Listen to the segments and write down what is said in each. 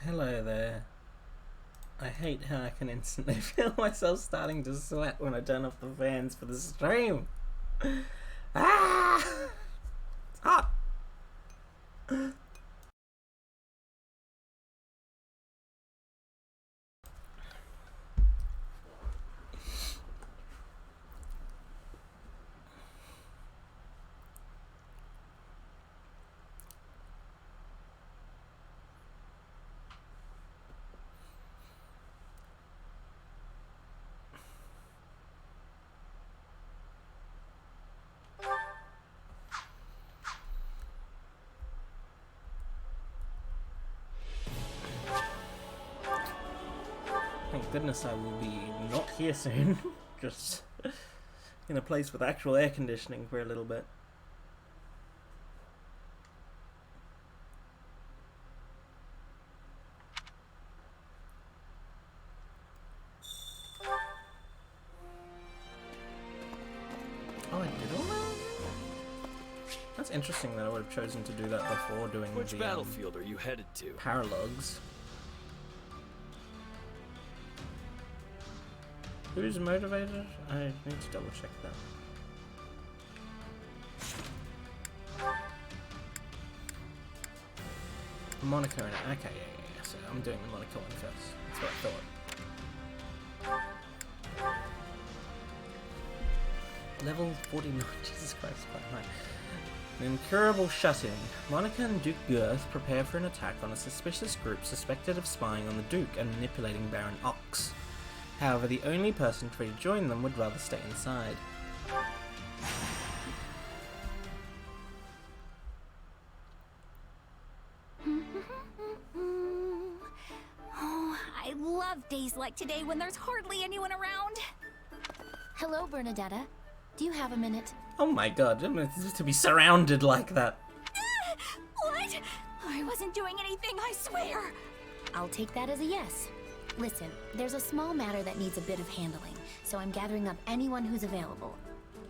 Hello there. I hate how I can instantly feel myself starting to sweat when I turn off the fans for the stream. Ah! It's hot! Thank goodness I will be not here soon. Just in a place with actual air conditioning for a little bit. Oh, I did all that? That's interesting that I would have chosen to do that before doing Which the battlefield are you headed to? paralogs. Who's motivated? I need to double check that. Monica and okay, yeah. So I'm doing the Monica one first. That's what I thought. Level 49. Jesus Christ, quite high. An incurable shut-in. Monica and Duke Girth prepare for an attack on a suspicious group suspected of spying on the Duke and manipulating Baron Ox. However, the only person free to join them would rather stay inside. Oh, I love days like today when there's hardly anyone around. Hello, Bernadetta. Do you have a minute? Oh my god, to be surrounded like that. What? I wasn't doing anything, I swear. I'll take that as a yes. Listen, there's a small matter that needs a bit of handling, so I'm gathering up anyone who's available.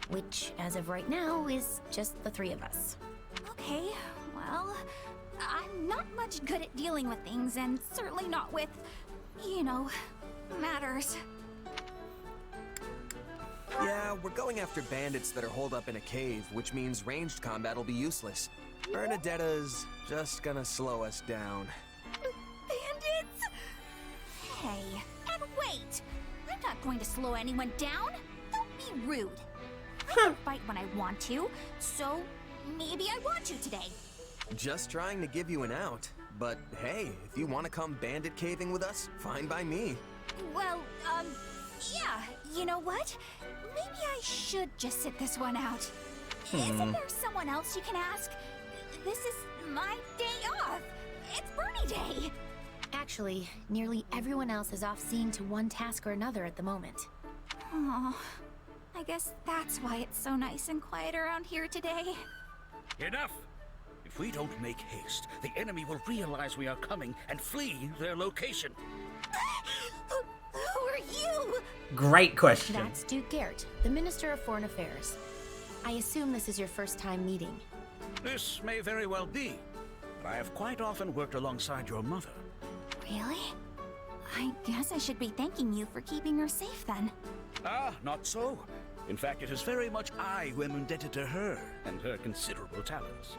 Which, as of right now, is just the three of us. Okay, well, I'm not much good at dealing with things, and certainly not with, you know, matters. Yeah, we're going after bandits that are holed up in a cave, which means ranged combat will be useless. Bernadetta's just gonna slow us down. Bandits? Hey, and wait! I'm not going to slow anyone down. Don't be rude. I can fight when I want to, so maybe I want to today. Just trying to give you an out. But hey, if you want to come bandit caving with us, fine by me. Well, yeah, you know what? Maybe I should just sit this one out. Isn't there someone else you can ask? This is my day off. It's Bernie Day. Actually, nearly everyone else is off seeing to one task or another at the moment. Oh, I guess that's why it's so nice and quiet around here today. Enough! If we don't make haste, the enemy will realize we are coming and flee their location. Who are you? Great question. That's Duke Garrett, the Minister of Foreign Affairs. I assume this is your first time meeting. This may very well be, but I have quite often worked alongside your mother. Really? I guess I should be thanking you for keeping her safe then. Ah, not so. In fact, it is very much I who am indebted to her and her considerable talents.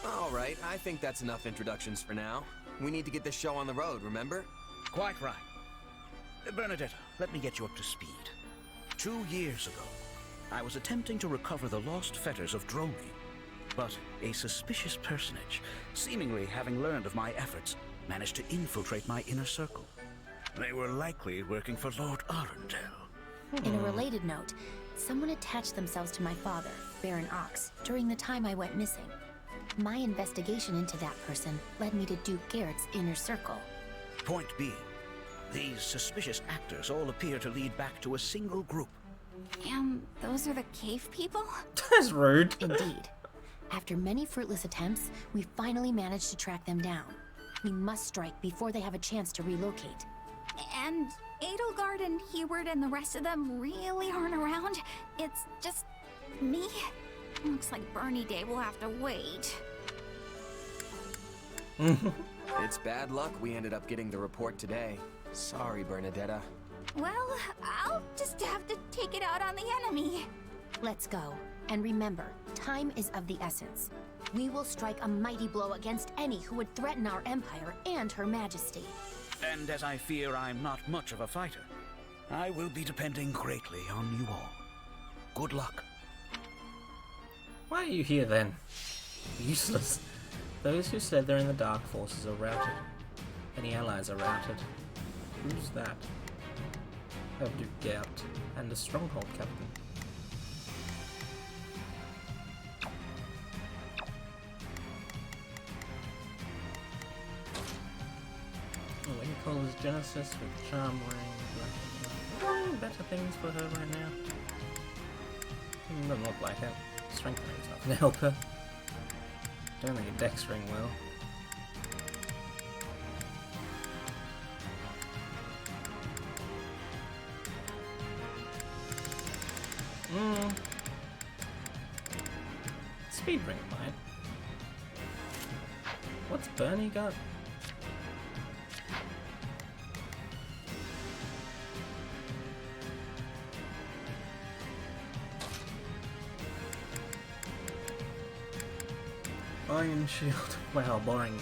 All right, I think that's enough introductions for now. We need to get this show on the road, remember? Quite right. Bernadetta, let me get you up to speed. 2 years ago, I was attempting to recover the lost fetters of Dromi, but a suspicious personage, seemingly having learned of my efforts, managed to infiltrate my inner circle. They were likely working for Lord Arundel. In a related note, someone attached themselves to my father, Baron Ox, during the time I went missing. My investigation into that person led me to Duke Garrett's inner circle. Point being, these suspicious actors all appear to lead back to a single group. And those are the cave people? That's rude. Indeed. After many fruitless attempts, we finally managed to track them down. We must strike before they have a chance to relocate. And Edelgard and Heward and the rest of them really aren't around? It's just me? Looks like Bernie Day will have to wait. It's bad luck we ended up getting the report today. Sorry, Bernadetta. Well, I'll just have to take it out on the enemy. Let's go. And remember, time is of the essence. We will strike a mighty blow against any who would threaten our empire and her majesty. And as I fear I'm not much of a fighter, I will be depending greatly on you all. Good luck. Why are you here then? Useless. Those who slither in the dark forces are routed. Any allies are routed. Who's that? Oh, Duke Gert, and the Stronghold Captain. Oh, when he calls Genesis with Charm Ring, better things for her right now. Doesn't look like it. Strengthening's not gonna help her. Don't think a Dex Ring will. Speed Ring might. What's Bernie got? Iron Shield. Wow, boring.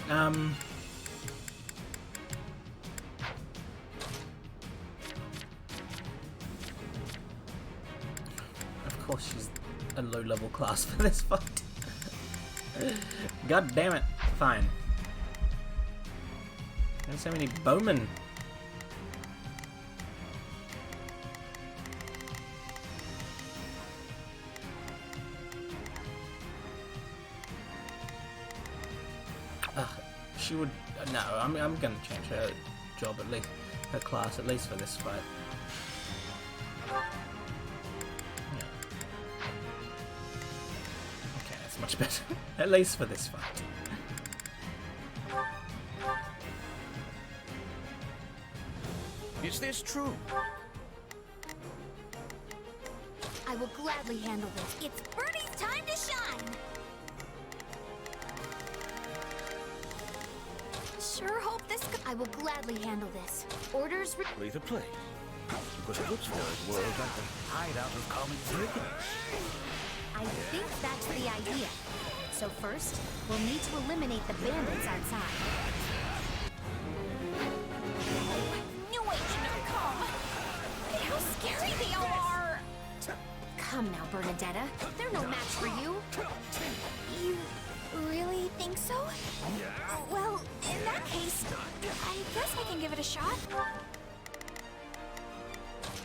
Of course she's a low-level class for this fight. God damn it. Fine. There's so many bowmen. She would... no, I'm gonna change her job at least, her class at least for this fight. Yeah. Okay, that's much better. At least for this fight. Is this true? I will gladly handle this. It's Bernie's time to shine! Sure hope this I will gladly handle this. Orders Play the place. Because it looks for a world like the hideout of common brigands. I think that's the idea. So first, we'll need to eliminate the bandits outside. knew I shouldn't come! How scary they all are! Come now, Bernadetta. They're no match for you. You really think so? Well, in that case, I guess I can give it a shot.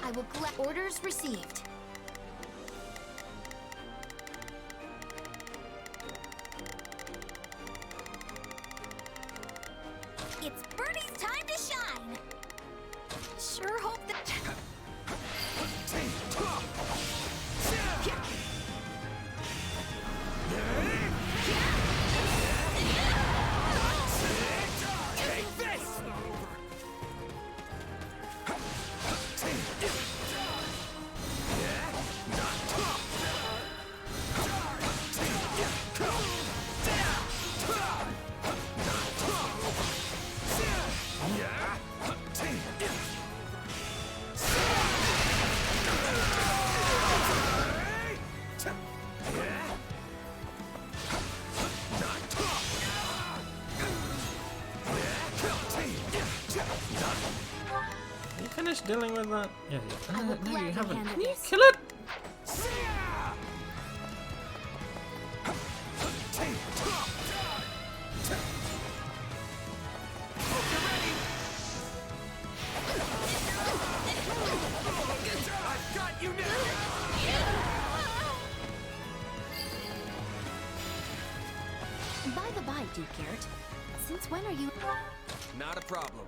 I will orders received. It's Bernie's time to shine! Sure hope that... Take this! You finished dealing with that? Yeah, I will no, you gladly haven't. handle Can you this. kill it? I've got you now! By the by, Duke Gert, since when are you... Not a problem.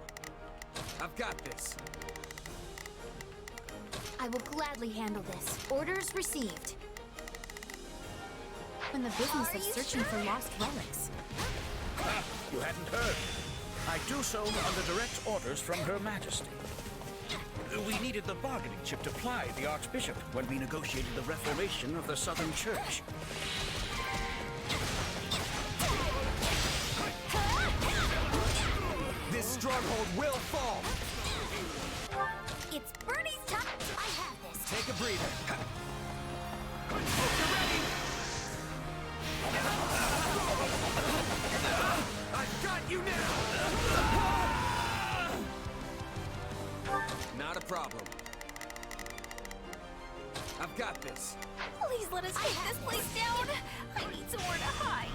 I've got this. I will gladly handle this. Orders received. In the business Are of you searching for lost relics. Ah, you hadn't heard. I do so under direct orders from Her Majesty. We needed the bargaining chip to ply the Archbishop when we negotiated the reformation of the Southern Church. stronghold will fall. It's Bernie's time. I have this. Take a breather. Hope you're ready. I've got you now. Not a problem. I've got this. Please let us take this place down. I need somewhere to hide.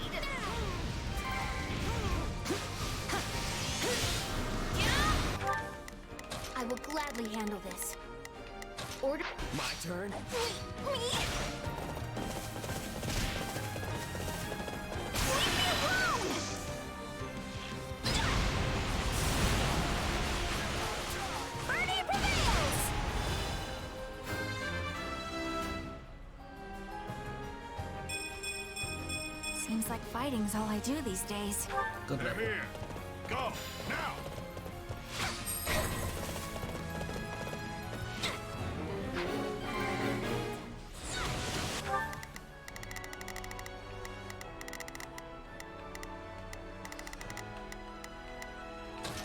I will gladly handle this. Order. My turn. Me? Leave me alone! Bernie prevails! Seems like fighting's all I do these days. Good They're level. here. Go, now!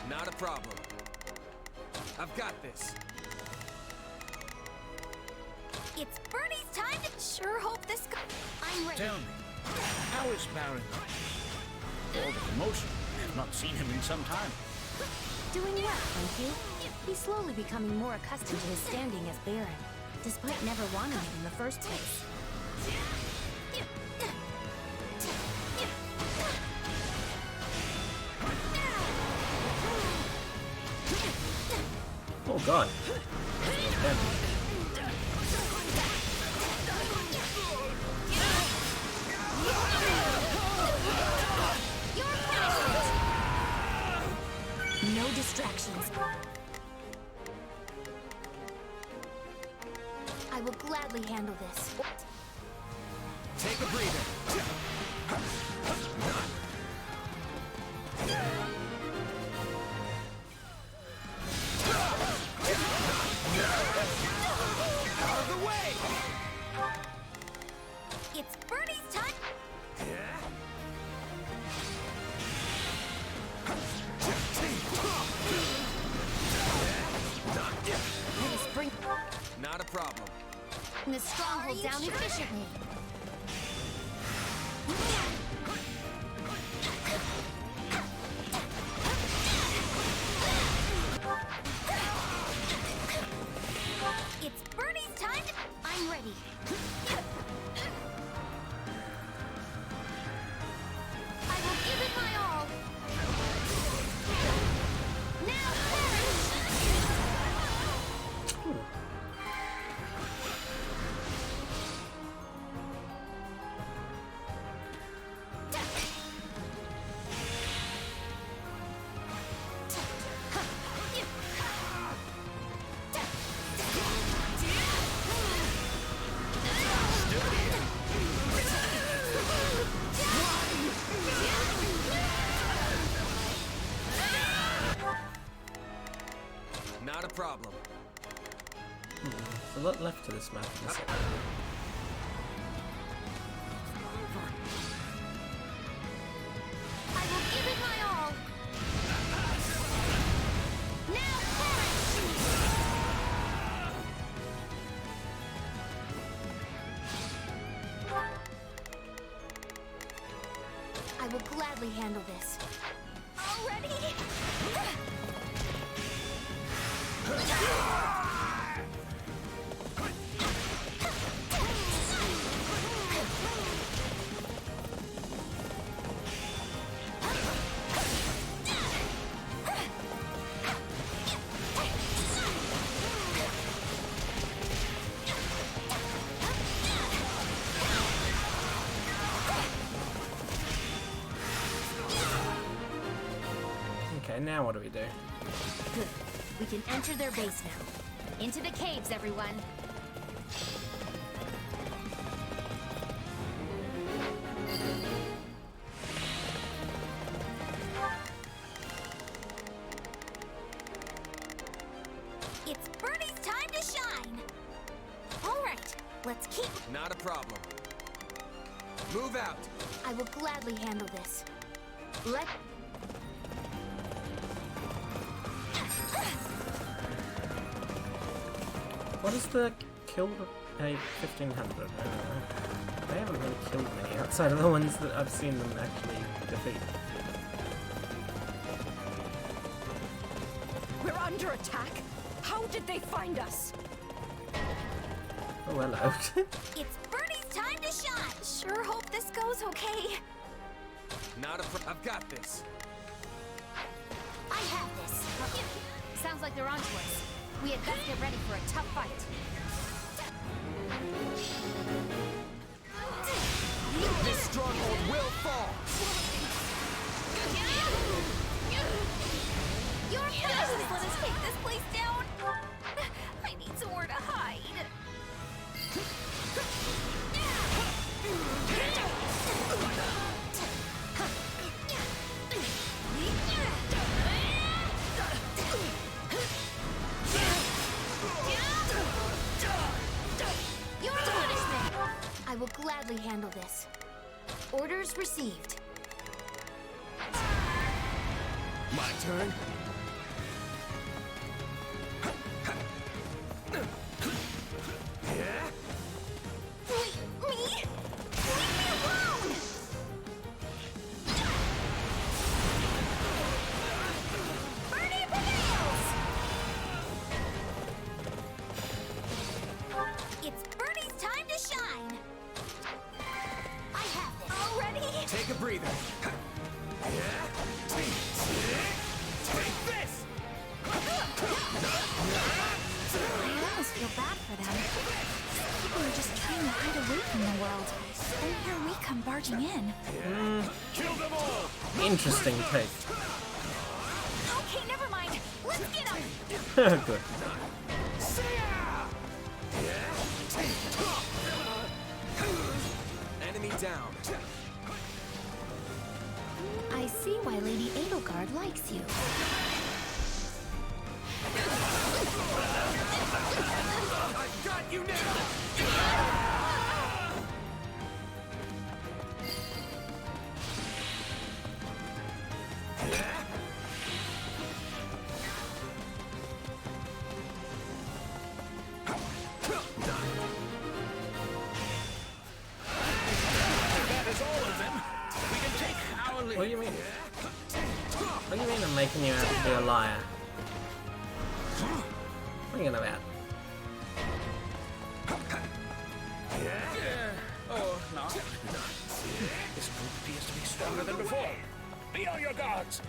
Not a problem. I've got this. It's Bernie's time to sure hope this I'm ready. Tell me, how is Baron? All the commotion. I have not seen him in some time. Doing well, thank you. He's slowly becoming more accustomed to his standing as Baron, despite never wanting it in the first place. Oh god. No distractions. I will gladly handle this. Take a breather. Out of the way! It's Bernie's time. Let us bring Not a problem. the stronghold down efficiently. It's Bernie's time. I'm ready. I will give it my all. Now Not a problem. There's a lot left to this map. I will give it my all. Now I will gladly handle this. already? Okay, now what do we do? Good. We can enter their base now. Into the caves, everyone. It's Bernie's time to shine. All right, let's keep. Not a problem. Move out. I will gladly handle this. Let What is the kill a 1500? I don't know. They haven't really killed many outside of the ones that I've seen them actually defeat. We're under attack. How did they find us? Oh, hello. It's Bernie's time to shine. Sure hope this goes okay. I've got this. I have this. Sounds like they're onto us. We had best get ready for a tough fight. This stronghold will fall. Your fast let us take this place down. I need somewhere to hide. Your punishment! I will gladly handle this. Orders received. My turn. Wait, me? Leave me alone! Bernie prevails! It's Bernie's time to shine. I have this. Already? Take a breather. Take this. I almost feel bad for them. People are just trying to hide away from the world. And here we come barging in. Kill them all! Interesting take. Okay, never mind. Let's get them. Good. Enemy down. I see why Lady Edelgard likes you. I've got you now. That is all of them. We can take our leave. What do you mean? What do you mean I'm making you out to be a liar? What are you gonna about? Or not. This group appears to be stronger than before. Be on your guards.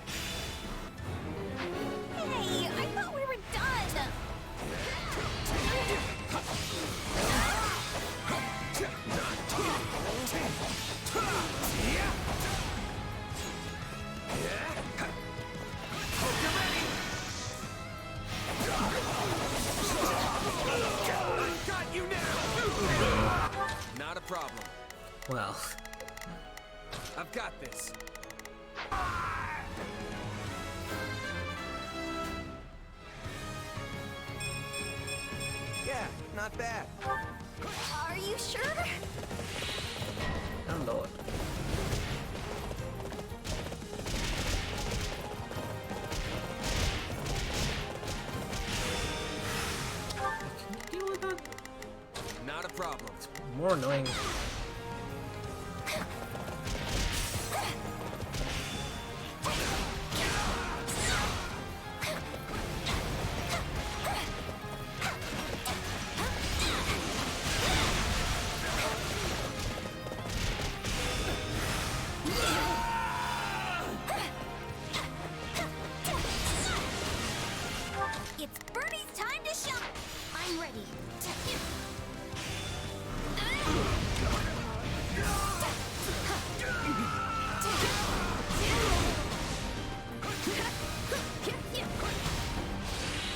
Hey, I thought we were done. I've got you now. Not a problem. Well, I've got this. Yeah, not bad. Are you sure? oh lord. Can you deal with that? Not a problem. More annoying. It's Bernie's time to shine. I'm ready.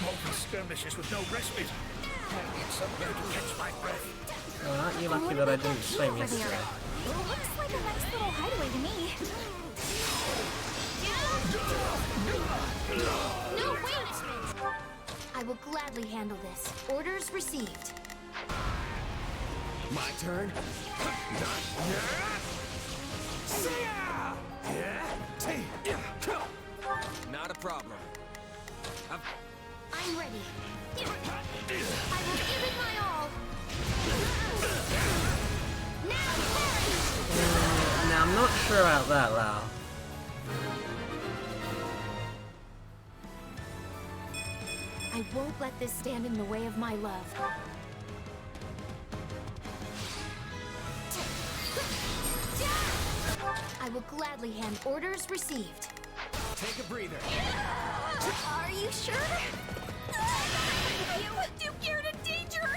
All these skirmishes with no respite. I need somewhere to catch my breath. Well, aren't you lucky that I didn't stream yesterday? Looks like a nice little hideaway to me. No punishment! I will gladly handle this. Orders received. My turn. Not a problem. I I'm ready. I will give it my all. Now, perish! Now I'm not sure about that, Lau. I won't let this stand in the way of my love. I will gladly hand orders received. Take a breather. Are you sure? You you're in danger!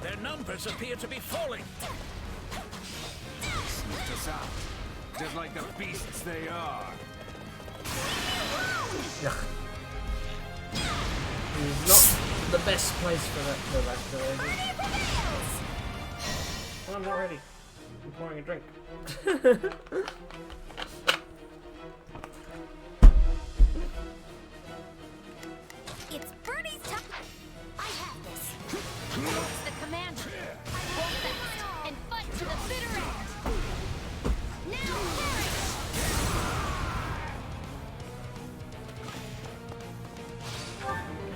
Their numbers appear to be falling. Sniffed us out. Just like the beasts they are. Ugh. It's not the best place for that to go back to. Well, I'm not ready. I'm pouring a drink. It's Bernie's time! I have this. It's the commander. I won't fast and fight to the bitter end. Now, perish!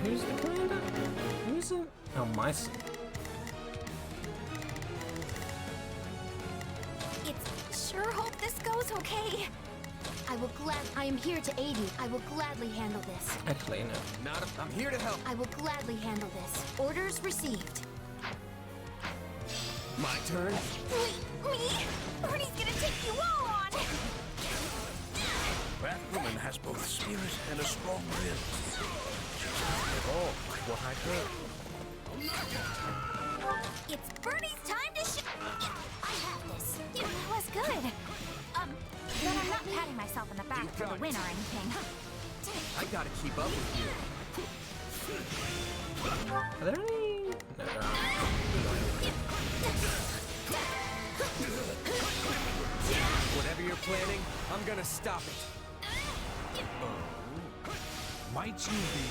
Who's the commander? Who's the... Oh, my son. It's sure hope this goes okay. I am here to aid you. I will gladly handle this. Actually, no. I'm here to help. I will gladly handle this. Orders received. My turn. Wait, me? Bernie's gonna take you all on! That woman has both spirit and a strong will. Oh, what I heard. It's Bernie's time to I have this. That was good. But I'm not patting myself on the back for the win or anything. I gotta keep up with you. Are there any... No, there aren't. Whatever you're planning, I'm gonna stop it. Might you be?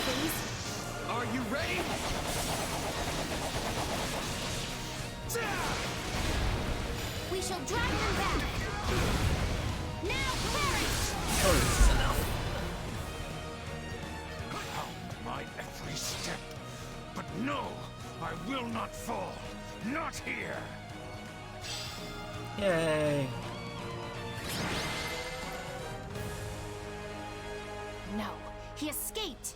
Please. Are you ready? We shall drive them back. Now, perish! Oh, this is enough. Pound my every step. But no, I will not fall. Not here. Yay. No, he escaped.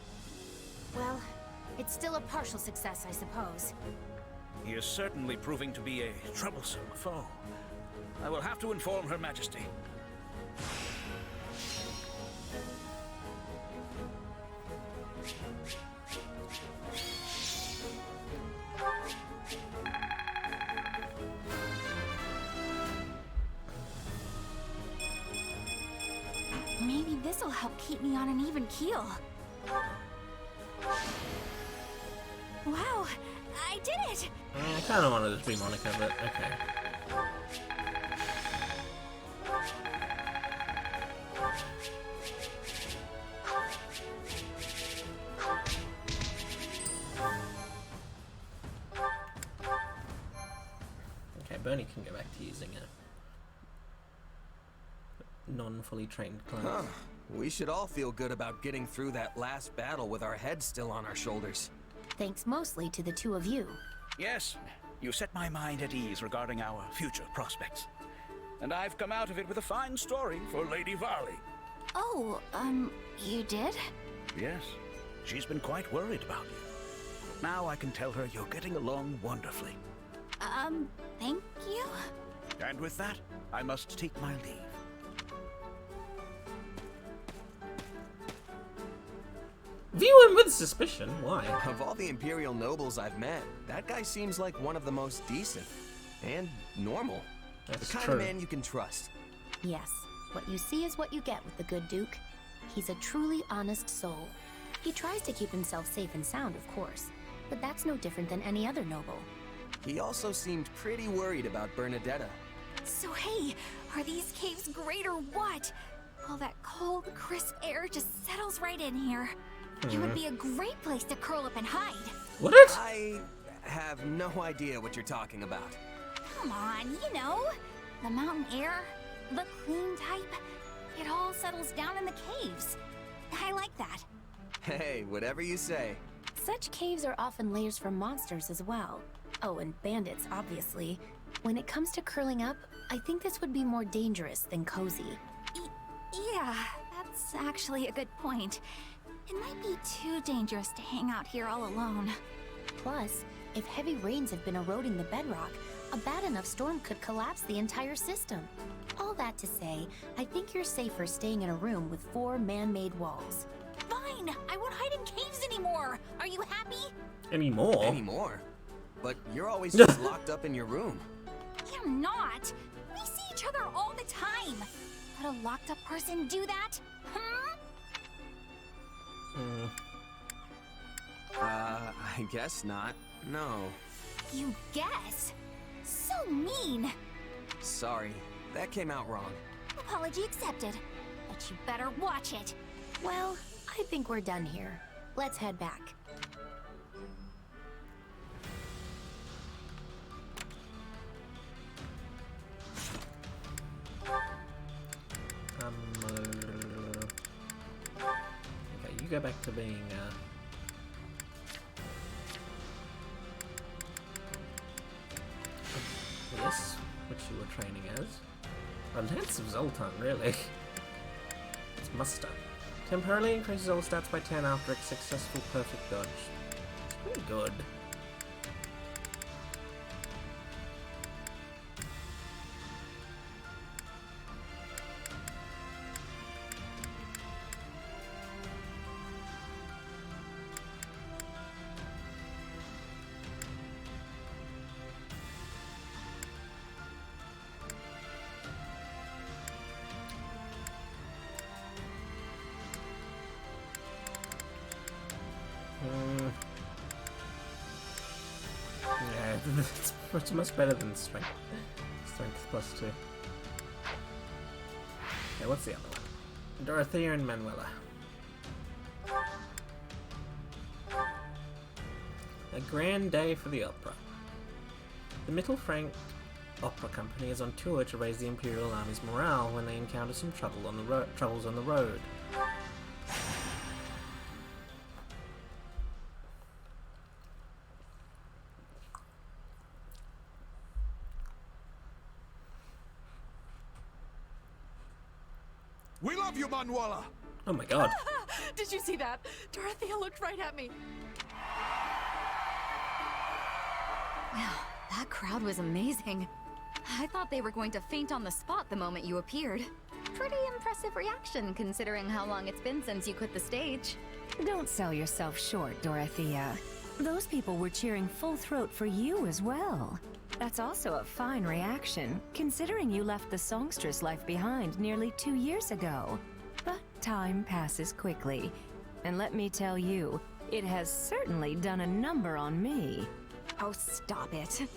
Well, it's still a partial success, I suppose. He is certainly proving to be a troublesome foe. I will have to inform Her Majesty. Maybe this'll help keep me on an even keel. Wow, I did it! I kind of wanted it to be Monica, but okay. Okay, Bernie can go back to using a non-fully trained class. Huh. We should all feel good about getting through that last battle with our heads still on our shoulders. Thanks mostly to the two of you. Yes, you set my mind at ease regarding our future prospects. And I've come out of it with a fine story for Lady Varley. Oh, you did? Yes, she's been quite worried about you. Now I can tell her you're getting along wonderfully. Thank you? And with that, I must take my leave. View him with suspicion. Why? Of all the Imperial nobles I've met, that guy seems like one of the most decent. And normal. That's the kind true. of man you can trust. Yes, what you see is what you get with the good Duke. He's a truly honest soul. He tries to keep himself safe and sound, of course, but that's no different than any other noble. He also seemed pretty worried about Bernadetta. So hey, are these caves great or what? All that cold, crisp air just settles right in here. It would be a great place to curl up and hide. Would it? I have no idea what you're talking about. Come on, you know. The mountain air, the clean type, it all settles down in the caves. I like that. Hey, whatever you say. Such caves are often lairs for monsters as well. Oh, and bandits, obviously. When it comes to curling up, I think this would be more dangerous than cozy. Yeah, that's actually a good point. It might be too dangerous to hang out here all alone. Plus, if heavy rains have been eroding the bedrock, a bad enough storm could collapse the entire system. All that to say, I think you're safer staying in a room with 4 man-made walls. Fine, I won't hide in caves anymore. Are you happy? Anymore? Anymore? But you're always just locked up in your room. I'm not. We see each other all the time. Could a locked up person do that? I guess not. No. You guess? So mean. Sorry, that came out wrong. Apology accepted. But you better watch it. Well, I think we're done here. Let's head back. Okay, you go back to being this, which you were training as. A Lance of Zoltan, really. It's muster. Temporarily increases all stats by 10 after a successful perfect dodge. It's pretty good. Yeah, it's much better than strength. Strength plus 2. Okay, what's the other one? Dorothea and Manuela. A grand day for the opera. The Mittelfrank Opera Company is on tour to raise the Imperial Army's morale when they encounter some troubles on the road. We love you, Manuela! Oh my god. Did you see that? Dorothea looked right at me. Wow, that crowd was amazing. I thought they were going to faint on the spot the moment you appeared. Pretty impressive reaction, considering how long it's been since you quit the stage. Don't sell yourself short, Dorothea. Those people were cheering full throat for you as well. That's also a fine reaction, considering you left the songstress life behind nearly 2 years ago. But time passes quickly, and let me tell you, it has certainly done a number on me. Oh, stop it.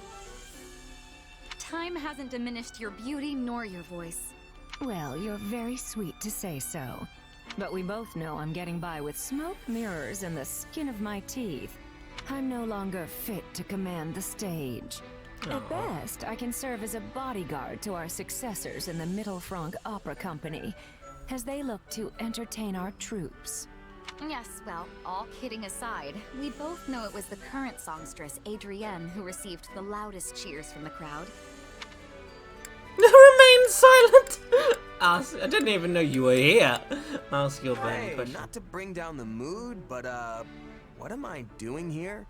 Time hasn't diminished your beauty nor your voice. Well, you're very sweet to say so. But we both know I'm getting by with smoke, mirrors, and the skin of my teeth. I'm no longer fit to command the stage. At best, I can serve as a bodyguard to our successors in the Mittelfrank Opera Company, as they look to entertain our troops. Yes, well, all kidding aside, we both know it was the current songstress, Adrienne, who received the loudest cheers from the crowd. Remain silent! I didn't even know you were here. Ask your burning Hey, question. not to bring down the mood, but what am I doing here?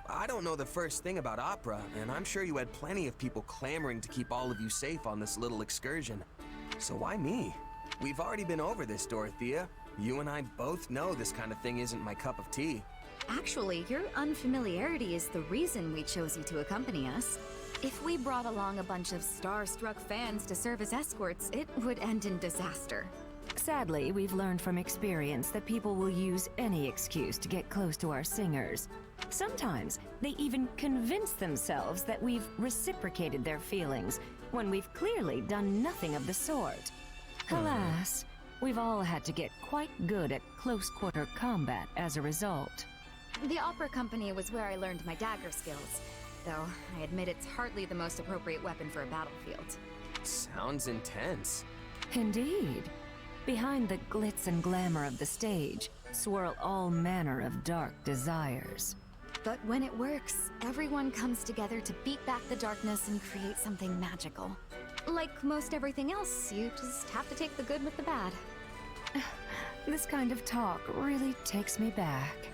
I don't know the first thing about opera, and I'm sure you had plenty of people clamoring to keep all of you safe on this little excursion. So why me? We've already been over this, Dorothea. You and I both know this kind of thing isn't my cup of tea. Actually, your unfamiliarity is the reason we chose you to accompany us. If we brought along a bunch of star-struck fans to serve as escorts, it would end in disaster. Sadly, we've learned from experience that people will use any excuse to get close to our singers. Sometimes they even convince themselves that we've reciprocated their feelings when we've clearly done nothing of the sort. Alas, we've all had to get quite good at close-quarter combat as a result. The opera company was where I learned my dagger skills, though I admit it's hardly the most appropriate weapon for a battlefield. Sounds intense. Indeed. Behind the glitz and glamour of the stage swirl all manner of dark desires. But when it works, everyone comes together to beat back the darkness and create something magical. Like most everything else, you just have to take the good with the bad. This kind of talk really takes me back.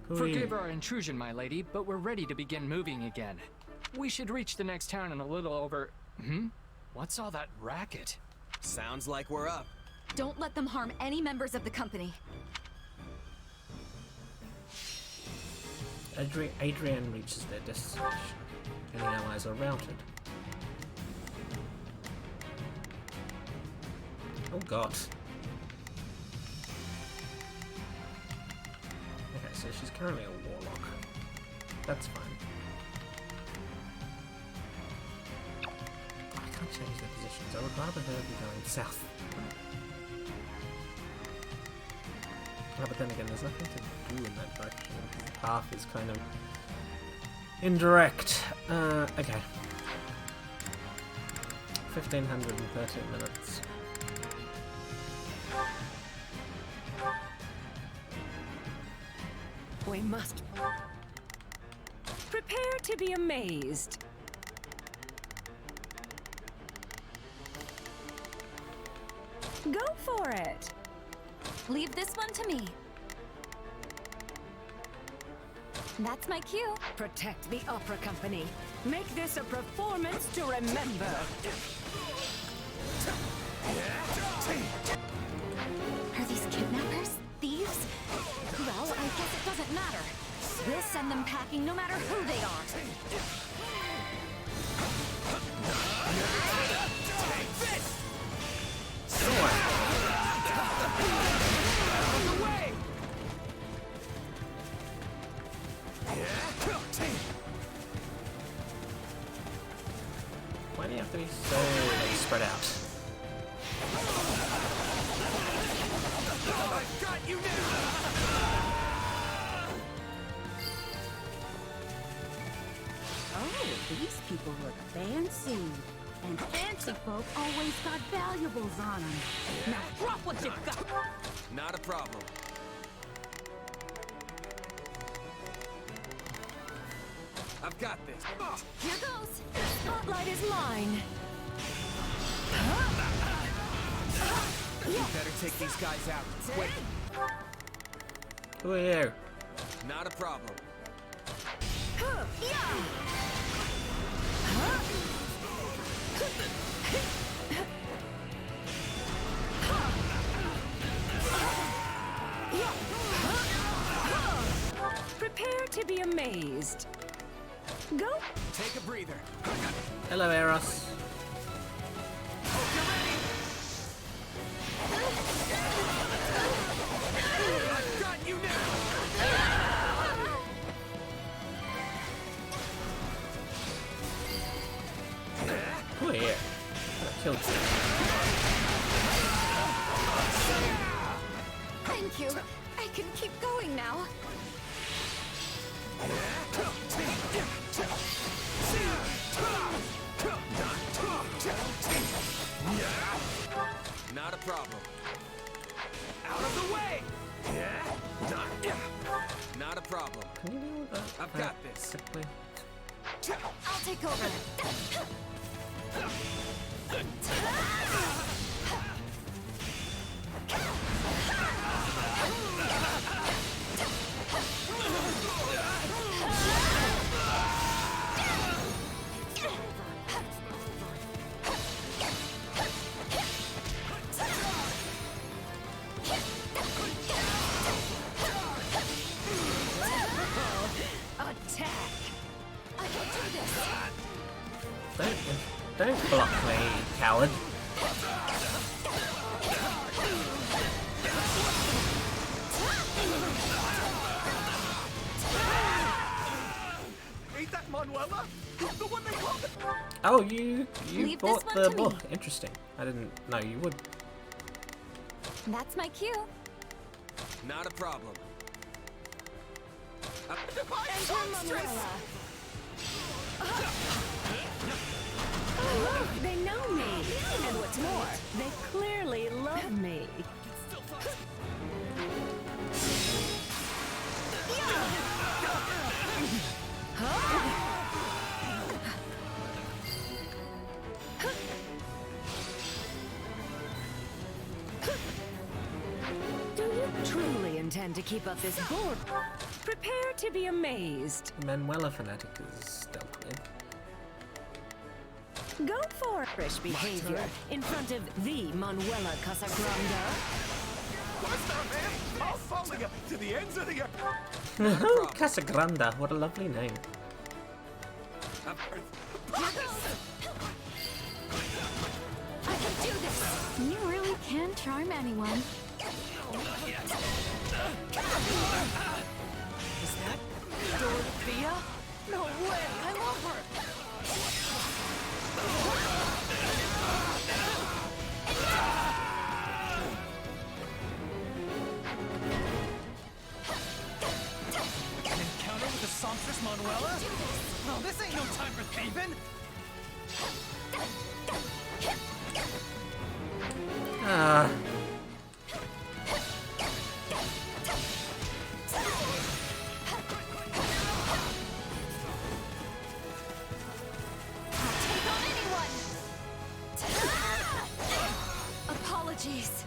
Forgive our intrusion, my lady, but we're ready to begin moving again. We should reach the next town in a little over... What's all that racket? Sounds like we're up. Don't let them harm any members of the company. Adrian reaches their destination. Any allies are routed. Oh god. Okay, so she's currently a warlock. That's fine. I can't change their positions. I would rather her be going south. Oh, but then again, there's nothing to do in that direction. The path is kind of indirect. Okay. 1513 minutes. We must prepare to be amazed. Go for it. Leave this one to me. That's my cue. Protect the opera company. Make this a performance to remember. Are these kidnappers? Thieves? Well, I guess it doesn't matter. We'll send them packing no matter who they are. Why do you have to be so spread out? I've got you now! Oh, these people look fancy. And fancy folk always got valuables on them. Now drop what you've got! Not a problem. I've got this. Here goes. Spotlight is mine. You better take these guys out. Quick. Who are you? Not a problem. Prepare to be amazed. Go. Take a breather. Hello, Eros. I've got you now! Who are you? I killed you. Thank you. I can keep going now. Not a problem. Out of the way! Not a problem. Can you deal with that? I've got this. Quickly. I'll take over. Oh, you Leave bought this the one to me. book. Interesting. I didn't know you would. That's my cue. Not a problem. They know me! And what's more, they clearly love me. Do you truly intend to keep up this board? Prepare to be amazed. Manuela Fanatic is dealt with. Go for fresh behavior in front of the Manuela Casagrande. I'll follow you to the ends of the earth. Casagranda, what a lovely name. I can do this. You really can charm anyone. Is that Dorothea? No way! I love her! An encounter with the songstress Manuela? No, this ain't no time for thieving! Ah. Apologies.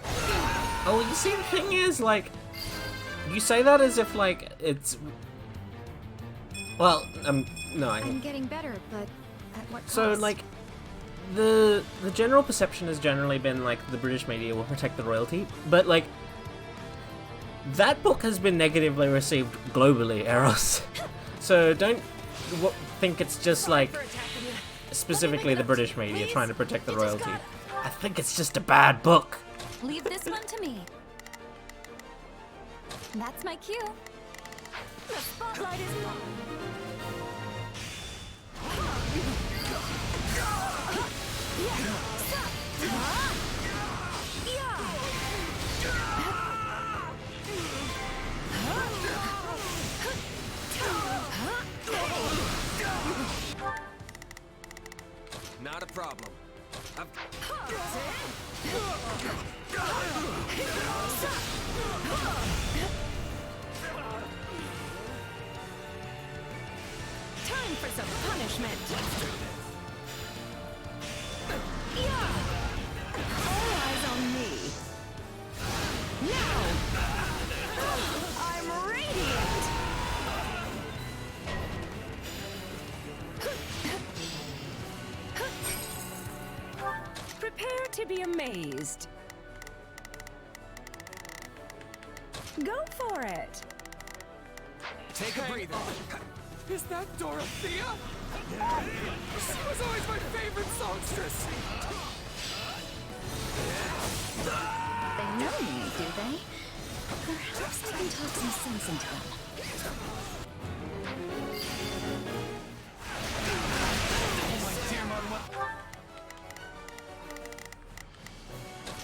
Oh, you see, the thing is, like, you say that as if, like, it's... Well, no, I'm getting better, but at what cost? So, like, the general perception has generally been, like, the British media will protect the royalty, but, like, that book has been negatively received globally, Eros. So don't think it's just, like, specifically the British media trying to protect the royalty. I think it's just a bad book. Leave this one to me. That's my cue. The spotlight is mine. Not a problem. Time for some punishment. All eyes on me. Now! I'm radiant! Prepare to be amazed. Go for it. Take a breather. Is that Dorothea? She was always my favorite songstress. They know me, do they? Perhaps I can talk some sense into them. Oh my dear Manuela.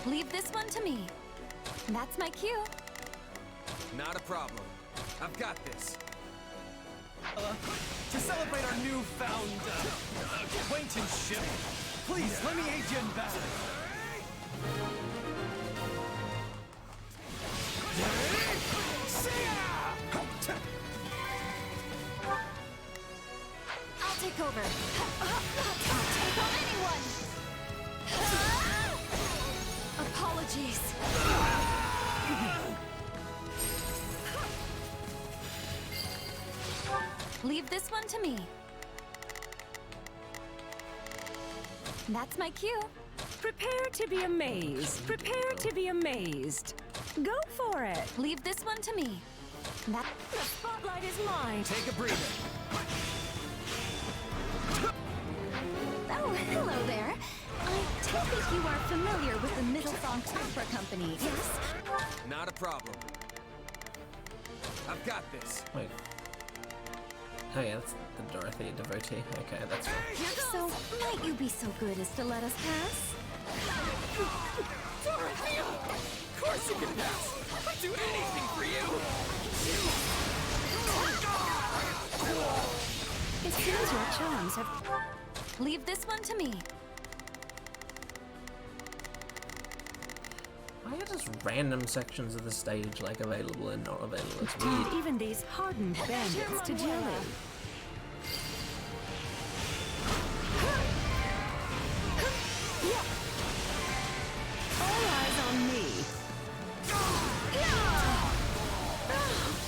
Leave this one to me. That's my cue. Not a problem. I've got this. To celebrate our newfound acquaintanceship, please let me aid you in battle. I'll take over. I'll take on anyone. Apologies. Leave this one to me. That's my cue. Prepare to be amazed. Prepare to be amazed. Go for it. Leave this one to me. That The spotlight is mine. Take a breather. Oh, hello there. I take it you are familiar with the Middlesong Opera Company, yes? Not a problem. I've got this. Wait. Oh yeah, that's the Dorothea devotee. Okay, that's fine. So, might you be so good as to let us pass? Dorothea! Of course you can pass! I'd do anything for you! It seems your charms have... Leave this one to me. Why are just random sections of the stage like available and not available? It's weird. Turned even these hardened bandits to jelly. All eyes on me.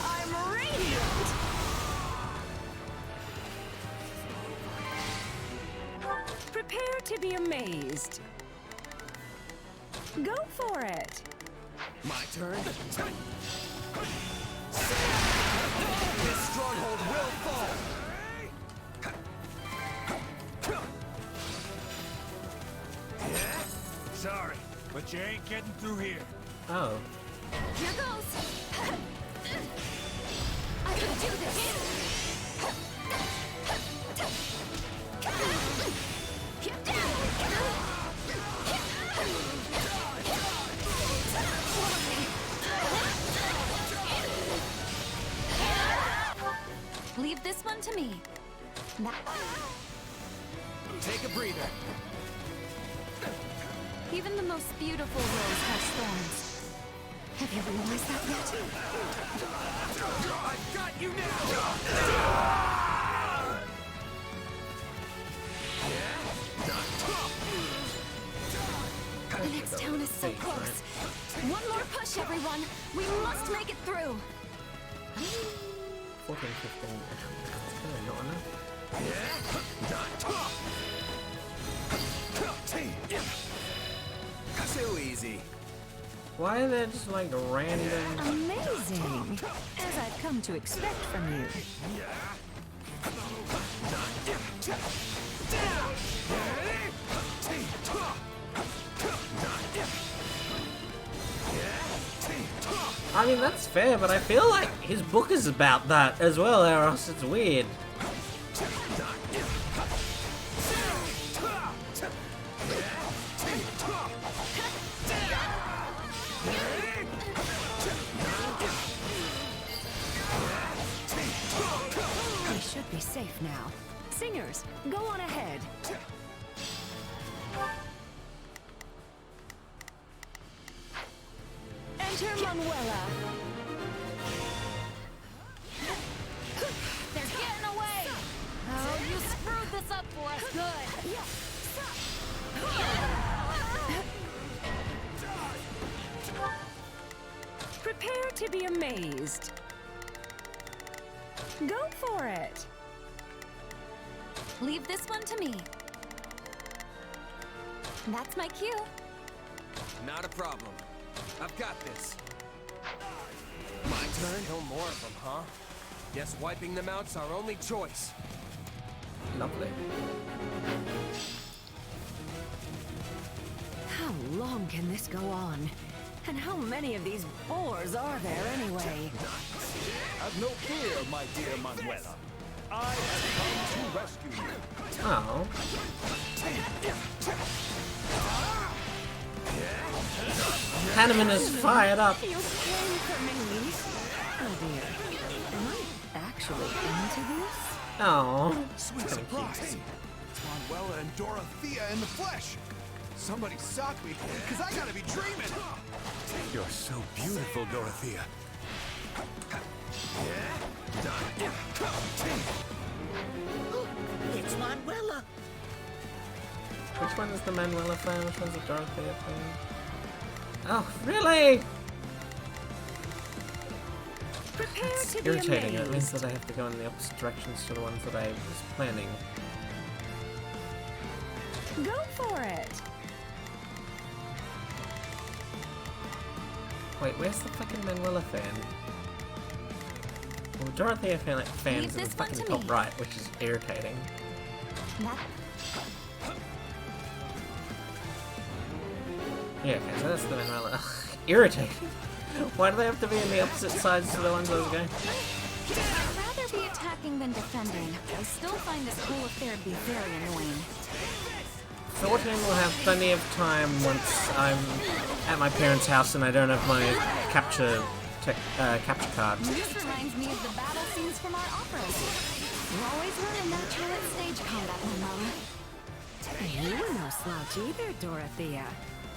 I'm radiant! Prepare to be amazed. Go for it. My turn. This stronghold will fall. Sorry, but you ain't getting through here. Oh. Here goes. I can do this. Leave this one to me. Now. Take a breather. Even the most beautiful rose has thorns. Have you realized that yet? I've got you now! The next town is so close. One more push, everyone. We must make it through. 14, 15. That's kind of not enough. Too easy. Why are they just like random? Amazing. As I've come to expect from you. I mean, that's fair, but I feel like his book is about that as well, or else it's weird. We should be safe now. Singers, go on ahead. Enter Manuela. They're getting away. Oh, you screwed this up for us good. Prepare to be amazed. Go for it. Leave this one to me. That's my cue. Not a problem. I've got this. My turn? No more of them, huh? Guess wiping them out's our only choice. Lovely. How long can this go on? And how many of these boars are there anyway? Have no fear, my dear Manuela. I have come to rescue you. Oh. Hanneman is fired up. You came for me. Oh dear. Am I actually into this? Oh. Sweet surprise. It's Manuela and Dorothea in the flesh. Somebody sock me, because I gotta be dreaming. You're so beautiful, Dorothea. It's Manuela. Which one is the Manuela fan? Which one's the Dorothea fan? Oh, really? Prepare It's to be irritating. It amazed. means that I have to go in the opposite directions to the ones that I was planning. Go for it. Wait, where's the fucking Manuela fan? Well, Dorothea fans Leave in the this one fucking to top me. right, which is irritating. That Yeah, okay, so that's the Manuela. Ugh, irritating. Why do they have to be on the opposite sides to the ones I was going? I'd rather be attacking even defending, I still find this whole affair to be very annoying. 14 will have plenty of time once I'm at my parents' house and I don't have my capture card. This reminds me of the battle scenes from our operas. You always run a natural at stage combat, Mama. You were no slouch either, Dorothea.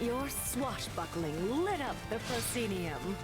Your swashbuckling lit up the proscenium.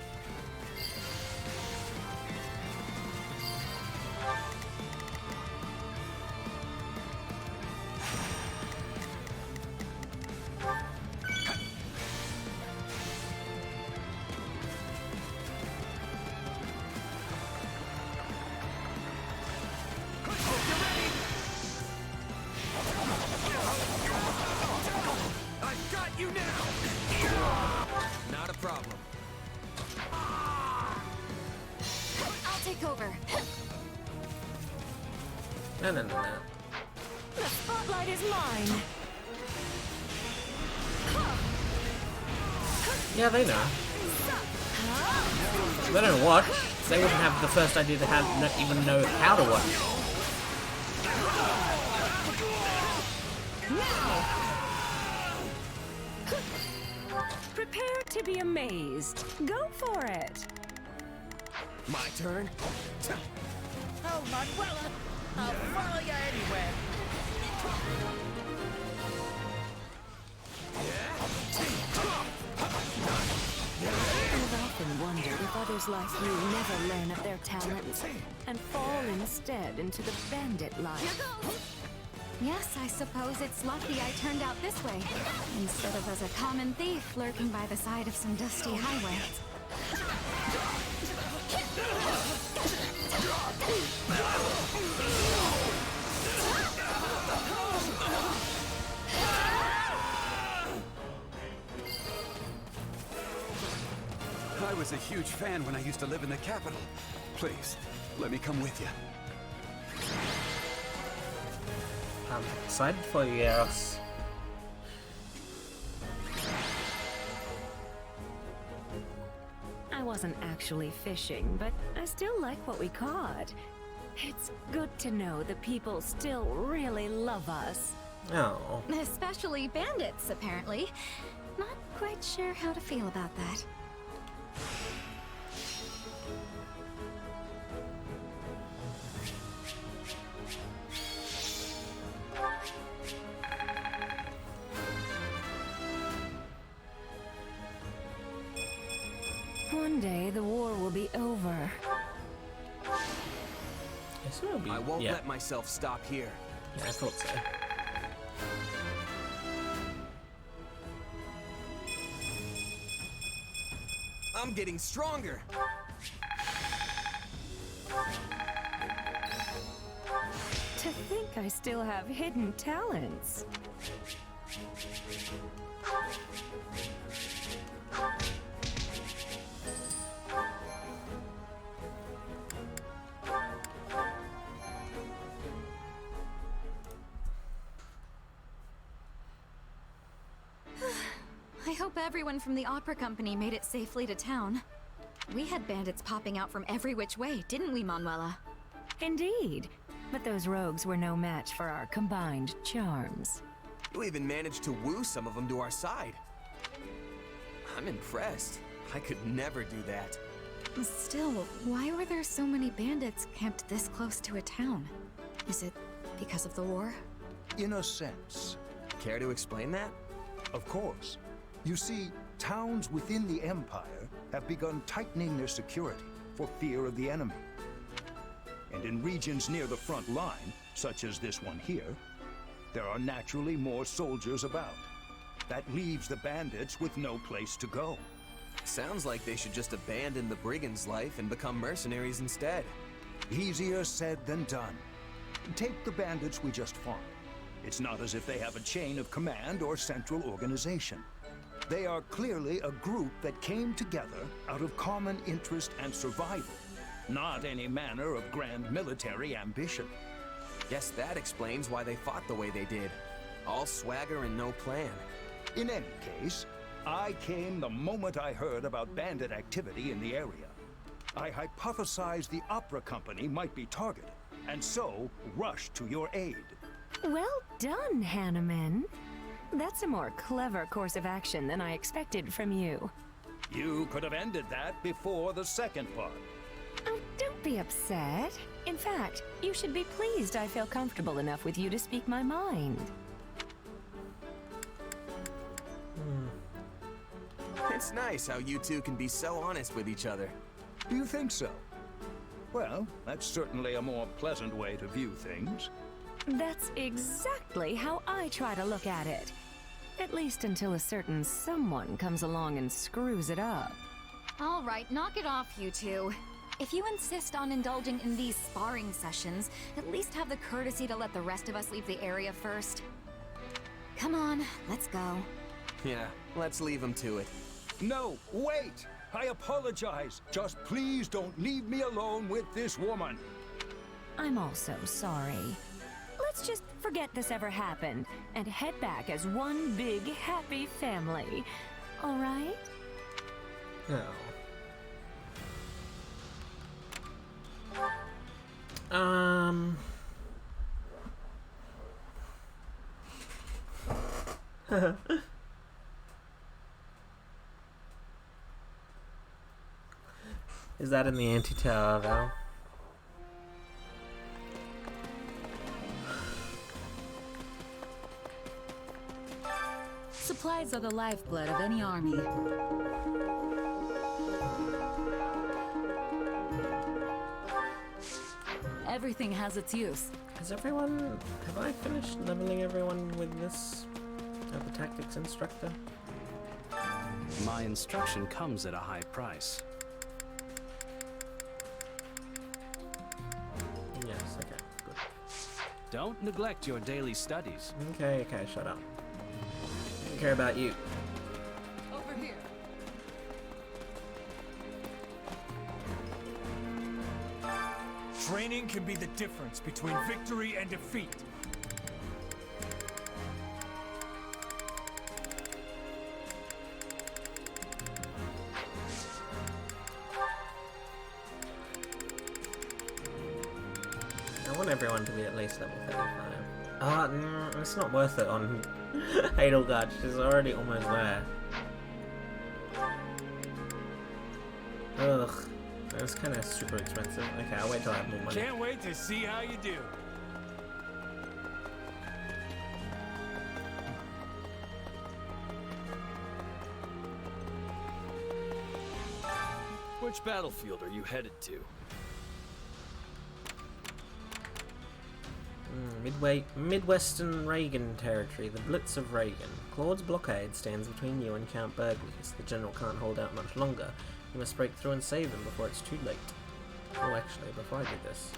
No. The spotlight is mine. Yeah, they know. They don't watch. They wouldn't have the first idea to not even know how to watch. Prepare to be amazed. Go for it. My turn? Oh, Manuela! I'll follow you anywhere. I've often wondered if others like you never learn of their talents and fall instead into the bandit life. Yes, I suppose it's lucky I turned out this way, instead of as a common thief lurking by the side of some dusty highway. I was a huge fan when I used to live in the capital. Please, let me come with you. I'm excited for you, Eros. I wasn't actually fishing, but I still like what we caught. It's good to know the people still really love us. Oh. Especially bandits, apparently. Not quite sure how to feel about that. One day the war will be over. Yes, it will be. I won't yeah. let myself stop here. Yeah, I thought so. I'm getting stronger. To think I still have hidden talents. I hope everyone from the opera company made it safely to town. We had bandits popping out from every which way, didn't we, Manuela? Indeed. But those rogues were no match for our combined charms. You even managed to woo some of them to our side. I'm impressed. I could never do that. Still, why were there so many bandits camped this close to a town? Is it because of the war? In a sense. Care to explain that? Of course. You see, towns within the Empire have begun tightening their security for fear of the enemy. And in regions near the front line, such as this one here, there are naturally more soldiers about. That leaves the bandits with no place to go. Sounds like they should just abandon the brigand's life and become mercenaries instead. Easier said than done. Take the bandits we just fought. It's not as if they have a chain of command or central organization. They are clearly a group that came together out of common interest and survival, not any manner of grand military ambition. Guess that explains why they fought the way they did. All swagger and no plan. In any case, I came the moment I heard about bandit activity in the area. I hypothesized the opera company might be targeted, and so rushed to your aid. Well done, Hanneman. That's a more clever course of action than I expected from you. You could have ended that before the second part. Oh, don't be upset. In fact, you should be pleased I feel comfortable enough with you to speak my mind. It's nice how you two can be so honest with each other. Do you think so? Well, that's certainly a more pleasant way to view things. That's exactly how I try to look at it. At least until a certain someone comes along and screws it up. All right, knock it off, you two. If you insist on indulging in these sparring sessions, at least have the courtesy to let the rest of us leave the area first. Come on, let's go. Yeah, let's leave him to it. No, wait! I apologize. Just please don't leave me alone with this woman. I'm also sorry. Let's just forget this ever happened and head back as one big happy family. All right? Is that in the anti-tower, Val? Supplies are the lifeblood of any army. Everything has its use. Have I finished leveling everyone with this the tactics instructor? My instruction comes at a high price. Yes, okay, good. Don't neglect your daily studies. Okay, shut up. I don't care about you. Over here. Training can be the difference between victory and defeat. I want everyone to be at least level 35. It's not worth it on Edelgard. She's already almost there. Ugh. That's kind of super expensive. Okay, I'll wait till I have more money. Can't wait to see how you do. Which battlefield are you headed to? Midwestern Reagan territory, the Blitz of Reagan. Claude's blockade stands between you and Count Burgley's. The general can't hold out much longer. You must break through and save him before it's too late. Oh, actually, before I do this...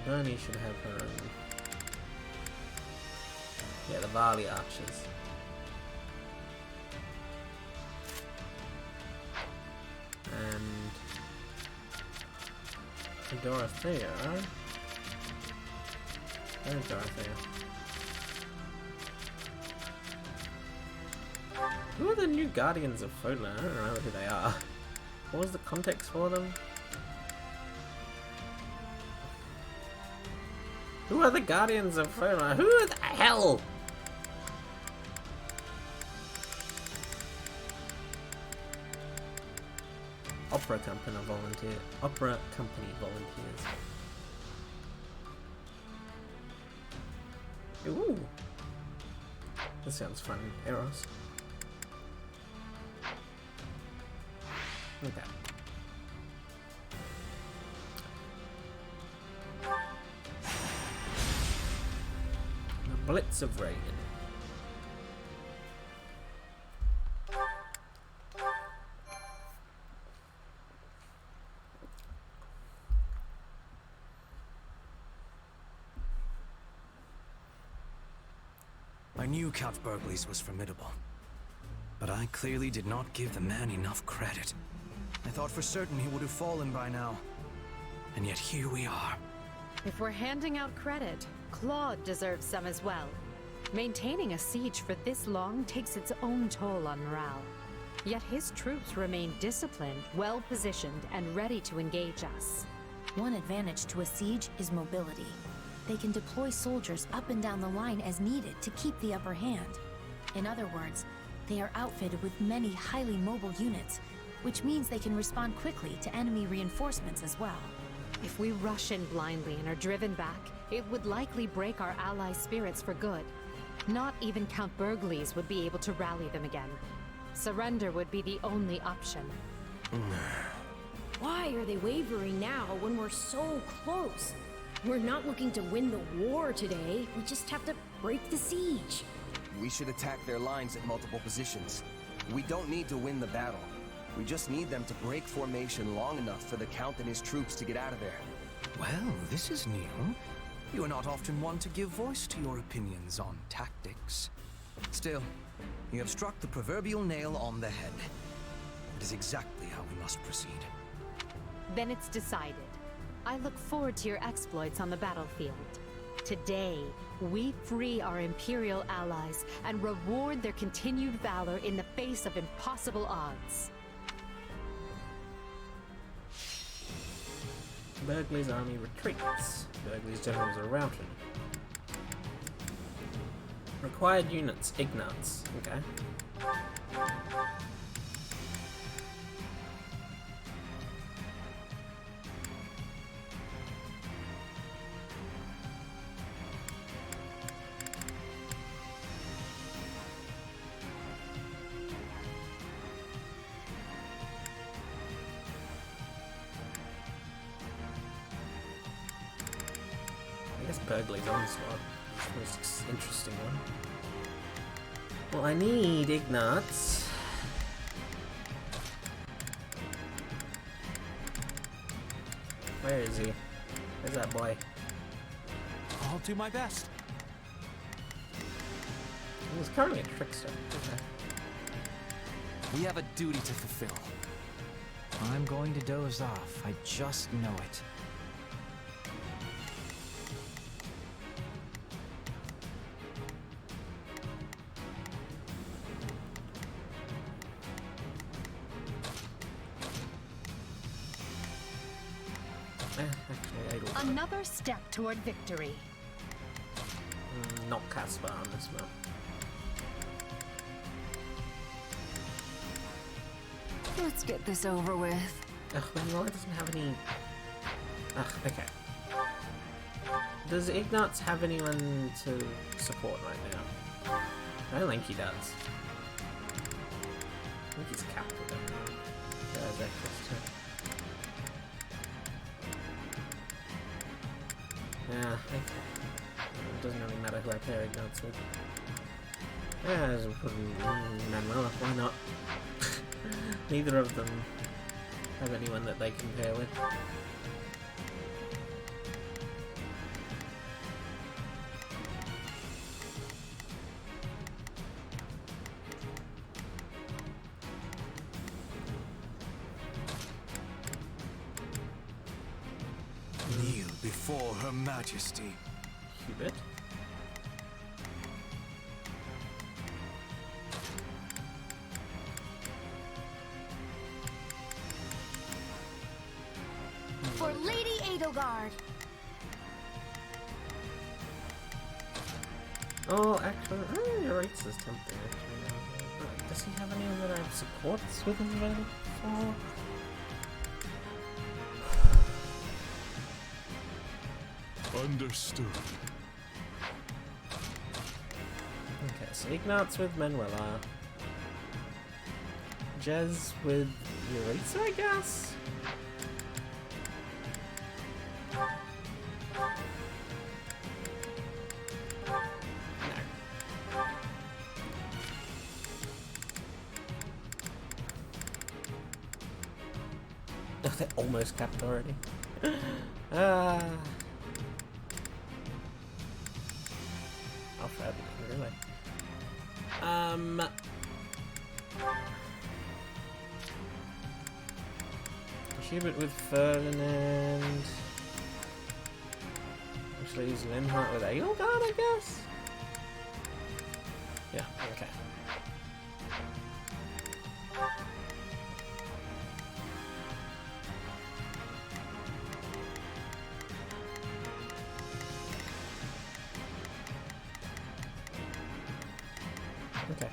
Bernie should have her own... Yeah, the Varley Archers. And Dorothea. Where's Dorothea? Who are the new Guardians of Fodlan? I don't know who they are. What was the context for them? Who are the Guardians of Fodlan? Who the hell? Opera Company volunteers. Ooh. This sounds fun. Eros. Okay. The Blitz of Reagan. I knew Count Burgley's was formidable, but I clearly did not give the man enough credit. I thought for certain he would have fallen by now, and yet here we are. If we're handing out credit, Claude deserves some as well. Maintaining a siege for this long takes its own toll on morale. Yet his troops remain disciplined, well-positioned, and ready to engage us. One advantage to a siege is mobility. They can deploy soldiers up and down the line as needed to keep the upper hand. In other words, they are outfitted with many highly mobile units, which means they can respond quickly to enemy reinforcements as well. If we rush in blindly and are driven back, it would likely break our allies' spirits for good. Not even Count Burgles would be able to rally them again. Surrender would be the only option. Why are they wavering now when we're so close? We're not looking to win the war today. We just have to break the siege. We should attack their lines at multiple positions. We don't need to win the battle. We just need them to break formation long enough for the Count and his troops to get out of there. Well, this is new. You are not often one to give voice to your opinions on tactics. Still, you have struck the proverbial nail on the head. It is exactly how we must proceed. Then it's decided. I look forward to your exploits on the battlefield. Today, we free our Imperial allies and reward their continued valor in the face of impossible odds. Burgles' army retreats. Burgles' generals are routed. Required units, Ignats. Okay. I guess Burgles Onslaught. Most interesting one. Well, I need Ignats. Where is he? Where's that boy? I'll do my best. He's currently a trickster. Okay. We have a duty to fulfill. I'm going to doze off. I just know it. Another step toward victory. Not Casper on this map. Let's get this over with. Ugh, Manuela doesn't have any... Ugh, okay. Does Ignatz have anyone to support right now? I don't think he does. I think he's captured everyone. There's access to... Yeah, okay. It doesn't really matter who I pair Ignatz with. Yeah, I'll put Manuela, why not? Neither of them have anyone that they can pair with. Kneel before Her Majesty. Hubert? For Lady Edelgard. Oh, actually, you're right, this is tempting, actually. Does he have anyone that I have supports with him available for? Understood. Okay, so Ignatz with Manuela. Jez with Yuritsa, I guess? Oh, they're almost capped already. How far really? Hubert with Ferdinand. Actually, use Linhart with Edelgard, I guess? Yeah, okay. Okay.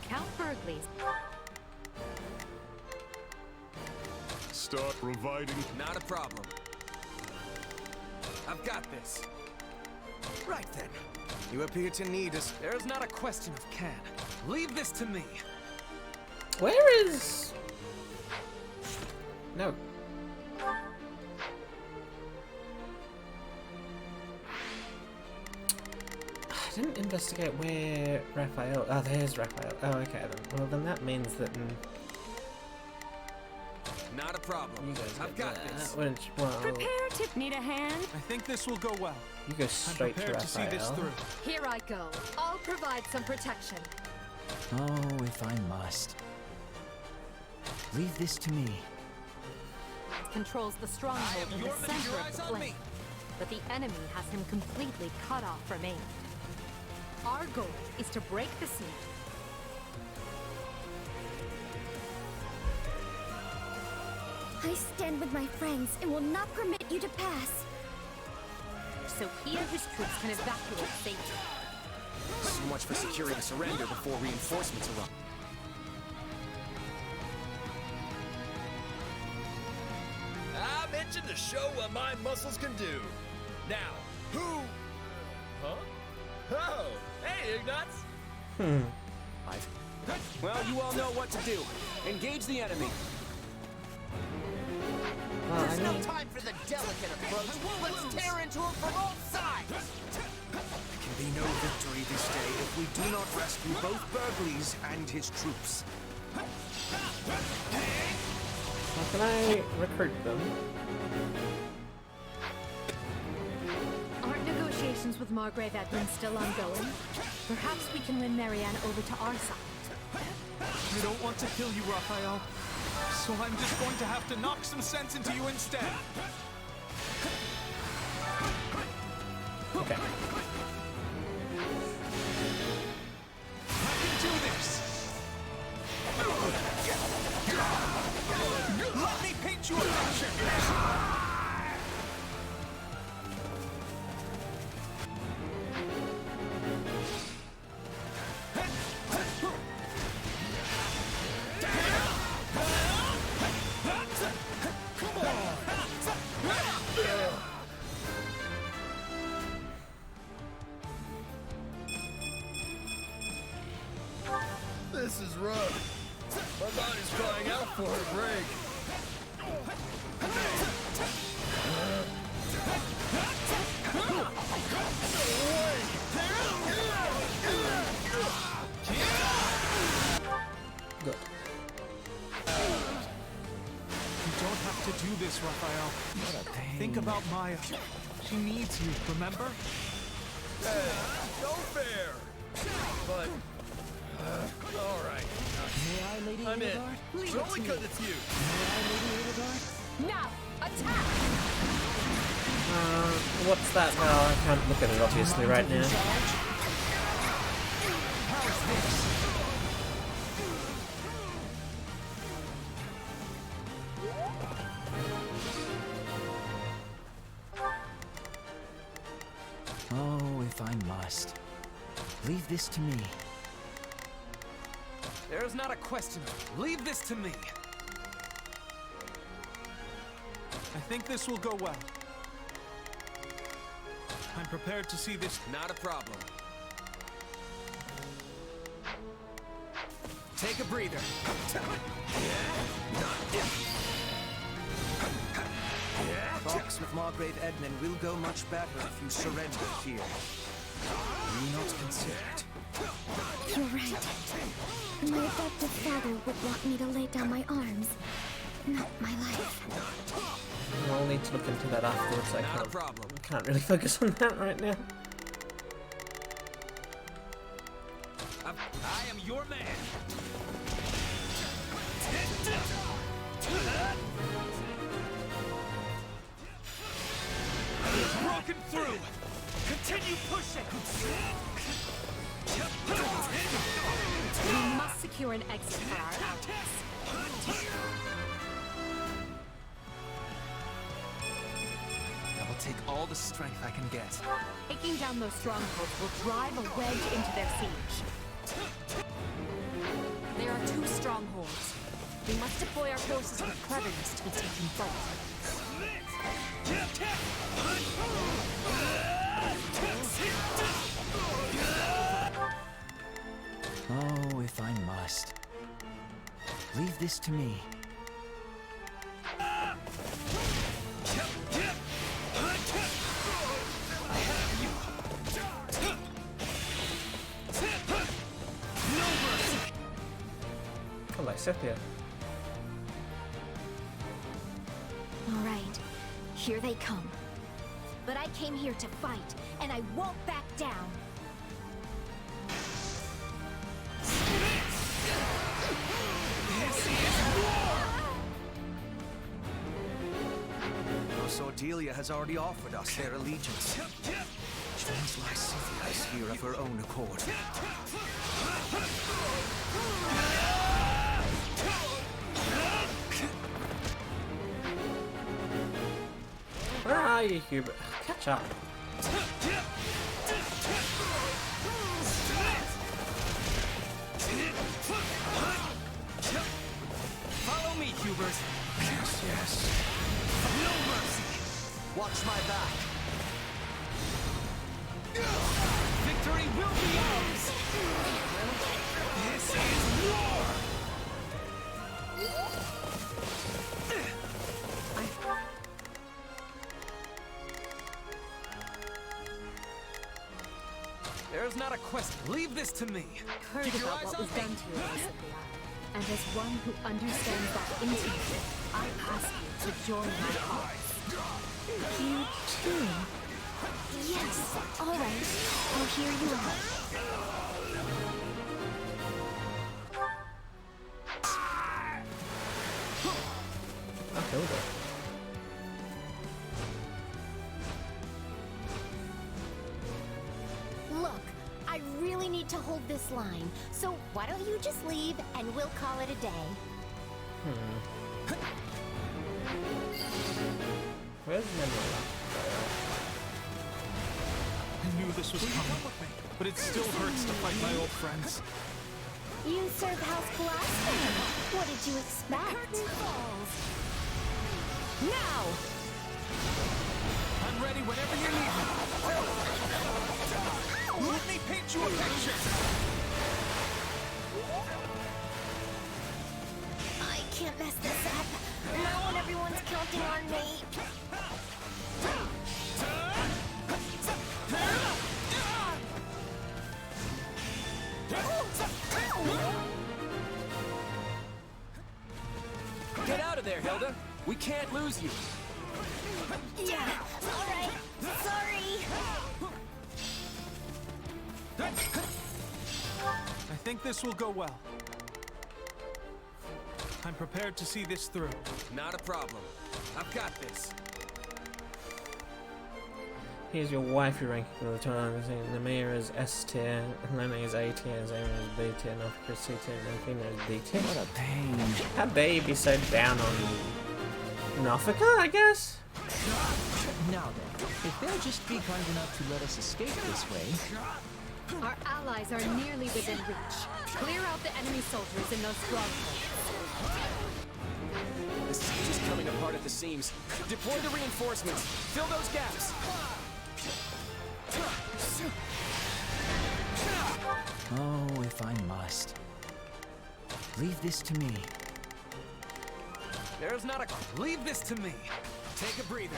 Count Berkeley's. Start providing. Not a problem. I've got this. Right then. You appear to need us. There's not a question of can. Leave this to me. Where is... No. I didn't investigate where Raphael... Oh, there's Raphael. Oh, okay then. Well, then that means that... Not a problem. You guys I've got this. Which, well... Prepare to need a hand. I think this will go well. You go straight to I'm prepared to see this Raphael. through. Here I go. I'll provide some protection. Oh, if I must. Leave this to me. Controls the stronghold in the center of the flame, but the enemy has him completely cut off from aid. Our goal is to break the seal. I stand with my friends and will not permit you to pass. So he and his troops can evacuate safely. So much for securing a surrender before reinforcements arrive. I'm itching to show what my muscles can do. Now, who... Huh? Oh, hey, Ignatz! Well, you all know what to do. Engage the enemy. There's no time for the delicate approach. Let's tear into him from all sides! There can be no victory this day if we do not rescue both Berkeley's and his troops. How can I recruit them? Aren't negotiations with Margrave Edmund still ongoing? Perhaps we can win Marianne over to our side. I don't want to kill you, Raphael. So I'm just going to have to knock some sense into you instead. Okay. I can do this. Let me paint you a picture. This is rough. My body's crying out for a break. Good. You don't have to do this, Raphael. Think about Maya. She needs you, remember? Hey, no fair. But, all right. May I, Lady I'm in. Hildegard? It's only because it's you. May I, Lady Hildegard? Now, attack! What's that now? I can't look at it obviously right now. Oh, if I must. Leave this to me. There's not a question. Leave this to me. I think this will go well. I'm prepared to see this. Not a problem. Take a breather. Talks with Margrave Edmund will go much better if you surrender here. Do not consider it. You're right. My adopted father would want me to lay down my arms, not my life. I'll need to look into that afterwards. I Not a problem. can't really focus on that right now. I am your man. Broken through. Continue pushing! We must secure an exit for our allies. I will take all the strength I can get. Taking down those strongholds will drive a wedge into their siege. There are 2 strongholds. We must deploy our forces with cleverness to be taken both. Oh, if I must. Leave this to me. Sepia. All right, here they come. But I came here to fight, and I won't back down. Cordelia has already offered us their allegiance. Translysia is here of her own accord. Where are you, Hubert? Catch up. Follow me, Hubert. Yes, yes. No mercy. Watch my back. Victory will be ours. This is war. There's not a question. Leave this to me. Heard Keep your about eyes what on was me. done to you recently, and as one who understands that intimately, I ask you to join my cause. You too? Yes, all right. I'll hear you out. I killed her. Look, I really need to hold this line, so why don't you just leave and we'll call it a day. Where's Memory? I knew this was coming, but it still hurts to fight my old friends. You serve House Blasphemy. What did you expect? Now! I'm ready whenever you need me. Let me paint you a picture. I can't mess this up. Not when everyone's counting on me. Get out of there, Hilda. We can't lose you. Yeah, all right. Sorry. I think this will go well. I'm prepared to see this through. Not a problem. I've got this. Here's your waifu ranking for the time. Namir is S tier, Lenny is A tier, Zayma is B tier, Nofika is C tier, and Kina is D tier. What a pain. How dare you be so down on Nofika, I guess? Now then, if they'll just be kind enough to let us escape this way. Our allies are nearly within reach. Clear out the enemy soldiers in those strongholds. The siege is coming apart at the seams. Deploy the reinforcements. Fill those gaps. Oh, if I must. Leave this to me. There's not a... Leave this to me. Take a breather.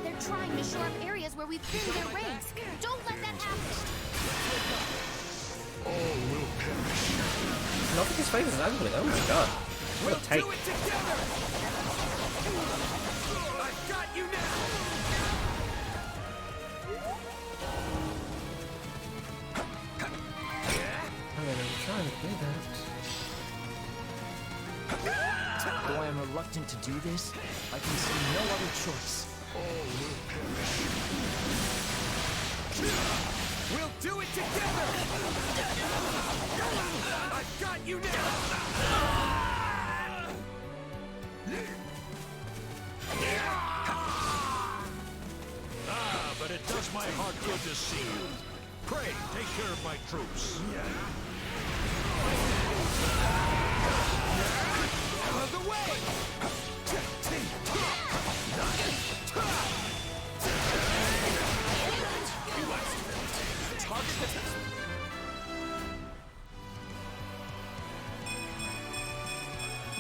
They're trying to shore up areas where we've thinned their ranks. Don't let that happen. Nofika's face is ugly, oh my god. What a take. Do it together! I've got you now! I'm trying to do that. Though I am reluctant to do this, I can see no other choice. We'll do it together! I've got you now! But it does my heart good to see you. Pray, take care of my troops. Out of the way!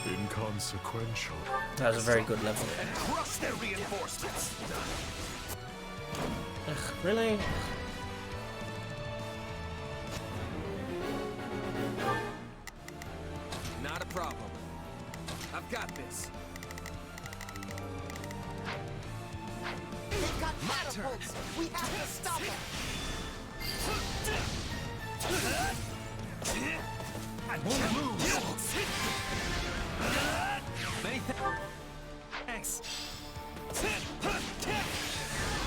Inconsequential. That was a very good level. Crush their reinforcements! Ugh, really? Not a problem. I've got this. They've got catapults! We have to stop them! I won't lose! Many thanks!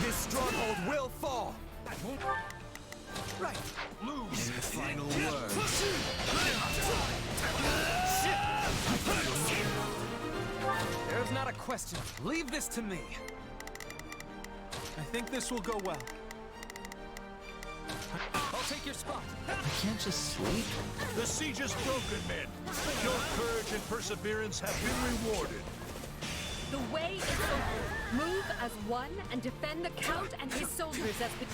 This stronghold will fall! I won't... Right! Lose the final word! There's not a question. Leave this to me. I think this will go well. I'll take your spot. I can't just sleep. The siege is broken, men. Your courage and perseverance have been rewarded. The way is open. Move as one and defend the Count and his soldiers as the...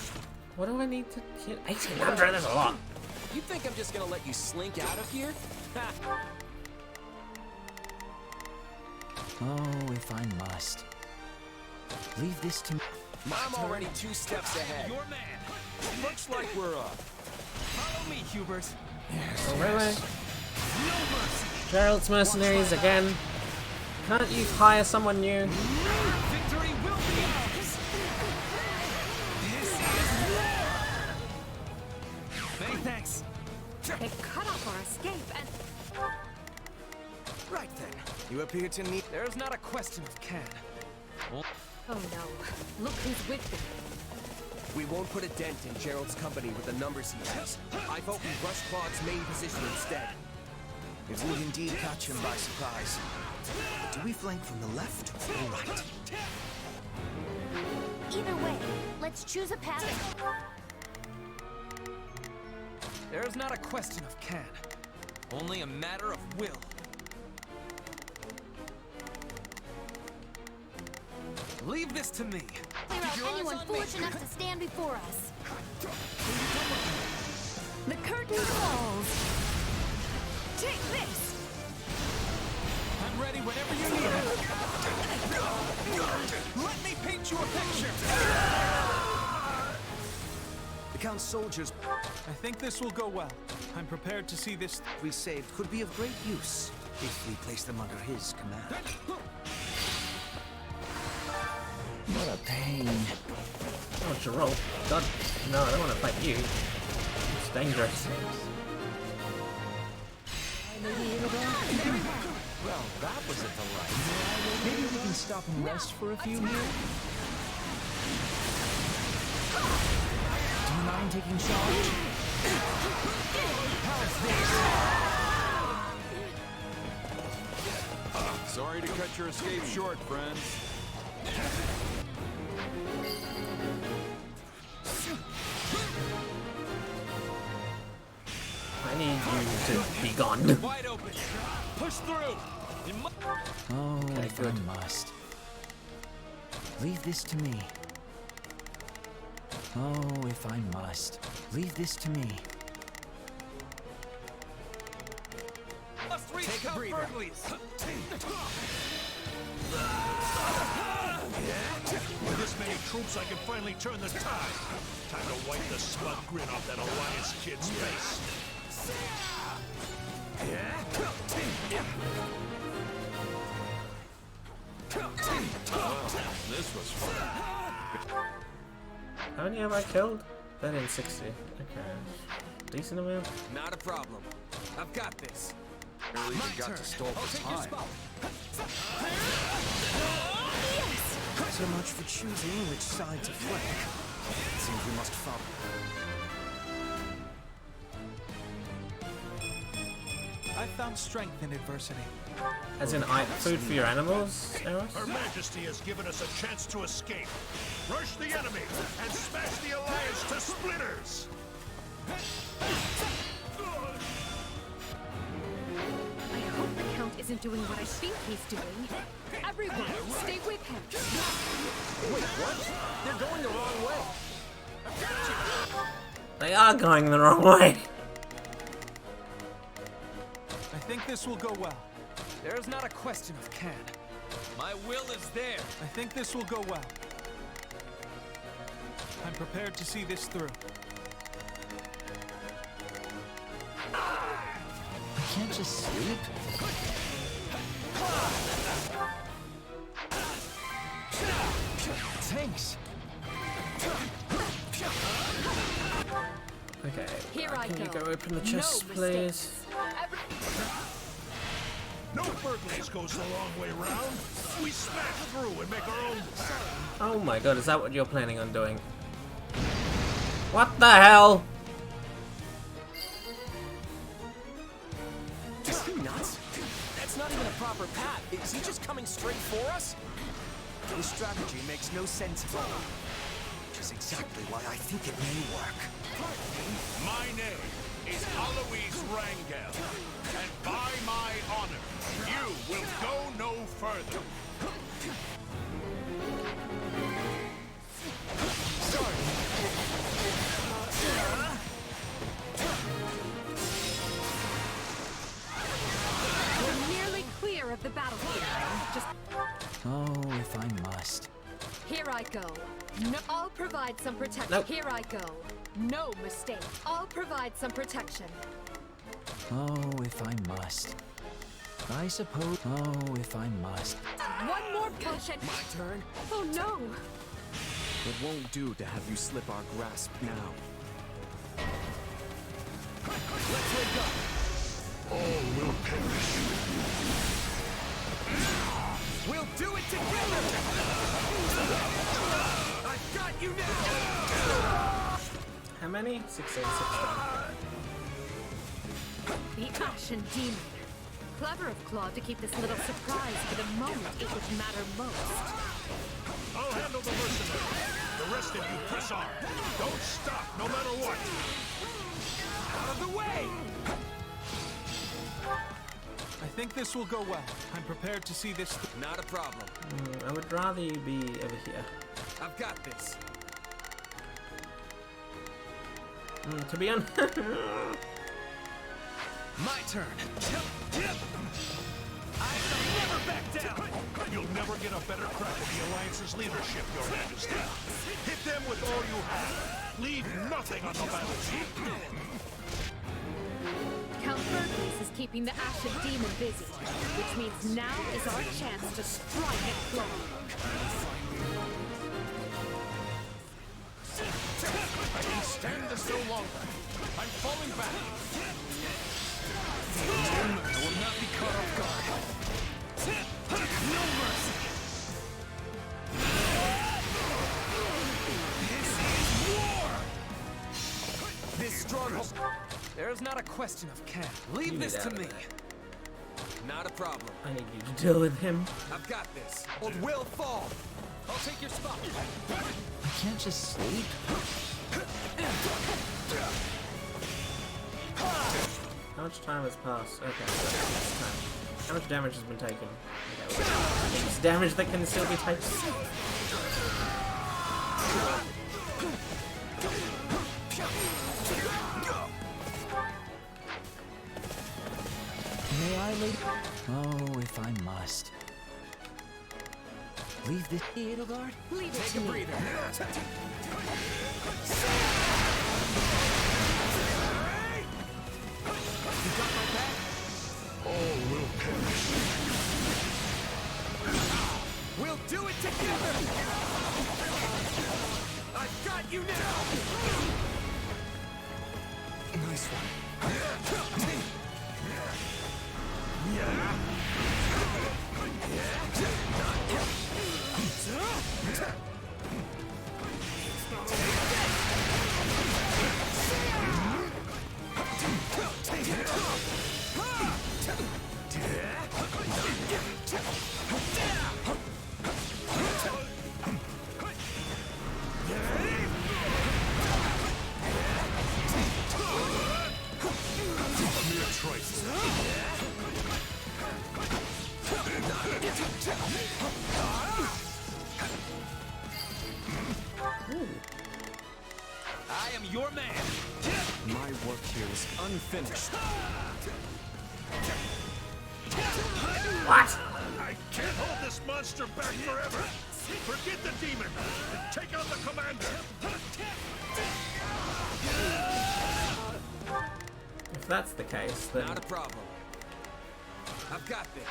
What do I need to kill? 1800, that's a lot. You think I'm just gonna let you slink out of here? Oh, if I must. Leave this to me. I'm already 2 steps ahead. Your man! Looks like we're up. Follow me, Hubert. Oh, really? Gerald's mercenaries again. Can't you hire someone new? Victory will be ours! This is war! Many thanks. They've cut off our escape and... Right then. You appear to need... There's not a question of can. Oh no. Look who's with them. We won't put a dent in Gerald's company with the numbers he has. I vote we rush Claude's main position instead. It would indeed catch him by surprise. But do we flank from the left or right? Either way, let's choose a pattern. There's not a question of can. Only a matter of will. Leave this to me. Clear out anyone foolish enough to stand before us. The curtain falls. Take this. I'm ready whenever you need it. Let me paint you a picture. The Count's soldiers... I think this will go well. I'm prepared to see this... we saved could be of great use if we place them under his command. What a pain. Oh, Gerald. God, no, I don't want to fight you. It's dangerous. Well, that was a delight. Maybe we can stop and rest for a few here? Do you mind taking charge? How's this? Sorry to cut your escape short, friends. I need you to be gone. Wide open. Push through. Oh, Okay, if good. I must. Leave this to me. Oh, if I must. Leave this to me. Must reach Count Burgley's. With this many troops, I can finally turn the tide. Time to wipe the smug grin off that Alliance kid's face. This was fun. How many have I killed? 160. Okay. Decent amount. Not a problem. I've got this. Barely even got to stall for time. So much for choosing which side to flank. It seems we must follow. I found strength in adversity. As in, food for your animals, Eros? Her Majesty has given us a chance to escape. Rush the enemy and smash the Alliance to splinters! I hope the Count isn't doing what I think he's doing. Everyone, stay with him. Wait, what? They're going the wrong way. They are going the wrong way. I think this will go well. There's not a question of can. My will is there. I think this will go well. I'm prepared to see this through. I can't just sleep. Thanks. Okay. Here I Can you go. go open the chest, No please? No burglaries goes the long way round. We smash through and make our own path. Oh my god, is that what you're planning on doing? What the hell? Is he nuts? That's not even a proper path. Is he just coming straight for us? This strategy makes no sense at all. Which is exactly why I think it may work. My name is Alois Rangel, and by my honor, you will go no further. We're nearly clear of the battlefield. Just Oh, if I must. here I go. No, I'll provide some protection. Nope. Here I go. No mistake. I'll provide some protection. Oh, if I must. I suppose. Oh, if I must. One more potion. My turn? Oh no. It won't do to have you slip our grasp now. Let's wake up. All will perish. We'll do it together! I've got you now! How many? 16, 16. The Ashen Demon. Clever of Claw to keep this little surprise for the moment it would matter most. I'll handle the mercenary. The rest of you press on. Don't stop, no matter what. Out of the way! I think this will go well. I'm prepared to see this through. Not a problem. I would rather you be over here. I've got this. To be honest. My turn. I shall never back down. You'll never get a better crack at the Alliance's leadership, Your Majesty. Hit them with all you have. Leave nothing on the battlefield. Count Burglace is keeping the Ashen Demon busy, which means now is our chance to strike at Claw. I can stand this no longer. I'm falling back. I will not be caught off guard. No mercy. This is war. This stronghold. There's not a question of can. Leave this to me. Not a problem. I need you to deal with him. I've got this. Old will fall. I'll take your spot. I can't just sleep. How much time has passed? Okay, that's time. How much damage has been taken? Okay, well, it's damage that can still be taken. May I lead? Oh, if I must. Leave this. Edelgard? Leave it Take to a me. breather. You got my back? All will perish. We'll do it together! I've got you now! Nice one. I am your man. My work here is unfinished. What? I can't hold this monster back forever. Forget the demon and take out the commander. If that's the case, then Not a problem. I've got this.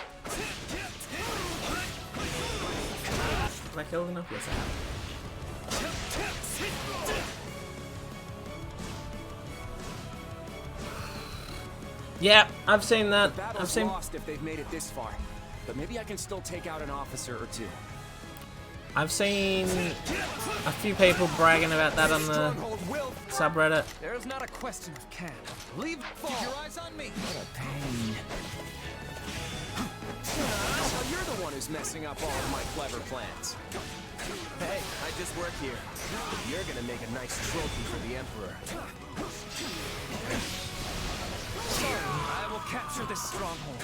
have I killed enough? Yes, I have. Yeah, I've seen that. The battle's I've seen. lost if they've made it this far, but maybe I can still take out an officer or two. I've seen a few people bragging about that on the subreddit. There's not a question of can. Leave fall. Keep your eyes on me. What a pain. So you're the one who's messing up all of my clever plans. Hey, I just work here. You're gonna make a nice trophy for the Emperor. I will capture this stronghold.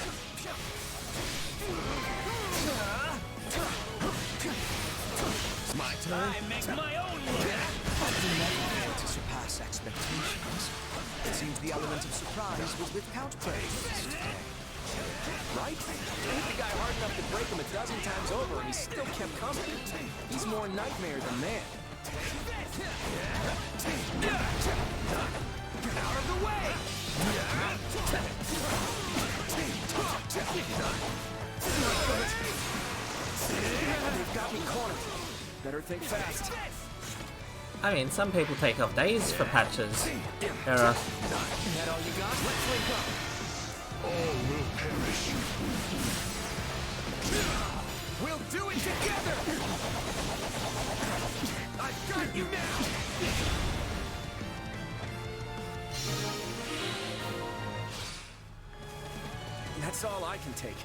It's my turn. I make my own Never to surpass expectations. It seems the element of surprise was with Count Praise. right? I hit the guy hard enough to break him 12 times over, and he still kept coming. He's more nightmare than man. Out of the way! They've got me cornered. Better think fast. I mean, some people take off days for patches. Error. That all you got? Let's link up. All will perish. We'll do it together! I've got you now! That's all I can take.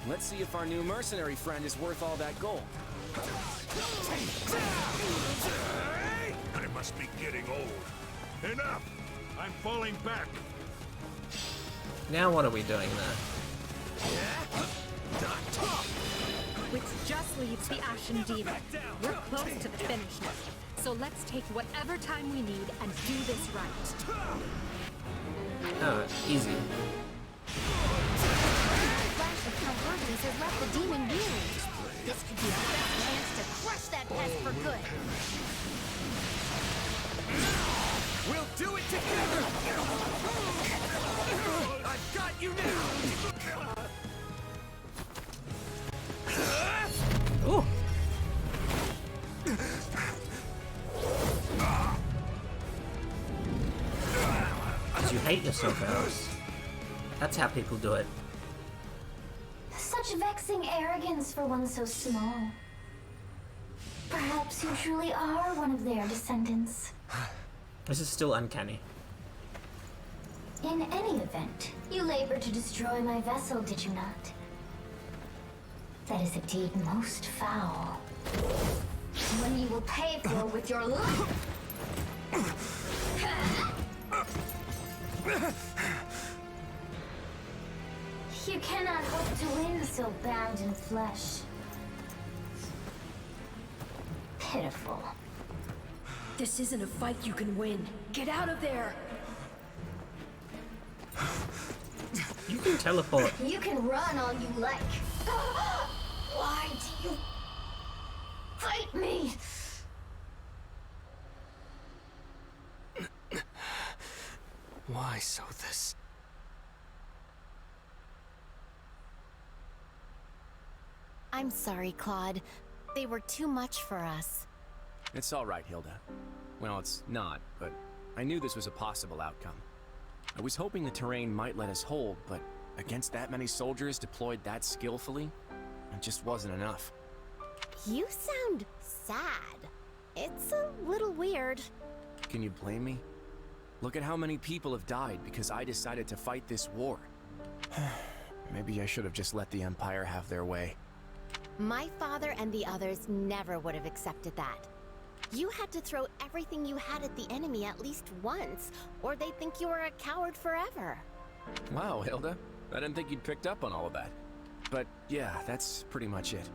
Let's see if our new mercenary friend is worth all that gold. I must be getting old. Enough! I'm falling back. Now what are we doing there? Which just leaves the Ashen Demon. We're close to the finish now. So let's take whatever time we need and do this right. Oh, easy. Flash of Count Burglars has left the demon reeling. This could be our best chance to crush that pest for good. We'll do it together! I've got you now! Ooh. Because you hate yourself, Alice. That's how people do it. Such vexing arrogance for one so small. Perhaps you truly are one of their descendants. This is still uncanny. In any event, you labored to destroy my vessel, did you not? That is a deed most foul. One you will pay for with your life. You cannot hope to win so bound in flesh. Pitiful. This isn't a fight you can win. Get out of there! You can teleport. You can run all you like. Why do you fight me? Why so this? I'm sorry, Claude. They were too much for us. It's all right, Hilda. Well, it's not, but I knew this was a possible outcome. I was hoping the terrain might let us hold, but against that many soldiers deployed that skillfully, it just wasn't enough. You sound sad. It's a little weird. Can you blame me? Look at how many people have died because I decided to fight this war. Maybe I should have just let the Empire have their way. My father and the others never would have accepted that. You had to throw everything you had at the enemy at least once, or they'd think you were a coward forever. Wow, Hilda. I didn't think you'd picked up on all of that. But yeah, that's pretty much it.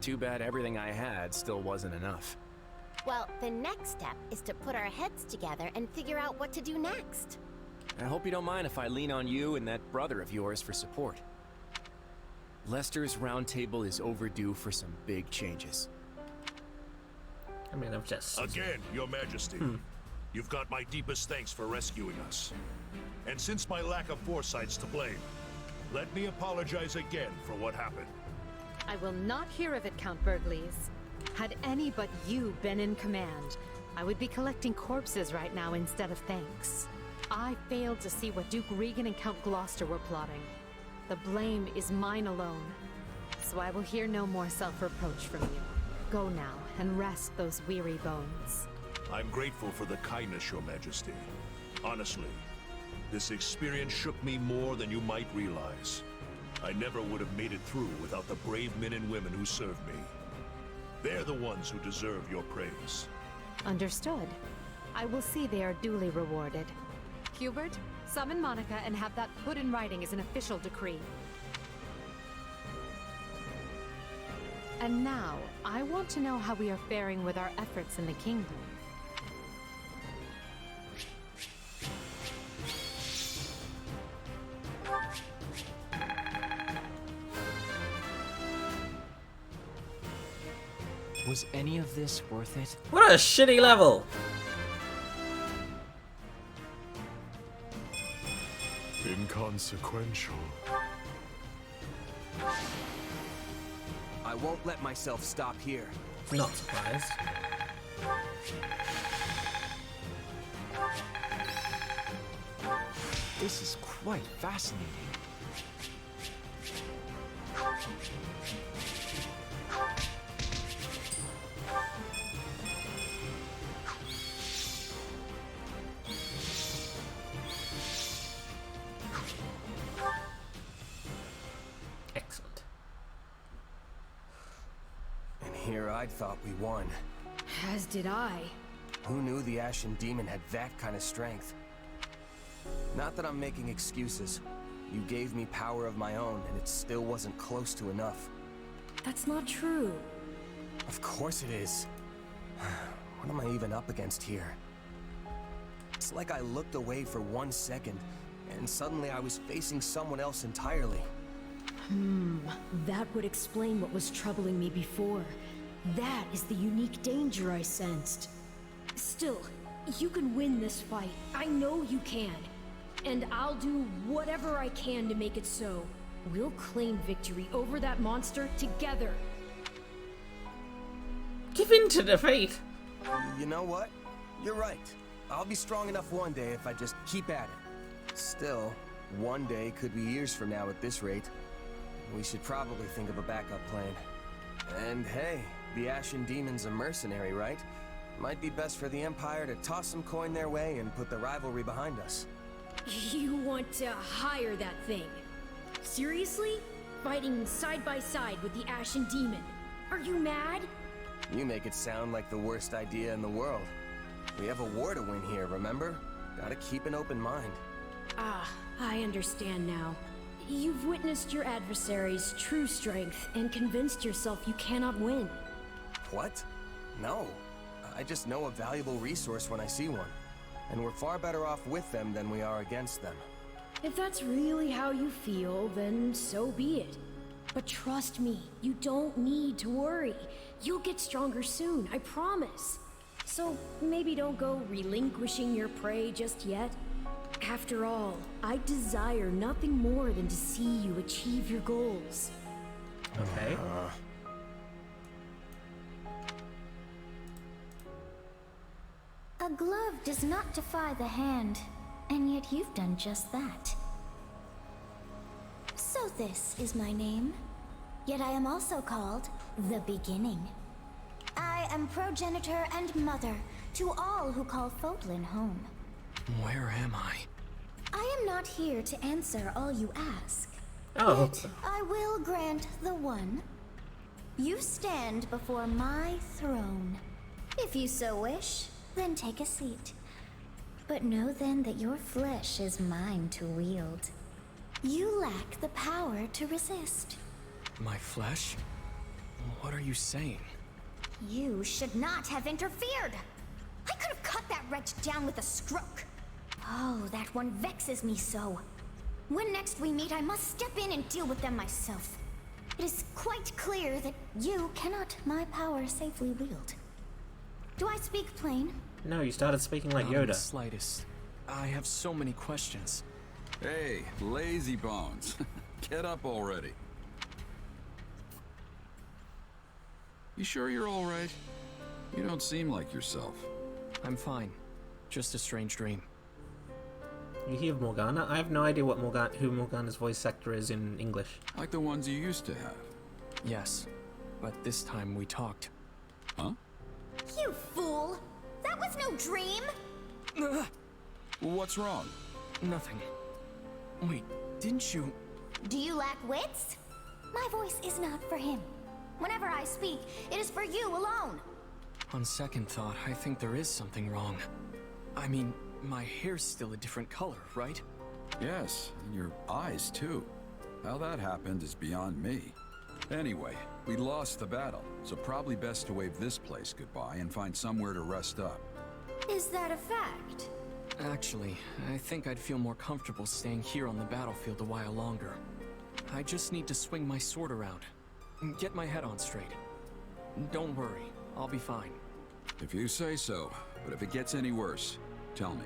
Too bad everything I had still wasn't enough. Well, the next step is to put our heads together and figure out what to do next. I hope you don't mind if I lean on you and that brother of yours for support. Lester's Round Table is overdue for some big changes. I mean, I've just... Again, Your Majesty. You've got my deepest thanks for rescuing us. And since my lack of foresight's to blame, let me apologize again for what happened. I will not hear of it, Count Burgleys. Had any but you been in command, I would be collecting corpses right now instead of thanks. I failed to see what Duke Regan and Count Gloucester were plotting. The blame is mine alone, so I will hear no more self-reproach from you. Go now and rest those weary bones. I'm grateful for the kindness, Your Majesty. Honestly, this experience shook me more than you might realize. I never would have made it through without the brave men and women who served me. They're the ones who deserve your praise. Understood. I will see they are duly rewarded. Hubert, summon Monica and have that put in writing as an official decree. And now, I want to know how we are faring with our efforts in the kingdom. Was any of this worth it? What a shitty level! Inconsequential. I won't let myself stop here. Not surprised. This is quite fascinating. Excellent. And here I'd thought we won. As did I. Who knew the Ashen Demon had that kind of strength? Not that I'm making excuses. You gave me power of my own, and it still wasn't close to enough. That's not true. Of course it is. What am I even up against here? It's like I looked away for 1 second, and suddenly I was facing someone else entirely. That would explain what was troubling me before. That is the unique danger I sensed. Still, you can win this fight. I know you can. And I'll do whatever I can to make it so. We'll claim victory over that monster together. Give in to defeat! You know what? You're right. I'll be strong enough one day if I just keep at it. Still, one day could be years from now at this rate. We should probably think of a backup plan. And hey, the Ashen Demon's a mercenary, right? Might be best for the Empire to toss some coin their way and put the rivalry behind us. You want to hire that thing? Seriously? Fighting side by side with the Ashen Demon? Are you mad? You make it sound like the worst idea in the world. We have a war to win here, remember? Gotta keep an open mind. Ah, I understand now. You've witnessed your adversary's true strength and convinced yourself you cannot win. What? No. I just know a valuable resource when I see one. And we're far better off with them than we are against them. If that's really how you feel, then so be it. But trust me, you don't need to worry. You'll get stronger soon, I promise. So maybe don't go relinquishing your prey just yet. After all, I desire nothing more than to see you achieve your goals. Okay. A glove does not defy the hand, and yet you've done just that. So this is my name, yet I am also called the Beginning. I am from progenitor and mother to all who call Fodlan home. Where am I? I am not here to answer all you ask. Oh. Yet I will grant the one. You stand before my throne. If you so wish, then take a seat. But know then that your flesh is mine to wield. You lack the power to resist. My flesh? What are you saying? You should not have interfered. I could have cut that wretch down with a stroke. Oh, that one vexes me so. When next we meet, I must step in and deal with them myself. It is quite clear that you cannot my power safely wield. Do I speak plain? No, you started speaking like Not in the Yoda. slightest. I have so many questions. Hey, lazy bones. Get up already. You sure you're all right? You don't seem like yourself. I'm fine. Just a strange dream. You hear Morgana? I have no idea what who Morgana's voice actor is in English. Like the ones you used to have. Yes, but this time we talked. Huh? You fool! That was no dream! What's wrong? Nothing. Wait, didn't you... Do you lack wits? My voice is not for him. Whenever I speak, it is for you alone. On second thought, I think there is something wrong. I mean, my hair's still a different color, right? Yes, and your eyes too. How that happened is beyond me. Anyway, we lost the battle, so probably best to wave this place goodbye and find somewhere to rest up. Is that a fact? Actually, I think I'd feel more comfortable staying here on the battlefield a while longer. I just need to swing my sword around and get my head on straight. Don't worry, I'll be fine. If you say so, but if it gets any worse, tell me.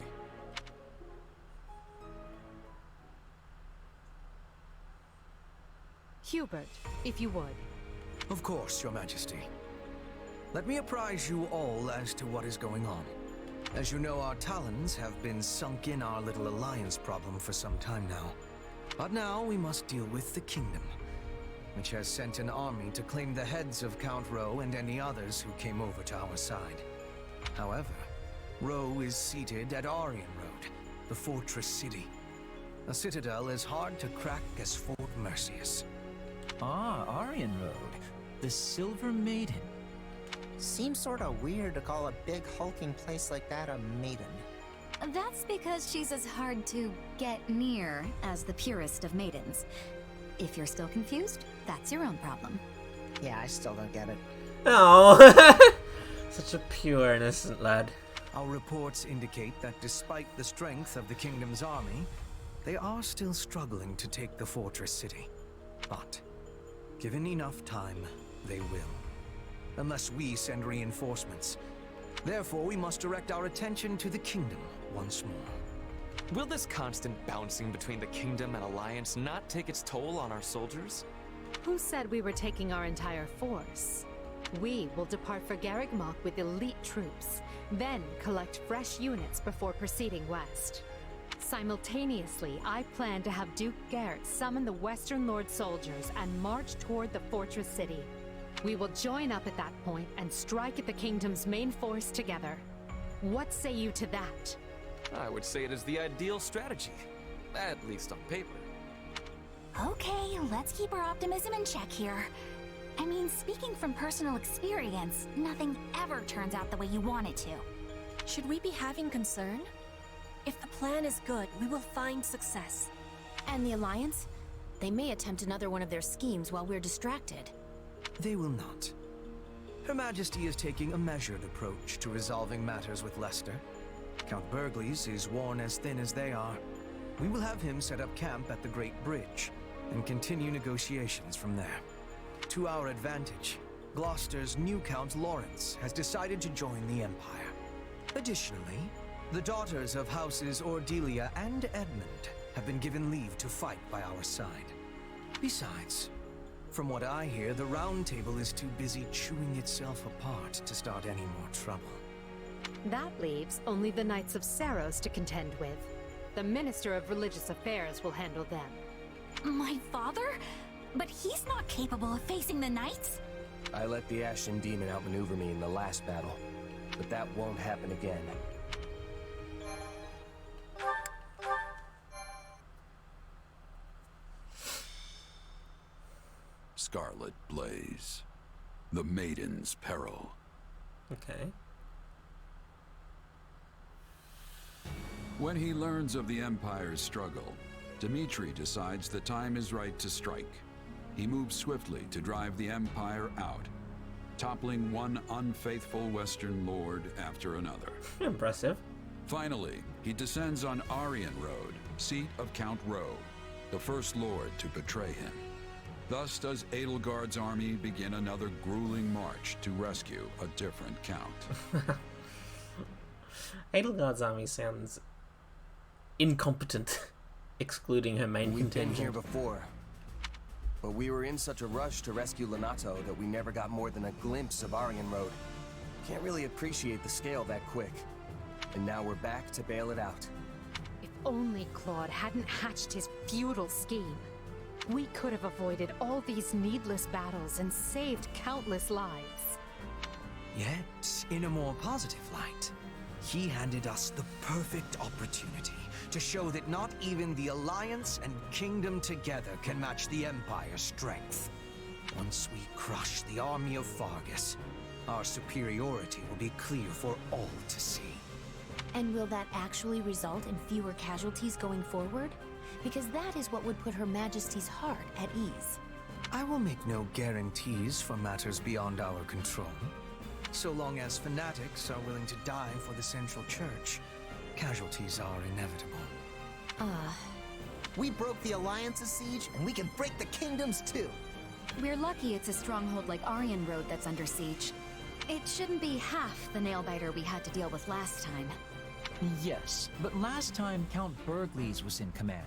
Hubert, if you would. Of course, Your Majesty. Let me apprise you all as to what is going on. As you know, our talons have been sunk in our little alliance problem for some time now. But now we must deal with the kingdom, which has sent an army to claim the heads of Count Rowe and any others who came over to our side. However, Rowe is seated at Aryan Road, the fortress city. A citadel as hard to crack as Fort Mercius. Ah, Aryan Road. The Silver Maiden. Seems sorta weird to call a big hulking place like that a maiden. That's because she's as hard to get near as the purest of maidens. If you're still confused, that's your own problem. Yeah, I still don't get it. Oh, such a pure, innocent lad. Our reports indicate that despite the strength of the kingdom's army, they are still struggling to take the fortress city. But, given enough time, they will. Unless we send reinforcements. Therefore, we must direct our attention to the kingdom once more. Will this constant bouncing between the kingdom and alliance not take its toll on our soldiers? Who said we were taking our entire force? We will depart for Garreg Mach with elite troops, then collect fresh units before proceeding west. Simultaneously, I plan to have Duke Garrett summon the Western Lord soldiers and march toward the fortress city. We will join up at that point and strike at the kingdom's main force together. What say you to that? I would say it is the ideal strategy, at least on paper. Okay, let's keep our optimism in check here. I mean, speaking from personal experience, nothing ever turns out the way you want it to. Should we be having concern? If the plan is good, we will find success. And the Alliance? They may attempt another one of their schemes while we're distracted. They will not. Her Majesty is taking a measured approach to resolving matters with Leicester. Count Burgleys is worn as thin as they are. We will have him set up camp at the Great Bridge and continue negotiations from there. To our advantage, Gloucester's new Count Lawrence has decided to join the Empire. Additionally, the daughters of Houses Ordelia and Edmund have been given leave to fight by our side. Besides, from what I hear, the Round Table is too busy chewing itself apart to start any more trouble. That leaves only the Knights of Saros to contend with. The Minister of Religious Affairs will handle them. My father? But he's not capable of facing the Knights. I let the Ashen Demon outmaneuver me in the last battle, but that won't happen again. Scarlet Blaze. The Maiden's Peril. Okay. When he learns of the Empire's struggle, Dmitri decides the time is right to strike. He moves swiftly to drive the Empire out, toppling one unfaithful Western lord after another. Impressive. Finally, he descends on Aryan Road, seat of Count Rowe, the first lord to betray him. Thus does Edelgard's army begin another grueling march to rescue a different count. Edelgard's army sounds incompetent, excluding her main We've contingent. been here before, but we were in such a rush to rescue Lonato that we never got more than a glimpse of Aryan Road. Can't really appreciate the scale that quick. And now we're back to bail it out. If only Claude hadn't hatched his futile scheme. We could have avoided all these needless battles and saved countless lives. Yet, in a more positive light, he handed us the perfect opportunity to show that not even the Alliance and Kingdom together can match the Empire's strength. Once we crush the army of Fargus, our superiority will be clear for all to see. And will that actually result in fewer casualties going forward? Because that is what would put Her Majesty's heart at ease. I will make no guarantees for matters beyond our control. So long as fanatics are willing to die for the Central Church, casualties are inevitable. We broke the Alliance's siege, and we can break the Kingdom's too. We're lucky it's a stronghold like Aryan Road that's under siege. It shouldn't be half the nail-biter we had to deal with last time. Yes, but last time Count Bergles was in command.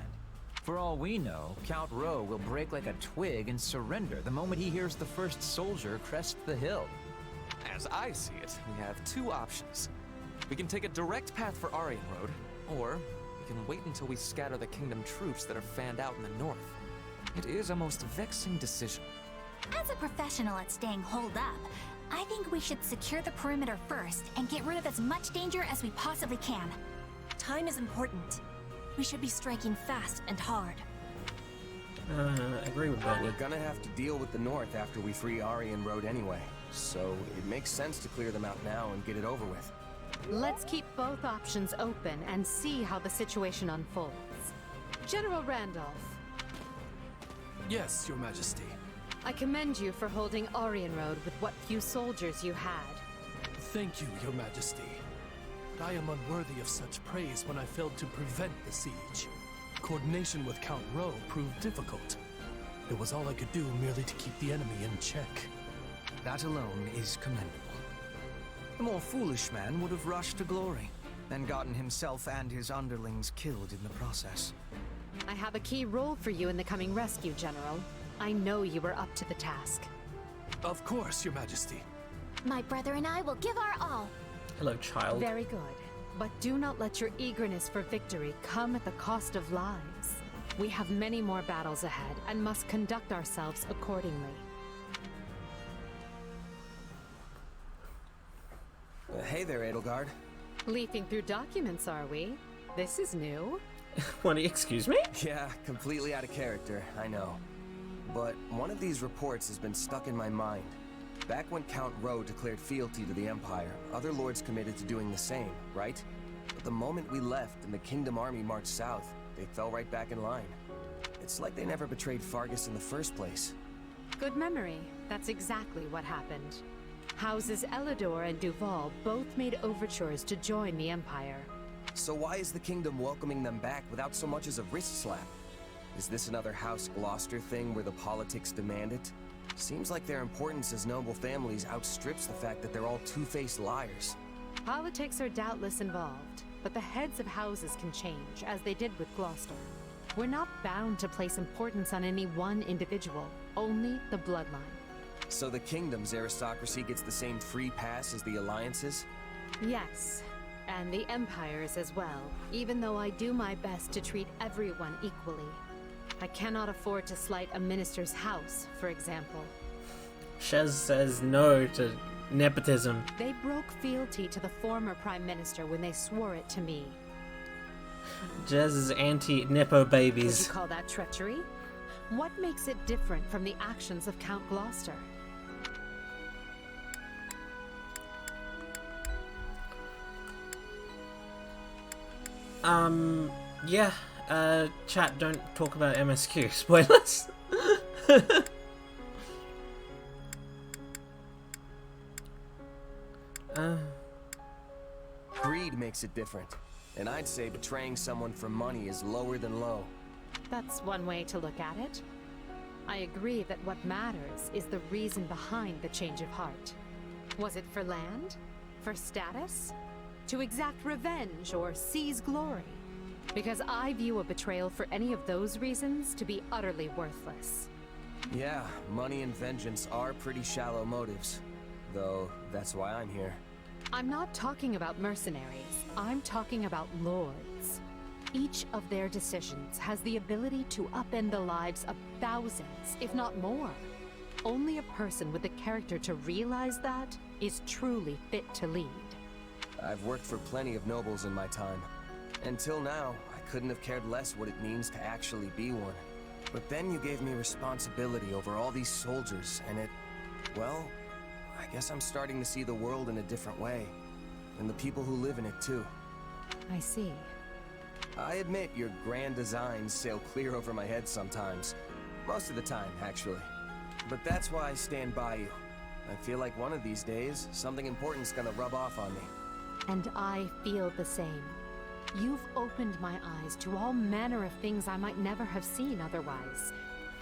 For all we know, Count Rowe will break like a twig and surrender the moment he hears the first soldier crest the hill. As I see it, we have two options. We can take a direct path for Aryan Road, or we can wait until we scatter the Kingdom troops that are fanned out in the north. It is a most vexing decision. As a professional at staying holed up, I think we should secure the perimeter first and get rid of as much danger as we possibly can. Time is important. We should be striking fast and hard. I agree with Bernie. We're gonna have to deal with the north after we free Aryan Road anyway, so it makes sense to clear them out now and get it over with. Let's keep both options open and see how the situation unfolds. General Randolph. Yes, Your Majesty. I commend you for holding Aryan Road with what few soldiers you had. Thank you, Your Majesty. I am unworthy of such praise when I failed to prevent the siege. Coordination with Count Rowe proved difficult. It was all I could do merely to keep the enemy in check. That alone is commendable. The more foolish man would have rushed to glory, and gotten himself and his underlings killed in the process. I have a key role for you in the coming rescue, General. I know you are up to the task. Of course, Your Majesty. My brother and I will give our all. Hello, child. Very good. But do not let your eagerness for victory come at the cost of lives. We have many more battles ahead and must conduct ourselves accordingly. Hey there, Edelgard. Leafing through documents, are we? This is new. What, excuse me? Yeah, completely out of character, I know. But one of these reports has been stuck in my mind. Back when Count Rowe declared fealty to the Empire, other lords committed to doing the same, right? But the moment we left and the Kingdom army marched south, they fell right back in line. It's like they never betrayed Fargus in the first place. Good memory. That's exactly what happened. Houses Elidor and Duval both made overtures to join the Empire. So why is the Kingdom welcoming them back without so much as a wrist slap? Is this another House Gloucester thing where the politics demand it? Seems like their importance as noble families outstrips the fact that they're all two-faced liars. Politics are doubtless involved, but the heads of houses can change, as they did with Gloucester. We're not bound to place importance on any one individual, only the bloodline. So the Kingdom's aristocracy gets the same free pass as the Alliance's? Yes, and the Empire's as well, even though I do my best to treat everyone equally. I cannot afford to slight a minister's house, for example. Shez says no to nepotism. They broke fealty to the former Prime Minister when they swore it to me. Jez is anti-nepo babies. Would you call that treachery? What makes it different from the actions of Count Gloucester? Yeah, chat, don't talk about MSQ. Spoilers. Greed makes it different. And I'd say betraying someone for money is lower than low. That's one way to look at it. I agree that what matters is the reason behind the change of heart. Was it for land? For status? To exact revenge or seize glory? Because I view a betrayal for any of those reasons to be utterly worthless. Yeah, money and vengeance are pretty shallow motives. Though, that's why I'm here. I'm not talking about mercenaries. I'm talking about lords. Each of their decisions has the ability to upend the lives of thousands, if not more. Only a person with the character to realize that is truly fit to lead. I've worked for plenty of nobles in my time. Until now, I couldn't have cared less what it means to actually be one. But then you gave me responsibility over all these soldiers, and well, I guess I'm starting to see the world in a different way. And the people who live in it, too. I see. I admit your grand designs sail clear over my head sometimes. Most of the time, actually. But that's why I stand by you. I feel like one of these days, something important's gonna rub off on me. And I feel the same. You've opened my eyes to all manner of things I might never have seen otherwise.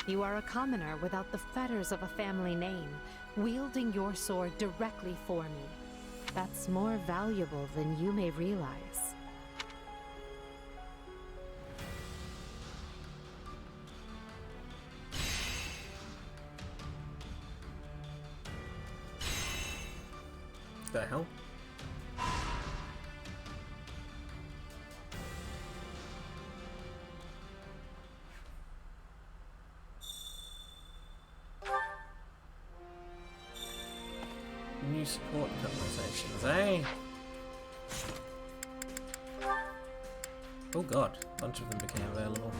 You are a commoner without the fetters of a family name, wielding your sword directly for me. That's more valuable than you may realize. The hell? New support conversations, eh? Oh god, a bunch of them became available.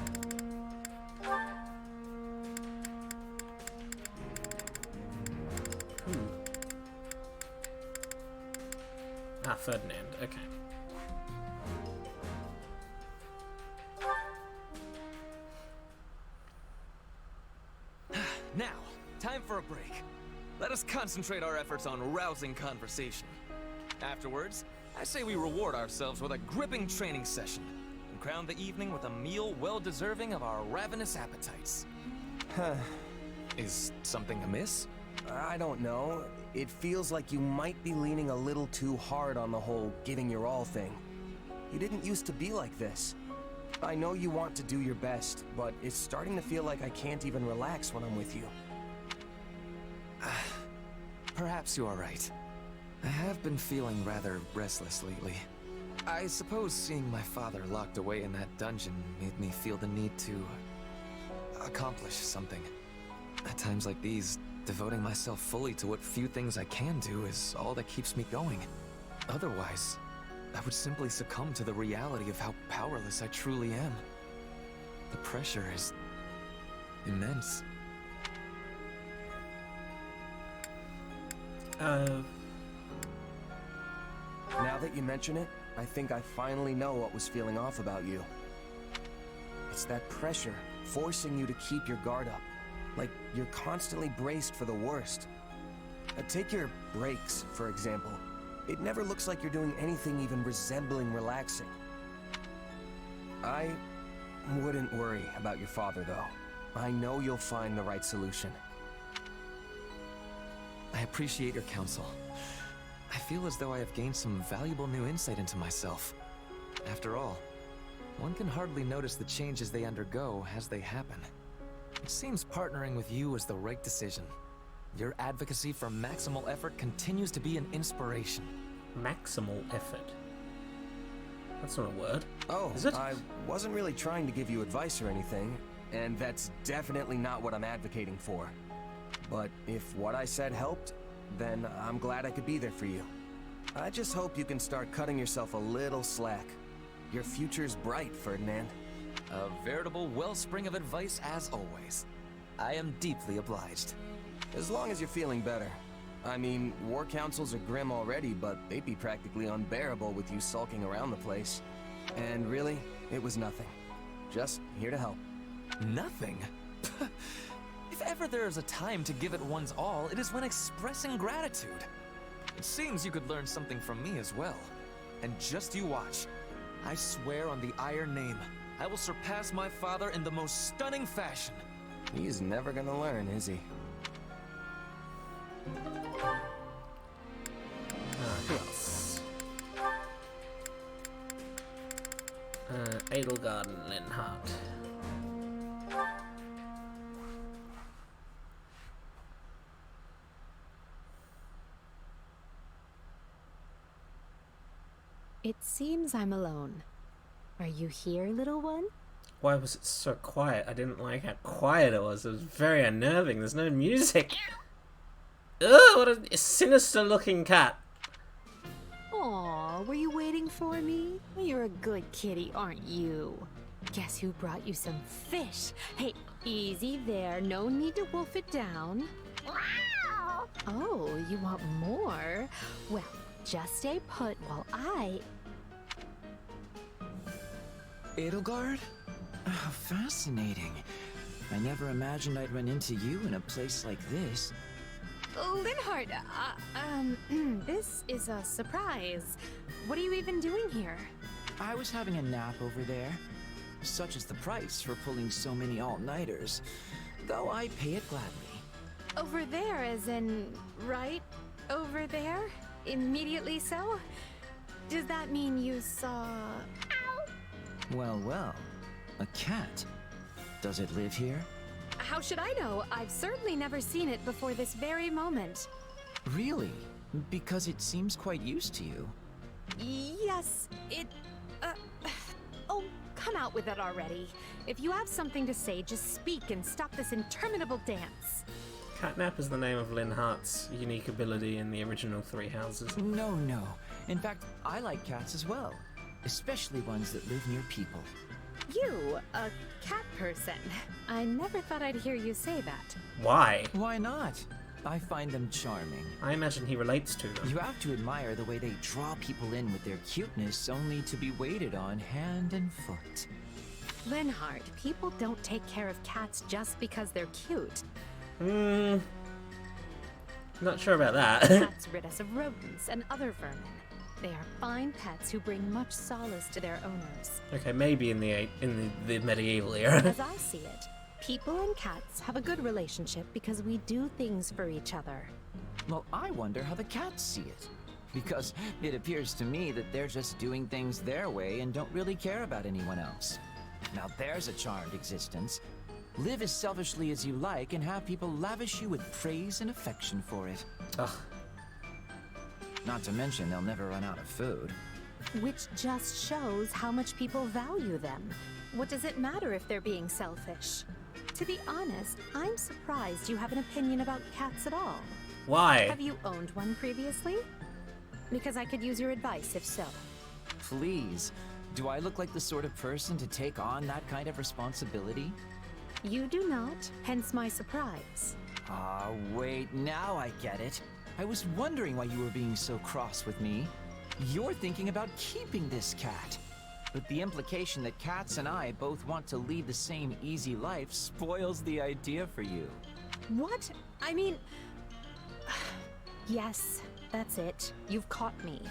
Ah, Ferdinand, okay. Now, time for a break. Let us concentrate our efforts on rousing conversation. Afterwards, I say we reward ourselves with a gripping training session and crown the evening with a meal well deserving of our ravenous appetites. Is something amiss? I don't know. It feels like you might be leaning a little too hard on the whole giving your all thing. You didn't used to be like this. I know you want to do your best, but it's starting to feel like I can't even relax when I'm with you. Perhaps you are right. I have been feeling rather restless lately. I suppose seeing my father locked away in that dungeon made me feel the need to accomplish something. At times like these, devoting myself fully to what few things I can do is all that keeps me going. Otherwise, I would simply succumb to the reality of how powerless I truly am. The pressure is immense. Now that you mention it, I think I finally know what was feeling off about you. It's that pressure, forcing you to keep your guard up. Like you're constantly braced for the worst. Take your breaks, for example. It never looks like you're doing anything even resembling relaxing. I wouldn't worry about your father, though. I know you'll find the right solution. I appreciate your counsel. I feel as though I have gained some valuable new insight into myself. After all, one can hardly notice the changes they undergo as they happen. It seems partnering with you is the right decision. Your advocacy for maximal effort continues to be an inspiration. Maximal effort? That's not a word. Oh, is it? I wasn't really trying to give you advice or anything, and that's definitely not what I'm advocating for. But if what I said helped, then I'm glad I could be there for you. I just hope you can start cutting yourself a little slack. Your future's bright, Ferdinand. A veritable wellspring of advice as always. I am deeply obliged. As long as you're feeling better. I mean, war councils are grim already, but they'd be practically unbearable with you sulking around the place. And really, it was nothing. Just here to help. Nothing? If ever there is a time to give it one's all, it is when expressing gratitude. It seems you could learn something from me as well. And just you watch. I swear on the Iron Name, I will surpass my father in the most stunning fashion. He's never gonna learn, is he? Who else? Edelgard and Linhardt. It seems I'm alone. Are you here, little one? Why was it so quiet? I didn't like how quiet it was. It was very unnerving. There's no music. Ugh, what a sinister looking cat. Aw, were you waiting for me? You're a good kitty, aren't you? Guess who brought you some fish? Hey, easy there. No need to wolf it down. Oh, you want more? Well, just stay put while I... Edelgard? Oh, fascinating. I never imagined I'd run into you in a place like this. Linhardt, this is a surprise. What are you even doing here? I was having a nap over there. Such is the price for pulling so many all-nighters, though I pay it gladly. Over there, as in, right over there? Immediately so? Does that mean you saw... Well, well, a cat. Does it live here? How should I know? I've certainly never seen it before this very moment. Really? Because it seems quite used to you. Yes, it... Oh, come out with it already. If you have something to say, just speak and stop this interminable dance. Catnap is the name of Linhardt's unique ability in the original Three Houses. No, no. In fact, I like cats as well. Especially ones that live near people. You, a cat person. I never thought I'd hear you say that. Why? Why not? I find them charming. I imagine he relates to them. You have to admire the way they draw people in with their cuteness, only to be waited on hand and foot. Linhardt, people don't take care of cats just because they're cute. Not sure about that. Cats rid us of rodents and other vermin. They are fine pets who bring much solace to their owners. Okay, maybe in the medieval era. As I see it, people and cats have a good relationship because we do things for each other. Well, I wonder how the cats see it. Because it appears to me that they're just doing things their way and don't really care about anyone else. Now there's a charmed existence. Live as selfishly as you like and have people lavish you with praise and affection for it. Ugh. Not to mention they'll never run out of food. Which just shows how much people value them. What does it matter if they're being selfish? To be honest, I'm surprised you have an opinion about cats at all. Why? Have you owned one previously? Because I could use your advice if so. Please, do I look like the sort of person to take on that kind of responsibility? You do not, hence my surprise. Ah, wait, now I get it. I was wondering why you were being so cross with me. You're thinking about keeping this cat. But the implication that cats and I both want to lead the same easy life spoils the idea for you. What? I mean... Yes, that's it. You've caught me.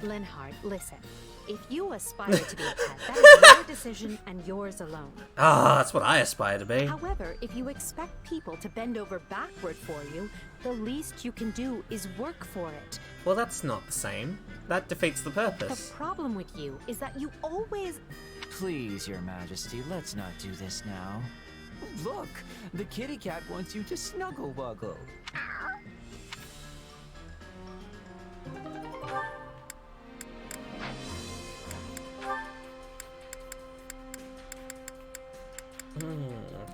Linhardt, listen. If you aspire to be a pet, that is your decision and yours alone. Ah, that's what I aspire to be. However, if you expect people to bend over backward for you, the least you can do is work for it. Well, that's not the same. That defeats the purpose. The problem with you is that you always... Please, Your Majesty, let's not do this now. Look, the kitty cat wants you to snuggle-wuggle.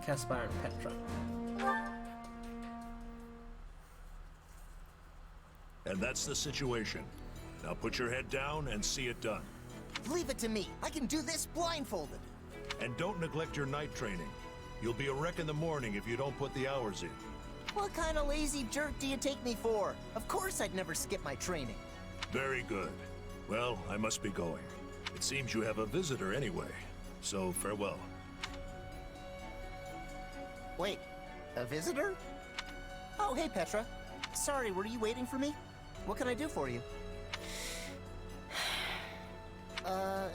Caspar and Petra. and that's the situation. Now put your head down and see it done. Leave it to me. I can do this blindfolded. And don't neglect your night training. You'll be a wreck in the morning if you don't put the hours in. What kind of lazy jerk do you take me for? Of course I'd never skip my training. Very good. Well, I must be going. It seems you have a visitor anyway, so farewell. Wait, a visitor? Oh, hey, Petra. Sorry, were you waiting for me? What can I do for you?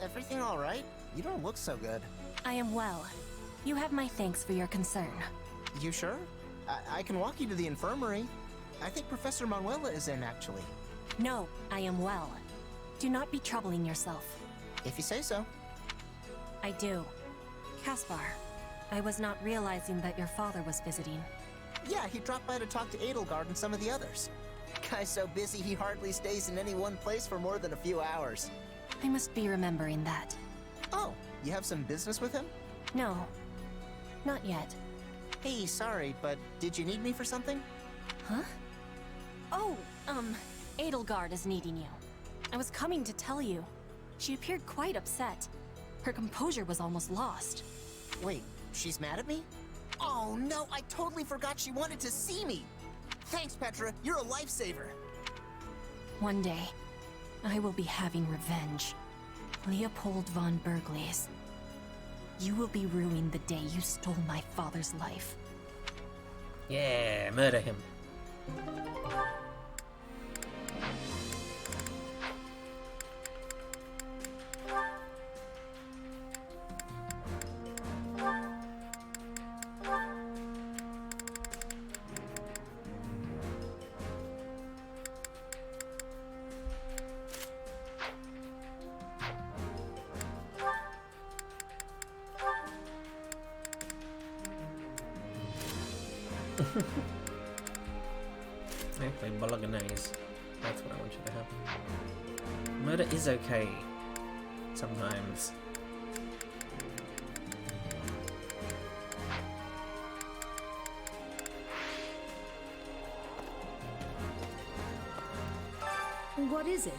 Everything all right? You don't look so good. I am well. You have my thanks for your concern. You sure? I can walk you to the infirmary. I think Professor Manuela is in, actually. No, I am well. Do not be troubling yourself. If you say so. I do. Caspar, I was not realizing that your father was visiting. Yeah, he dropped by to talk to Edelgard and some of the others. Guy's so busy he hardly stays in any one place for more than a few hours. I must be remembering that. Oh, you have some business with him? No, not yet. Hey, sorry, but did you need me for something? Huh? Oh, Edelgard is needing you. I was coming to tell you. She appeared quite upset. Her composure was almost lost. Wait, she's mad at me? Oh no, I totally forgot she wanted to see me! Thanks, Petra, you're a lifesaver! One day, I will be having revenge. Leopold von Bergliez. You will be ruining the day you stole my father's life. Yeah, murder him. Actually, bolognese. That's what I want you to have. Murder is okay. Sometimes. What is it?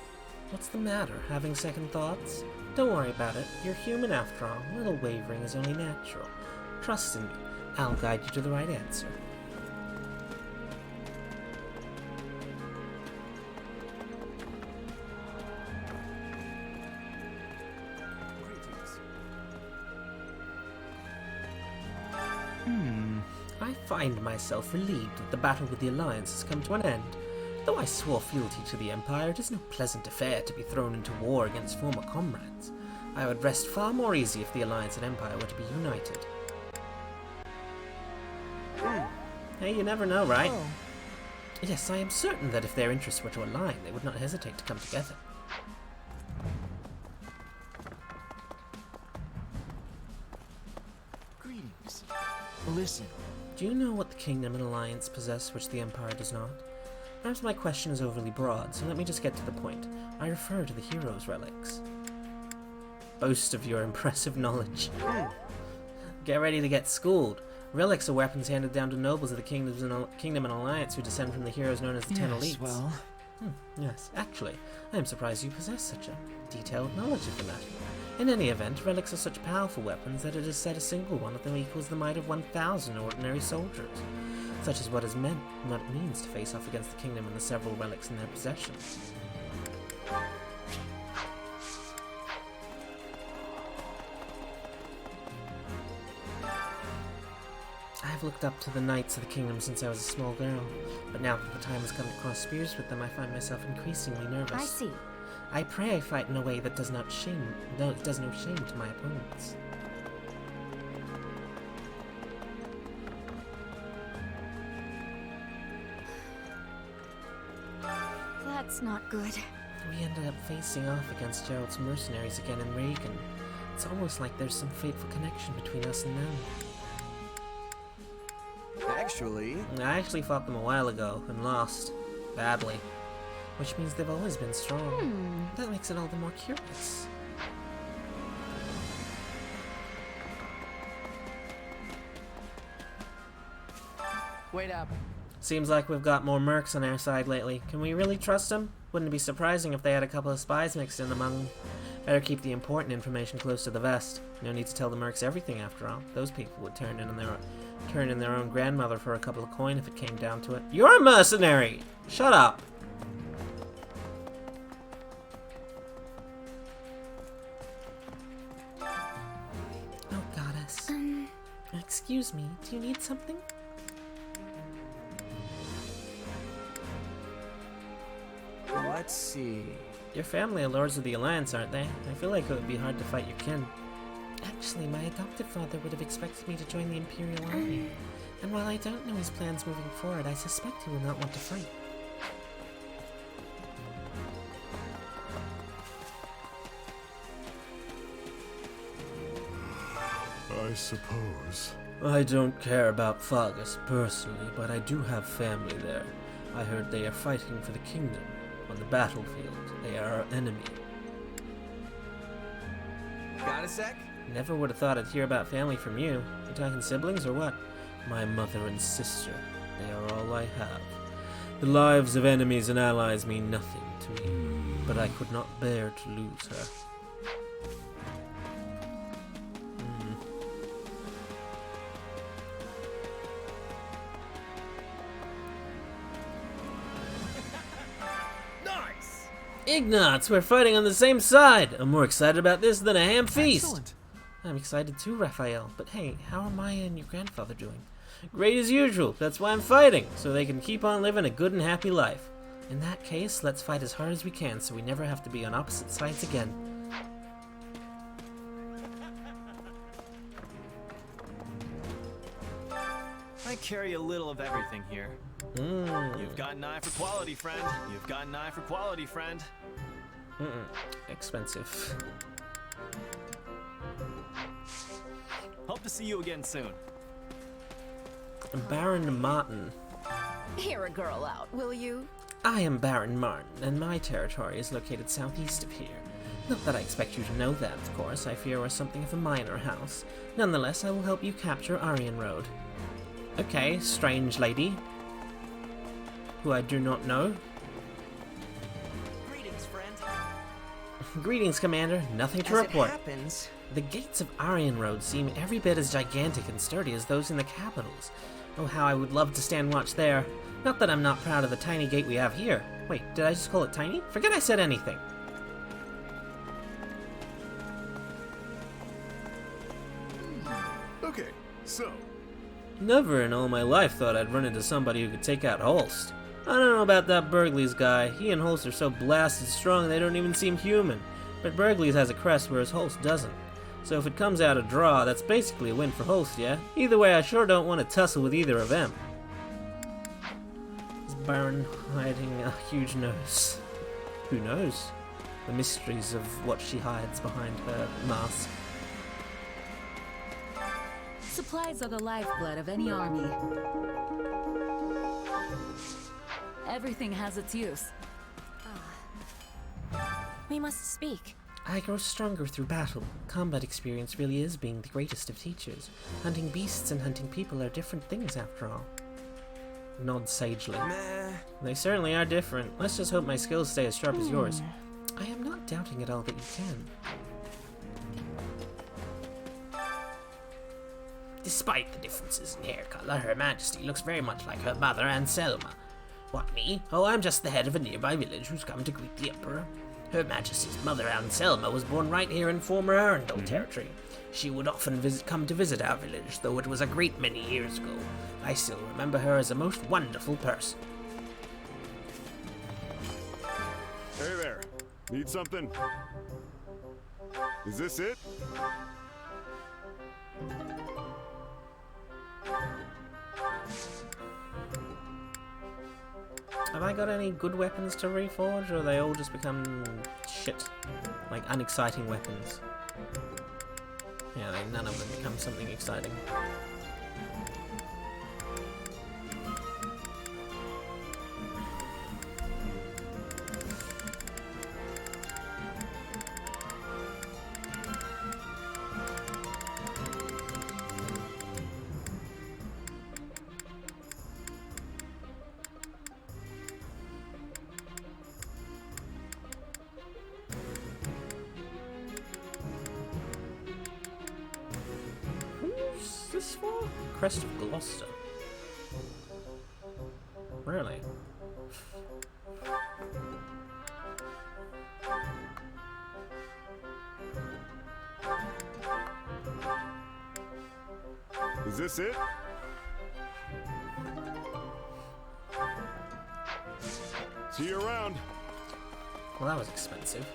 What's the matter? Having second thoughts? Don't worry about it. You're human after all. A little wavering is only natural. Trust in me. I'll guide you to the right answer. I find myself relieved that the battle with the Alliance has come to an end. Though I swore fealty to the Empire, it is no pleasant affair to be thrown into war against former comrades. I would rest far more easy if the Alliance and Empire were to be united. Hey, you never know, right? Oh. Yes, I am certain that if their interests were to align, they would not hesitate to come together. Greetings. Listen. Do you know what the Kingdom and Alliance possess which the Empire does not? Perhaps my question is overly broad, so let me just get to the point. I refer to the heroes' relics. Boast of your impressive knowledge. Get ready to get schooled. Relics are weapons handed down to nobles of the Kingdom and Alliance who descend from the heroes known as the Ten Elites. Well. Yes, actually, I am surprised you possess such a detailed knowledge of the matter. In any event, relics are such powerful weapons that it is said a single one of them equals the might of 1,000 ordinary soldiers. Such is what it means to face off against the Kingdom and the several relics in their possession. I have looked up to the Knights of the Kingdom since I was a small girl, but now that the time has come to cross spears with them, I find myself increasingly nervous. I see. I pray I fight in a way that does no shame to my opponents. That's not good. We ended up facing off against Gerald's mercenaries again in Reagan. It's almost like there's some fateful connection between us and them. Actually... I actually fought them a while ago and lost. Badly. Which means they've always been strong. That makes it all the more curious. Wait up. Seems like we've got more mercs on our side lately. Can we really trust them? Wouldn't it be surprising if they had a couple of spies mixed in among them? Better keep the important information close to the vest. No need to tell the mercs everything after all. Those people would turn in their own grandmother for a couple of coin if it came down to it. You're a mercenary! Shut up! Oh, goddess. Excuse me, do you need something? Let's see. Your family are Lords of the Alliance, aren't they? I feel like it would be hard to fight your kin. Actually, my adoptive father would have expected me to join the Imperial Army. And while I don't know his plans moving forward, I suspect he will not want to fight. I suppose. I don't care about Fargus personally, but I do have family there. I heard they are fighting for the kingdom. On the battlefield, they are our enemy. Got a sec? Never would have thought I'd hear about family from you. You talking siblings or what? My mother and sister. They are all I have. The lives of enemies and allies mean nothing to me, but I could not bear to lose her. Ignatz, we're fighting on the same side! I'm more excited about this than a ham feast! Excellent. I'm excited too, Raphael. But hey, how are Maya and your grandfather doing? Great as usual. That's why I'm fighting, so they can keep on living a good and happy life. In that case, let's fight as hard as we can so we never have to be on opposite sides again. I carry a little of everything here. You've got an eye for quality, friend. You've got an eye for quality, friend. Expensive. Hope to see you again soon. Baron Martin. Hear a girl out, will you? I am Baron Martin, and my territory is located southeast of here. Not that I expect you to know that, of course. I fear we're something of a minor house. Nonetheless, I will help you capture Aryan Road. Okay, strange lady. Who I do not know. Greetings, friend. Greetings, Commander. Nothing to As report. It happens, the gates of Aryan Road seem every bit as gigantic and sturdy as those in the capitals. Oh, how I would love to stand watch there. Not that I'm not proud of the tiny gate we have here. Wait, did I just call it tiny? Forget I said anything. Okay, so. Never in all my life thought I'd run into somebody who could take out Holst. I don't know about that Burgley's guy. He and Holst are so blasted strong they don't even seem human. But Burgley's has a crest whereas Holst doesn't. So if it comes out a draw, that's basically a win for Holst, yeah? Either way, I sure don't want to tussle with either of them. Is Baron hiding a huge nose? Who knows? The mysteries of what she hides behind her mask. Supplies are the lifeblood of any army. Everything has its use. We must speak. I grow stronger through battle. Combat experience really is being the greatest of teachers. Hunting beasts and hunting people are different things after all. Nod sagely. They certainly are different. Let's just hope my skills stay as sharp as yours. I am not doubting at all that you can. Despite the differences in hair color, Her Majesty looks very much like her mother, Anselma. What, me? Oh, I'm just the head of a nearby village who's come to greet the Emperor. Her Majesty's mother, Anselma, was born right here in former Arundel territory. She would often come to visit our village, though it was a great many years ago. I still remember her as a most wonderful person. Hey there. Need something? Is this it? Have I got any good weapons to reforge, or they all just become shit? Like, unexciting weapons. Yeah, none of them become something exciting. Crest of Gloucester. Really? Is this it? See you around. Well, that was expensive.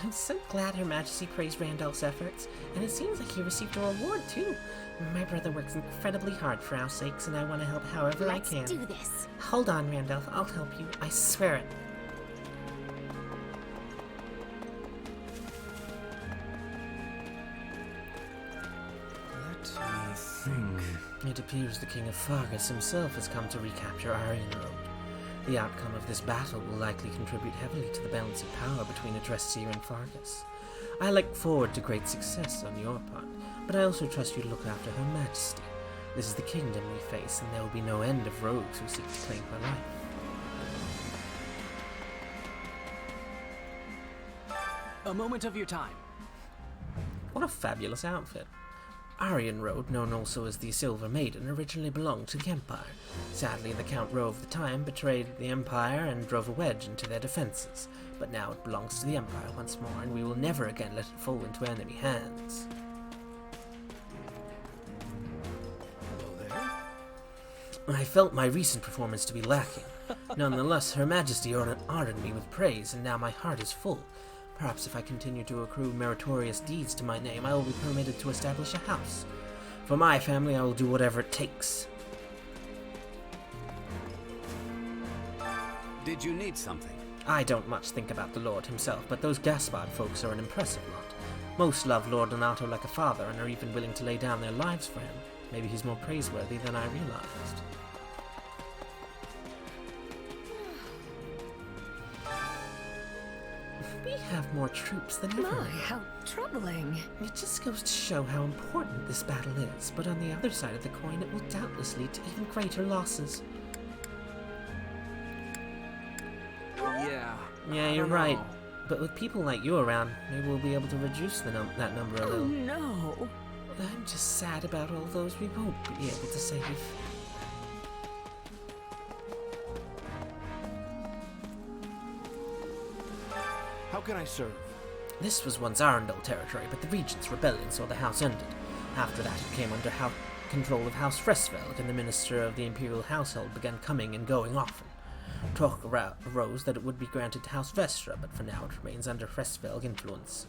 I'm so glad Her Majesty praised Randolph's efforts, and it seems like he received a reward too. My brother works incredibly hard for our sakes, and I want to help however I can. Let's do this. Hold on, Randolph. I'll help you. I swear it. Let me think. It appears the King of Fargus himself has come to recapture Aryan Road. The outcome of this battle will likely contribute heavily to the balance of power between Adresseer and Fargus. I look forward to great success on your part, but I also trust you to look after Her Majesty. This is the kingdom we face, and there will be no end of rogues who seek to claim her life. A moment of your time. What a fabulous outfit. Aryan Road, known also as the Silver Maiden, originally belonged to the Empire. Sadly, the Count Rowe of the time betrayed the Empire and drove a wedge into their defenses. But now it belongs to the Empire once more, and we will never again let it fall into enemy hands. I felt my recent performance to be lacking. Nonetheless, Her Majesty honored me with praise, and now my heart is full. Perhaps if I continue to accrue meritorious deeds to my name, I will be permitted to establish a house. For my family, I will do whatever it takes. Did you need something? I don't much think about the Lord himself, but those Gaspard folks are an impressive lot. Most love Lord Donato like a father and are even willing to lay down their lives for him. Maybe he's more praiseworthy than I realized. We have more troops than ever. My, how troubling. It just goes to show how important this battle is, but on the other side of the coin it will doubtless lead to even greater losses. Yeah. Yeah, you're right. But with people like you around, maybe we'll be able to reduce that number a little. Oh no. I'm just sad about all those we won't be able to save. How can I serve? This was once Arundel territory, but the Regent's rebellion saw the house ended. After that, it came under control of House Fresfelg, and the Minister of the Imperial Household began coming and going often. Talk arose that it would be granted to House Vestra, but for now it remains under Fresfelg influence.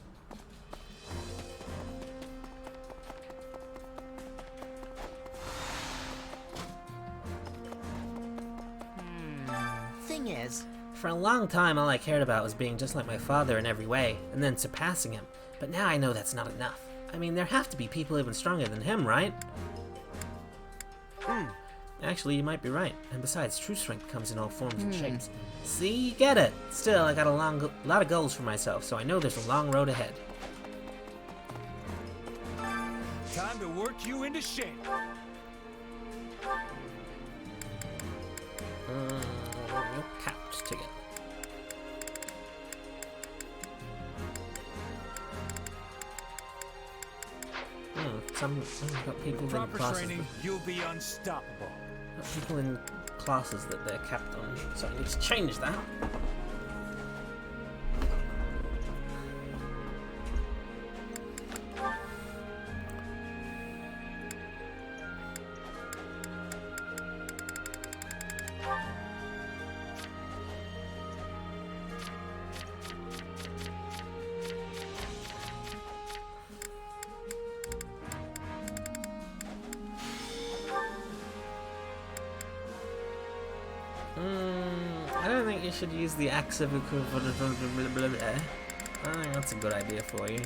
Thing is, for a long time, all I cared about was being just like my father in every way, and then surpassing him. But now I know that's not enough. I mean, there have to be people even stronger than him, right? Actually, you might be right. And besides, true strength comes in all forms and shapes. See, you get it. Still, I got a lot of goals for myself, so I know there's a long road ahead. Time to work you into shape. We'll couch together. Some got people in classes. You'll be unstoppable. People in classes that they're capped on, so I need to change that. I don't think you should use the axe of equivalent. I think that's a good idea for you.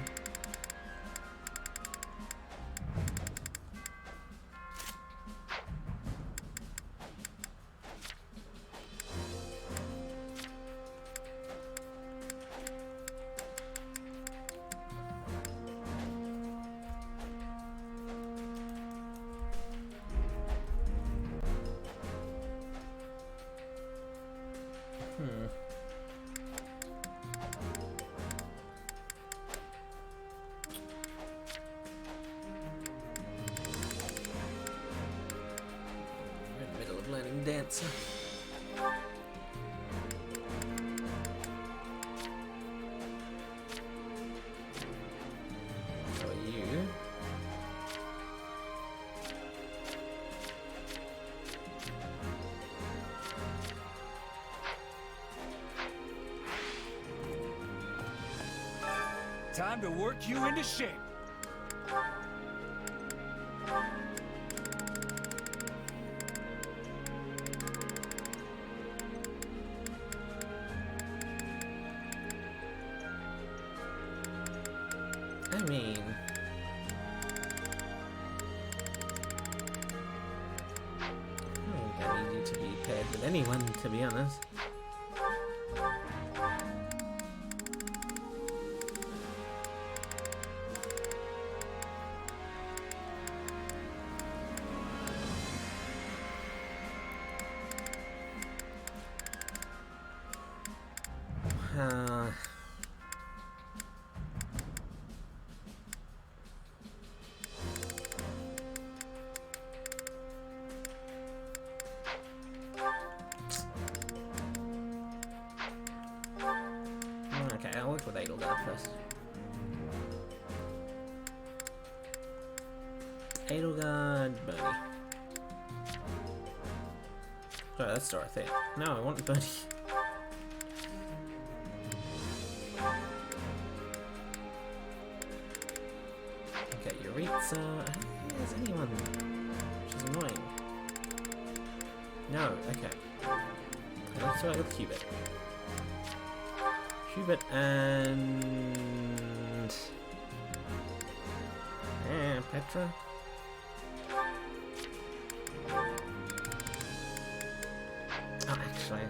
Time to work you into shape. I mean... I don't think I need you to be paired with anyone, to be honest. Okay, I'll work with Edelgard first. Edelgard, Bernie. Sorry, that's Dorothea. No, I want Bernie. Okay, Yuritsa. I don't think there's anyone. Which is annoying. No, okay. Let's start with Hubert. Hubert and... Petra? Oh, actually...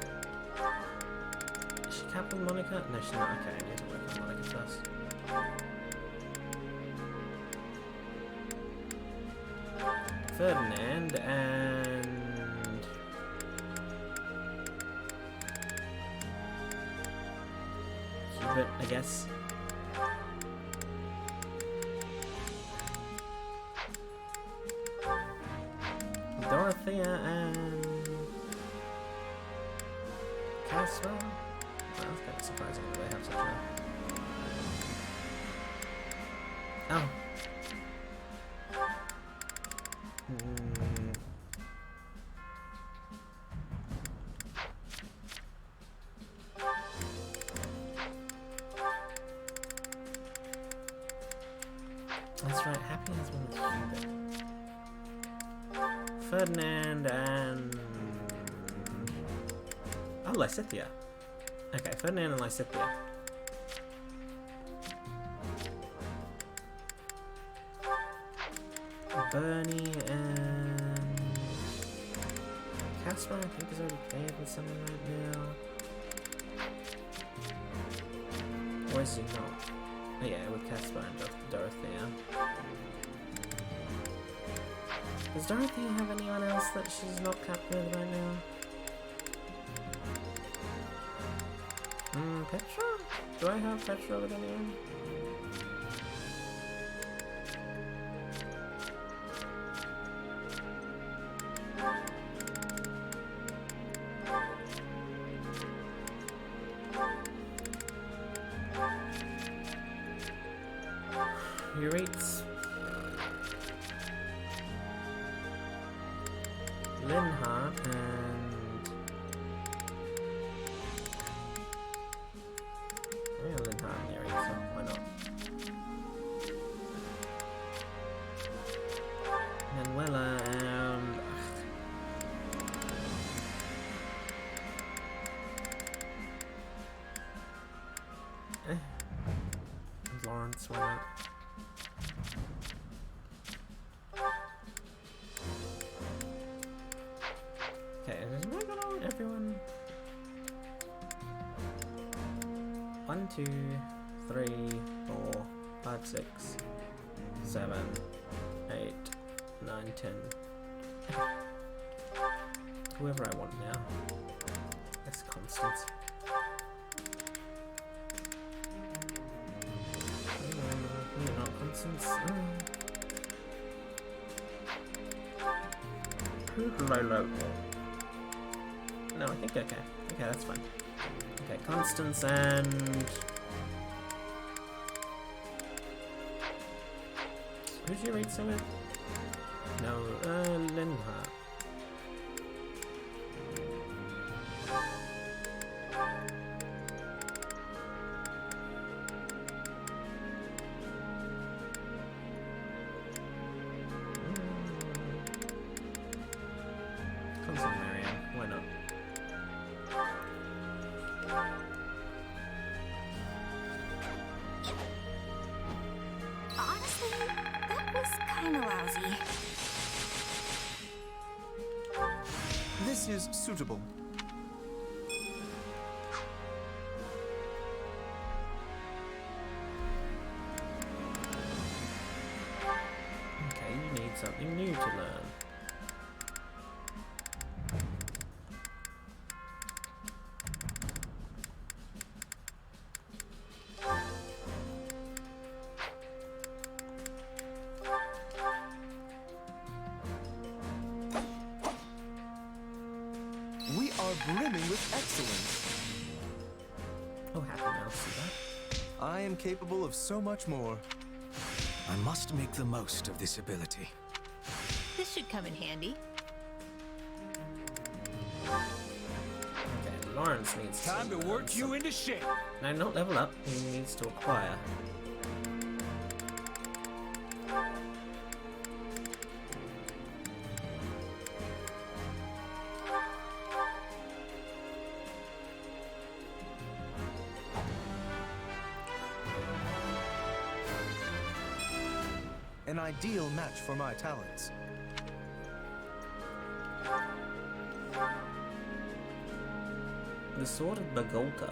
Is she capped with Monica? No, she's not. Okay, I need to work on Monica first. Ferdinand and... Hubert, I guess. Dorothea and... Casper? Well, that's kind of surprising that they have such a... Oh. That's right, Happy has one with Hubert. Ferdinand and... Oh, Lysithea. Okay, Ferdinand and Lysithea. Bernie and... Casper, I think, is already paired with someone right now. Or is he not? Oh yeah, with Casper and Dorothea. Does Dorothea have anyone else that she's not capped with right now? Petra? Do I have Petra with anyone? Urates. Linhardt and... Yeah, Linhardt and Urates, so why not? Manuela and... Lawrence, why not? Okay, is my gonna want everyone? 1, 2, 3, 4, 5, 6, 7, 8, 9, 10. Whoever I want now. That's Constance. You're not Constance. No, I think okay. Okay, that's fine. Okay, Constance and... Who'd you rate so with? No, Linhardt. Honestly, that was kinda lousy. This is suitable. Okay, you need something new to learn. We are brimming with excellence. Oh, happy now, see that? I am capable of so much more. I must make the most of this ability. This should come in handy. Okay, Lawrence needs Time to work you into shape. No, not level up. He needs to acquire. An ideal match for my talents. The Sword of Bagolka.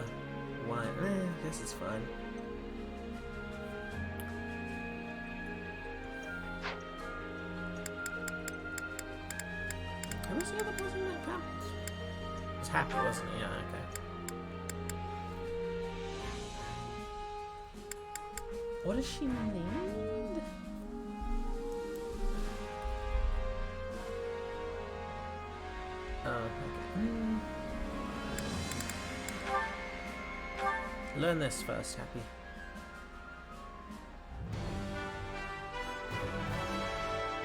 Why? I guess it's fine. Who was the other person that camped? It was Happy, wasn't it? Yeah, okay. What does she need? Oh, okay. Learn this first, Happy.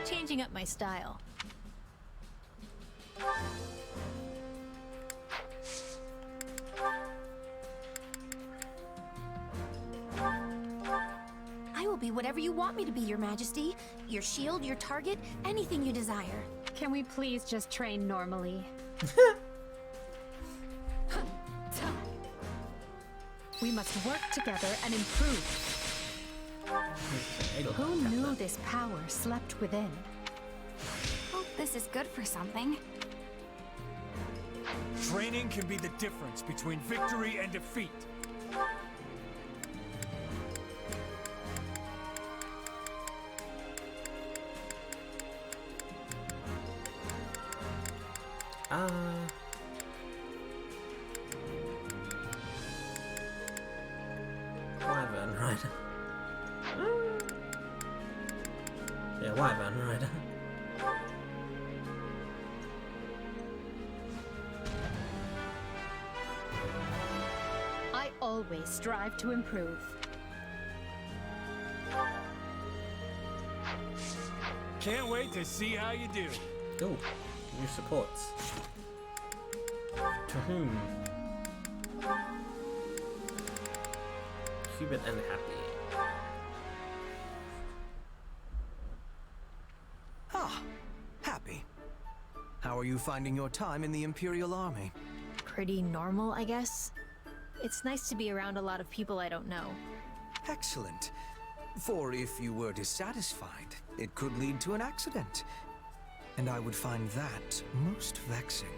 Changing up my style. I will be whatever you want me to be, Your Majesty. Your shield, your target, anything you desire. Can we please just train normally? We must work together and improve. Who knew this power slept within? Hope this is good for something. Training can be the difference between victory and defeat. Wyvern Rider. Yeah, Wyvern Rider. I always strive to improve. Can't wait to see how you do. Ooh, new supports. To whom? Cubit and Happy. Ah, Happy. How are you finding your time in the Imperial Army? Pretty normal, I guess. It's nice to be around a lot of people I don't know. Excellent. For if you were dissatisfied, it could lead to an accident. And I would find that most vexing.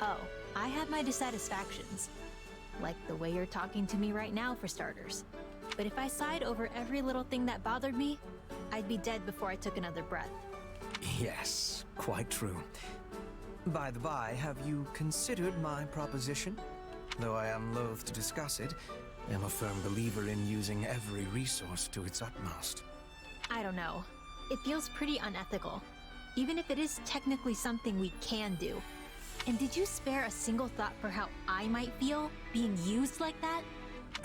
Oh, I have my dissatisfactions. Like the way you're talking to me right now, for starters. But if I sighed over every little thing that bothered me, I'd be dead before I took another breath. Yes, quite true. By the by, have you considered my proposition? Though I am loath to discuss it, I am a firm believer in using every resource to its utmost. I don't know. It feels pretty unethical. Even if it is technically something we can do. And did you spare a single thought for how I might feel being used like that?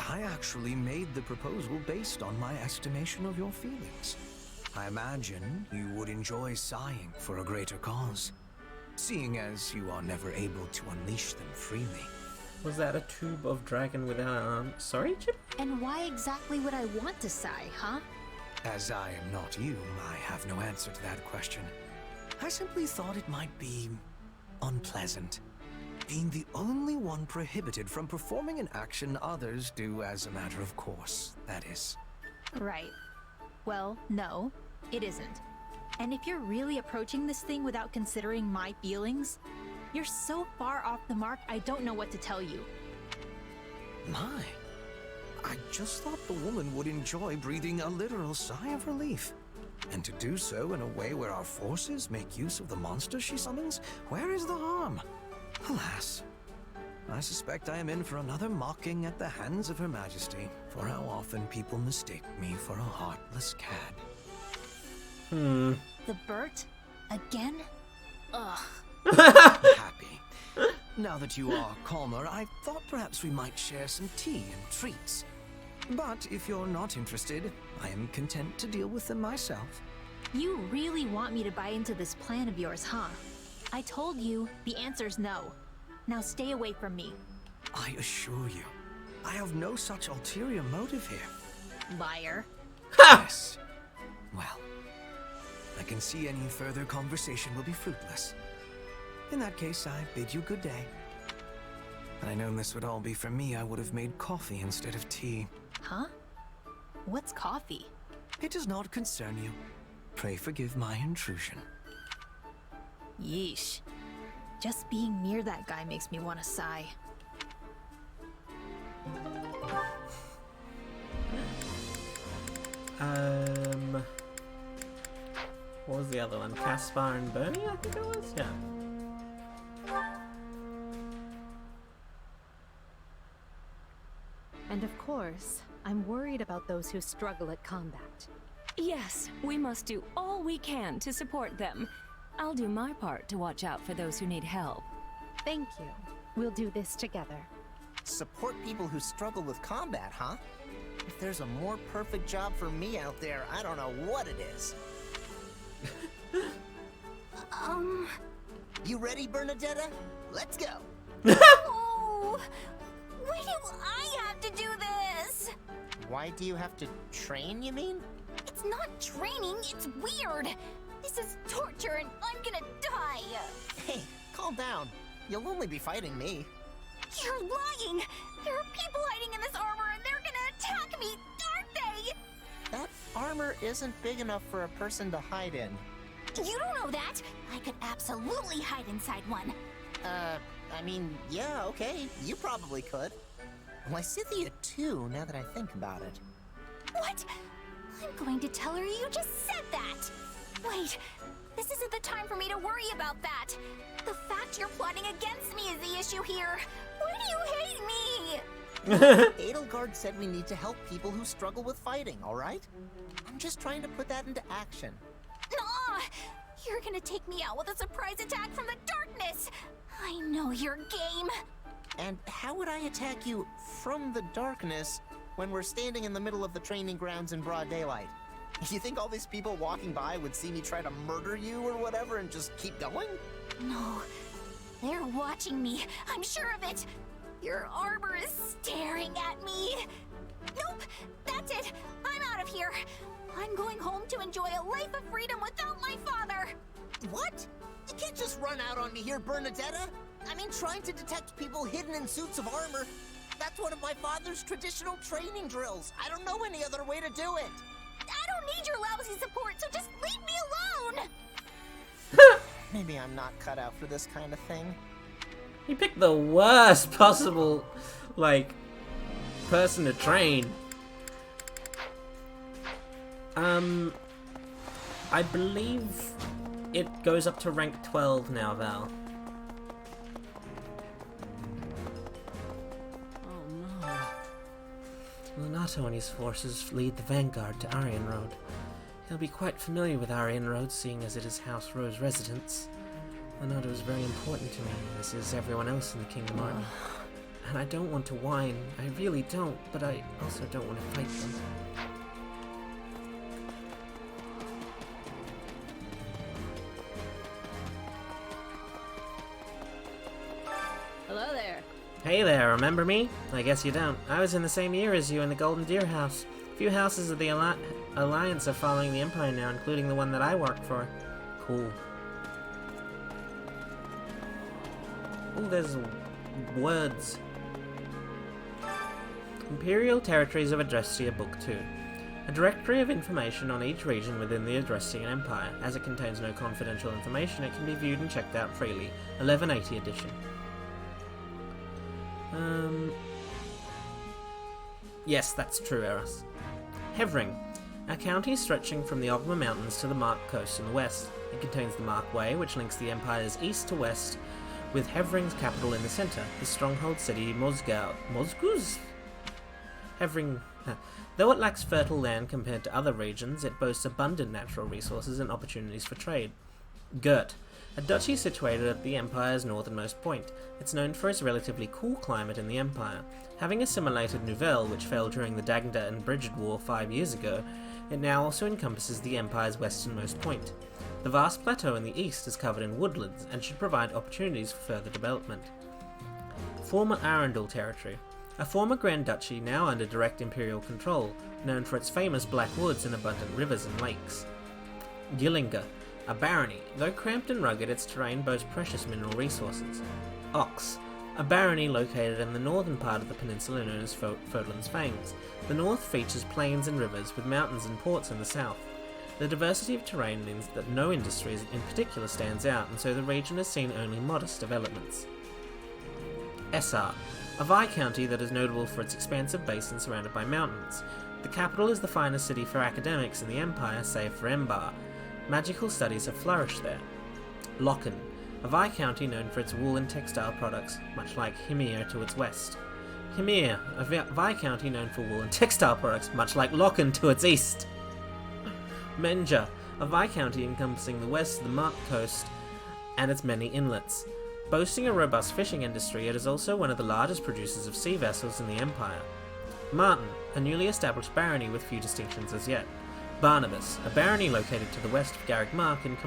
I actually made the proposal based on my estimation of your feelings. I imagine you would enjoy sighing for a greater cause, seeing as you are never able to unleash them freely. Was that a tube of dragon without arms? Sorry, Chip? And why exactly would I want to sigh, huh? As I am not you, I have no answer to that question. I simply thought it might be unpleasant. being the only one prohibited from performing an action others do as a matter of course, that is. Right. Well, no, it isn't. And if you're really approaching this thing without considering my feelings, you're so far off the mark, I don't know what to tell you. My, I just thought the woman would enjoy breathing a literal sigh of relief. And to do so in a way where our forces make use of the monster she summons, where is the harm? Alas, I suspect I am in for another mocking at the hands of Her Majesty for how often people mistake me for a heartless cad. The Bert? Again? Ugh. Happy. Now that you are calmer, I thought perhaps we might share some tea and treats. But if you're not interested, I am content to deal with them myself. You really want me to buy into this plan of yours, huh? I told you, the answer's no. Now stay away from me. I assure you, I have no such ulterior motive here. Liar. Yes. Well, I can see any further conversation will be fruitless. In that case, I bid you good day. Had I known this would all be for me, I would have made coffee instead of tea. Huh? What's coffee? It does not concern you. Pray forgive my intrusion. Yeesh. Just being near that guy makes me want to sigh. What was the other one? Caspar and Bernie, I think it was? Yeah. And of course, I'm worried about those who struggle at combat. Yes, we must do all we can to support them. I'll do my part to watch out for those who need help. Thank you. We'll do this together. Support people who struggle with combat, huh? If there's a more perfect job for me out there, I don't know what it is. You ready, Bernadetta? Let's go. Oh, why do I have to do this? Why do you have to train, you mean? It's not training, it's weird. This is torture and I'm gonna die. Hey, calm down. You'll only be fighting me. You're lying. There are people hiding in this armor and they're gonna attack me, aren't they? That armor isn't big enough for a person to hide in. You don't know that. I could absolutely hide inside one. I mean, yeah, okay. You probably could. Lysithea too, now that I think about it. What? I'm going to tell her you just said that. Wait, this isn't the time for me to worry about that. The fact you're plotting against me is the issue here. Why do you hate me? Edelgard said we need to help people who struggle with fighting, alright? I'm just trying to put that into action. Nah! You're gonna take me out with a surprise attack from the darkness! I know your game! And how would I attack you from the darkness when we're standing in the middle of the training grounds in broad daylight? You think all these people walking by would see me try to murder you or whatever and just keep going? No. They're watching me. I'm sure of it. Your armor is staring at me. Nope! That's it! I'm out of here! I'm going home to enjoy a life of freedom without my father! What? You can't just run out on me here, Bernadetta! I mean, trying to detect people hidden in suits of armor. That's one of my father's traditional training drills. I don't know any other way to do it. I don't need your lousy support, so just leave me alone! Maybe I'm not cut out for this kind of thing. You picked the worst possible, like, person to train. I believe it goes up to rank 12 now, Val. Oh no. Lenato and his forces lead the vanguard to Aryan Road. He'll be quite familiar with Aryan Road, seeing as it is House Rowe's residence. Lenato is very important to me, as is everyone else in the Kingdom Army. And I don't want to whine, I really don't, but I also don't want to fight them. Hello there. Hey there, remember me? I guess you don't. I was in the same year as you in the Golden Deer House. A few houses of the Alliance are following the Empire now, including the one that I work for. Cool. Oh, there's words. Imperial Territories of Adrestia Book 2. A directory of information on each region within the Adrestian Empire. As it contains no confidential information, it can be viewed and checked out freely. 1180 edition. Yes, that's true, Eros. Hevring. A county stretching from the Ogma Mountains to the Mark Coast in the west. It contains the Mark Way, which links the Empire's east to west, with Hevring's capital in the centre, the stronghold city Mozguz? Hevring... Though it lacks fertile land compared to other regions, it boasts abundant natural resources and opportunities for trade. Gert. A duchy situated at the Empire's northernmost point. It's known for its relatively cool climate in the Empire. Having assimilated Nouvelle, which fell during the Dagda and Brigid War 5 years ago, it now also encompasses the Empire's westernmost point. The vast plateau in the east is covered in woodlands and should provide opportunities for further development. Former Arundel territory. A former Grand Duchy now under direct Imperial control, known for its famous black woods and abundant rivers and lakes. Gillinga. A barony. Though cramped and rugged, its terrain boasts precious mineral resources. Ox. A barony located in the northern part of the peninsula known as Fodlan's Fangs. The north features plains and rivers, with mountains and ports in the south. The diversity of terrain means that no industry in particular stands out, and so the region has seen only modest developments. Essar. A viscounty that is notable for its expansive basin surrounded by mountains. The capital is the finest city for academics in the Empire, save for Embar. Magical studies have flourished there. Lochen. A viscounty known for its wool and textile products, much like Himir to its west. Himir, a viscounty known for wool and textile products, much like Lochen to its east. Menja, a viscounty encompassing the west of the Mark Coast and its many inlets. Boasting a robust fishing industry, it is also one of the largest producers of sea vessels in the Empire. Martin, a newly established barony with few distinctions as yet. Barnabas, a barony located to the west of Garrick Mark and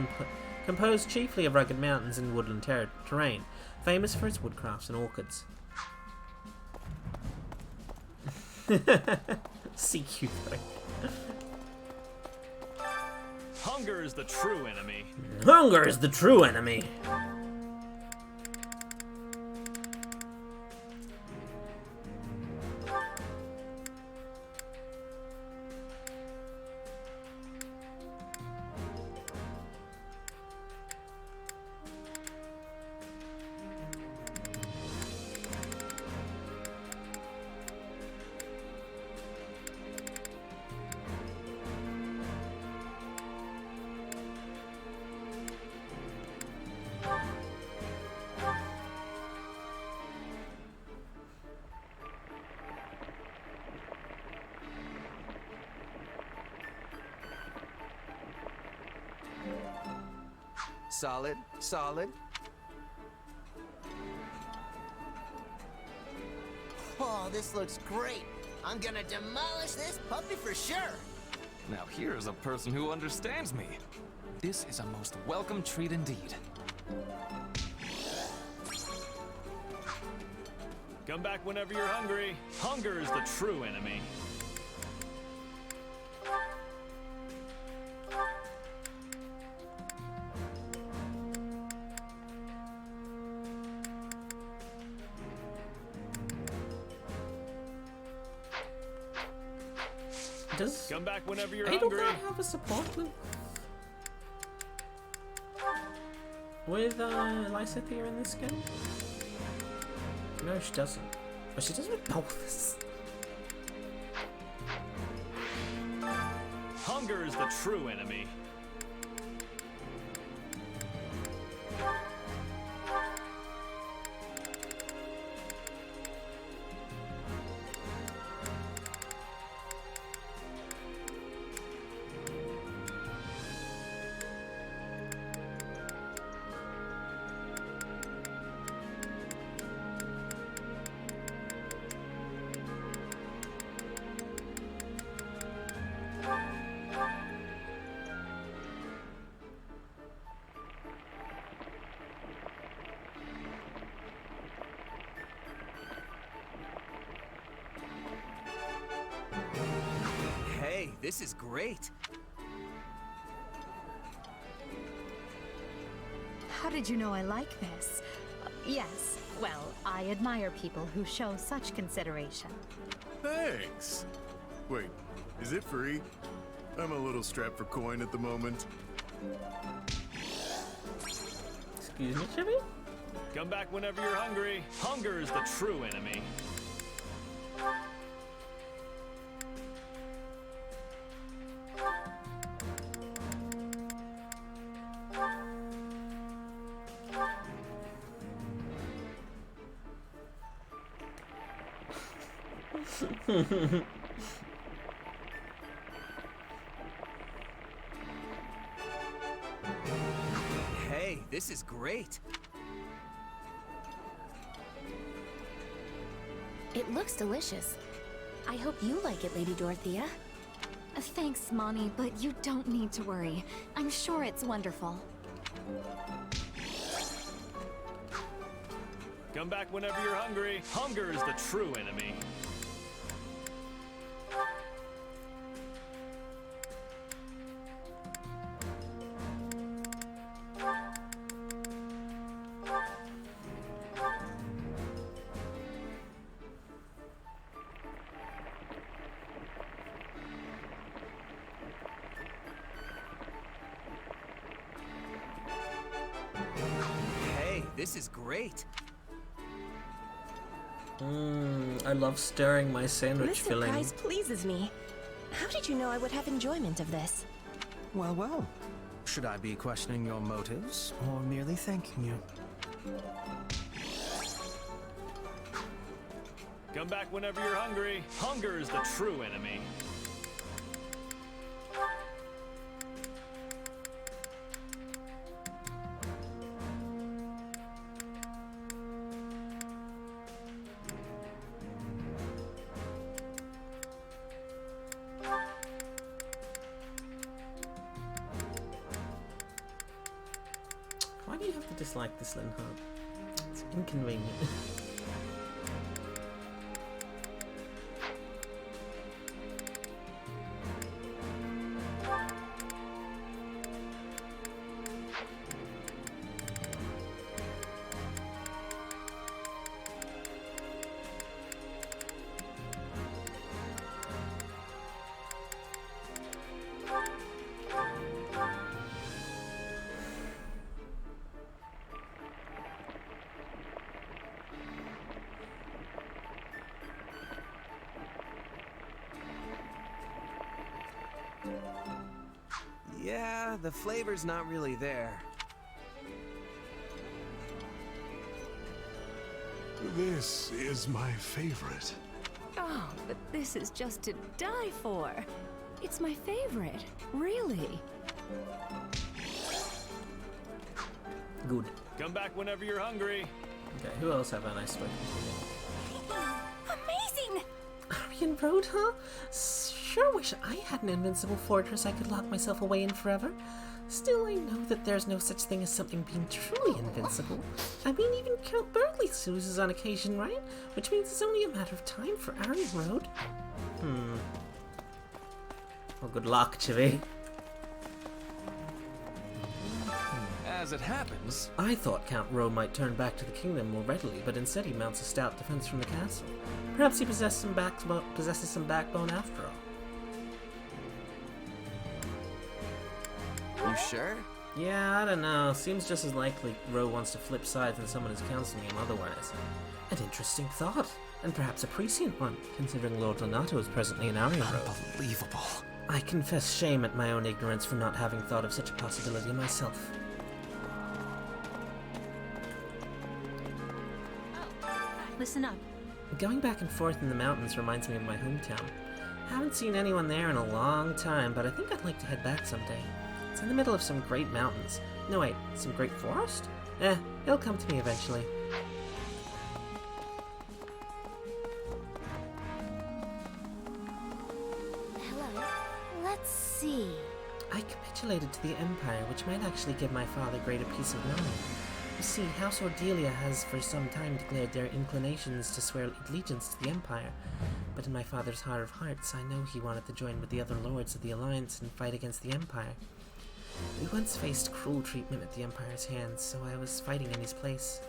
composed chiefly of rugged mountains and woodland terrain, famous for its woodcrafts and orchids. CQ3. Hunger is the true enemy. Hunger is the true enemy. Solid, solid. Oh, this looks great. I'm gonna demolish this puppy for sure. Now here's a person who understands me. This is a most welcome treat indeed. Come back whenever you're hungry. Hunger is the true enemy. Does come back whenever you're Edelgard hungry. have a support with Lysithea in this game? No, she doesn't. But she does with both. Hunger is the true enemy. Hey, this is great. How did you know I like this? Yes. Well, I admire people who show such consideration. Thanks. Wait, is it free? I'm a little strapped for coin at the moment. Excuse me, Chibi? Come back whenever you're hungry. Hunger is the true enemy. Hey, this is great. It looks delicious. I hope you like it, Lady Dorothea. Thanks, Mommy, but you don't need to worry. I'm sure it's wonderful. Come back whenever you're hungry. Hunger is the true enemy. Hey, this is great. I love stirring my sandwich This filling. surprise pleases me. How did you know I would have enjoyment of this? Well, well. Should I be questioning your motives, or merely thanking you? Come back whenever you're hungry. Hunger is the true enemy. Why do you have to dislike this, Linhardt? It's inconvenient. Yeah, the flavor's not really there. This is my favorite. Oh, but this is just to die for. It's my favorite, really. Good. Come back whenever you're hungry. Okay, who else haven't I spoken to? Amazing! Aryan Road, huh? Sure wish I had an invincible fortress I could lock myself away in forever. Still, I know that there's no such thing as something being truly invincible. I mean, even Count Burgley loses on occasion, right? Which means it's only a matter of time for Aryan Road. Well, good luck, Chibi. As it happens, I thought Count Rowe might turn back to the kingdom more readily, but instead he mounts a stout defense from the castle. Perhaps he possesses some backbone after all. You sure? Yeah, I don't know. Seems just as likely Rowe wants to flip sides than someone is counseling him otherwise. An interesting thought, and perhaps a prescient one, considering Lord Donato is presently in Aryan Road. Unbelievable. I confess shame at my own ignorance for not having thought of such a possibility myself. Listen up. Going back and forth in the mountains reminds me of my hometown. Haven't seen anyone there in a long time, but I think I'd like to head back someday. It's in the middle of some great mountains. No, wait, some great forest? It'll come to me eventually. Hello. Let's see. I capitulated to the Empire, which might actually give my father greater peace of mind. You see, House Ordelia has for some time declared their inclinations to swear allegiance to the Empire, but in my father's heart of hearts, I know he wanted to join with the other lords of the Alliance and fight against the Empire. We once faced cruel treatment at the Empire's hands, so I was fighting in his place.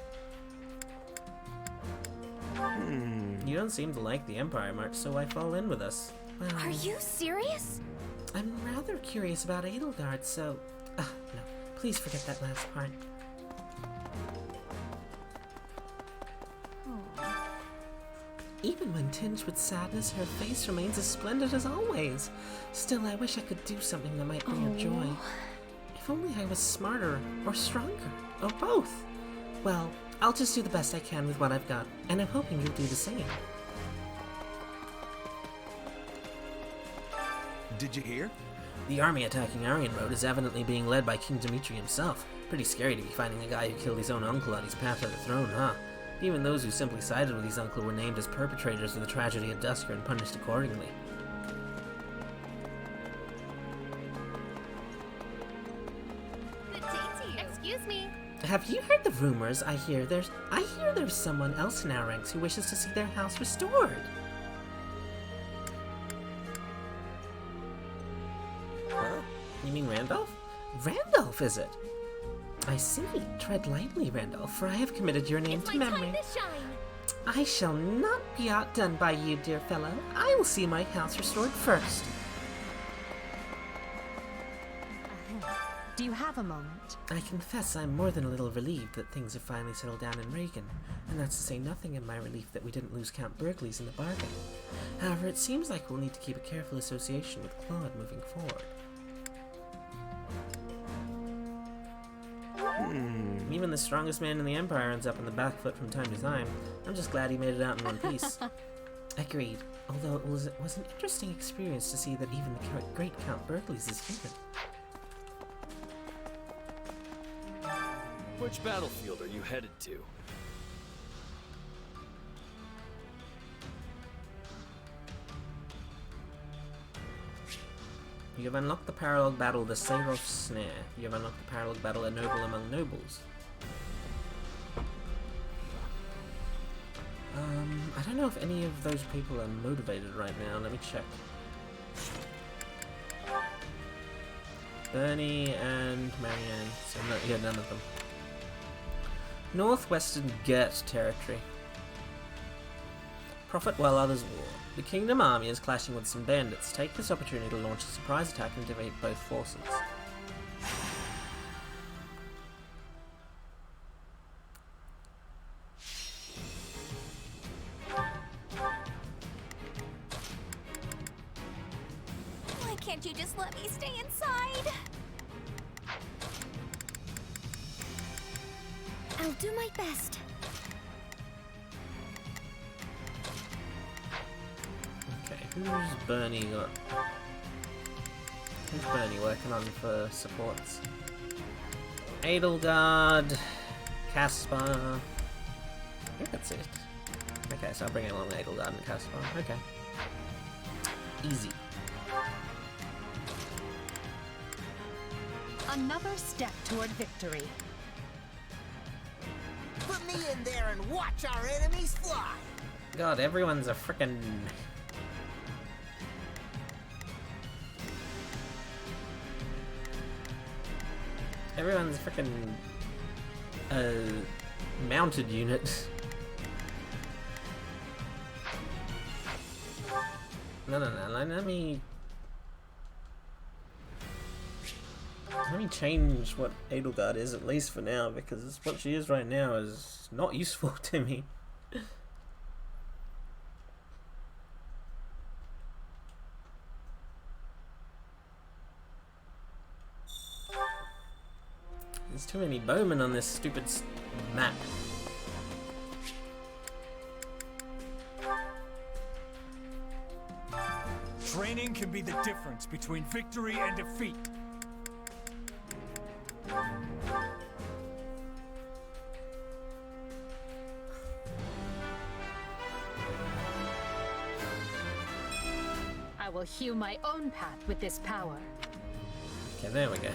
You don't seem to like the Empire much, so why fall in with us? Well, Are you serious? I'm rather curious about Edelgard, so... no, please forget that last part. Even when tinged with sadness, her face remains as splendid as always. Still, I wish I could do something that might bring her joy. If only I was smarter, or stronger, or both. Well, I'll just do the best I can with what I've got, and I'm hoping you'll do the same. Did you hear? The army attacking Aryan Road is evidently being led by King Dimitri himself. Pretty scary to be fighting a guy who killed his own uncle on his path to the throne, huh? Even those who simply sided with his uncle were named as perpetrators of the tragedy at Dusker and punished accordingly. Excuse me. Have you heard the rumors? I hear there's someone else in our ranks who wishes to see their house restored. Huh? You mean Randolph? Randolph, is it? I see. Tread lightly, Randolph, for I have committed your name to memory. I shall not be outdone by you, dear fellow. I will see my house restored first. Do you have a moment? I confess I'm more than a little relieved that things have finally settled down in Reagan, and that's to say nothing of my relief that we didn't lose Count Berkeley's in the bargain. However, it seems like we'll need to keep a careful association with Claude moving forward. Even the strongest man in the Empire ends up on the back foot from time to time. I'm just glad he made it out in one piece. Agreed, although it was an interesting experience to see that even the great Count Berkeley's is human. Which battlefield are you headed to? You have unlocked the parallel battle, the Seirof Snare. You have unlocked the parallel battle, a noble among nobles. I don't know if any of those people are motivated right now. Let me check. Bernie and Marianne. So none of them. Northwestern Gert territory. Profit while others war. The Kingdom army is clashing with some bandits. Take this opportunity to launch a surprise attack and defeat both forces. Why can't you just let me stay inside? I'll do my best. Who's Bernie got? Who's Bernie working on for supports? Edelgard, Caspar. I think that's it. Okay, so I'll bring along Edelgard and Caspar. Okay. Easy. Another step toward victory. Put me in there and watch our enemies fly! God, everyone's a frickin'... Everyone's frickin' mounted unit. No, let me change what Edelgard is, at least for now, because what she is right now is not useful to me. There's too many bowmen on this stupid map. Training can be the difference between victory and defeat. I will hew my own path with this power. Okay, there we go.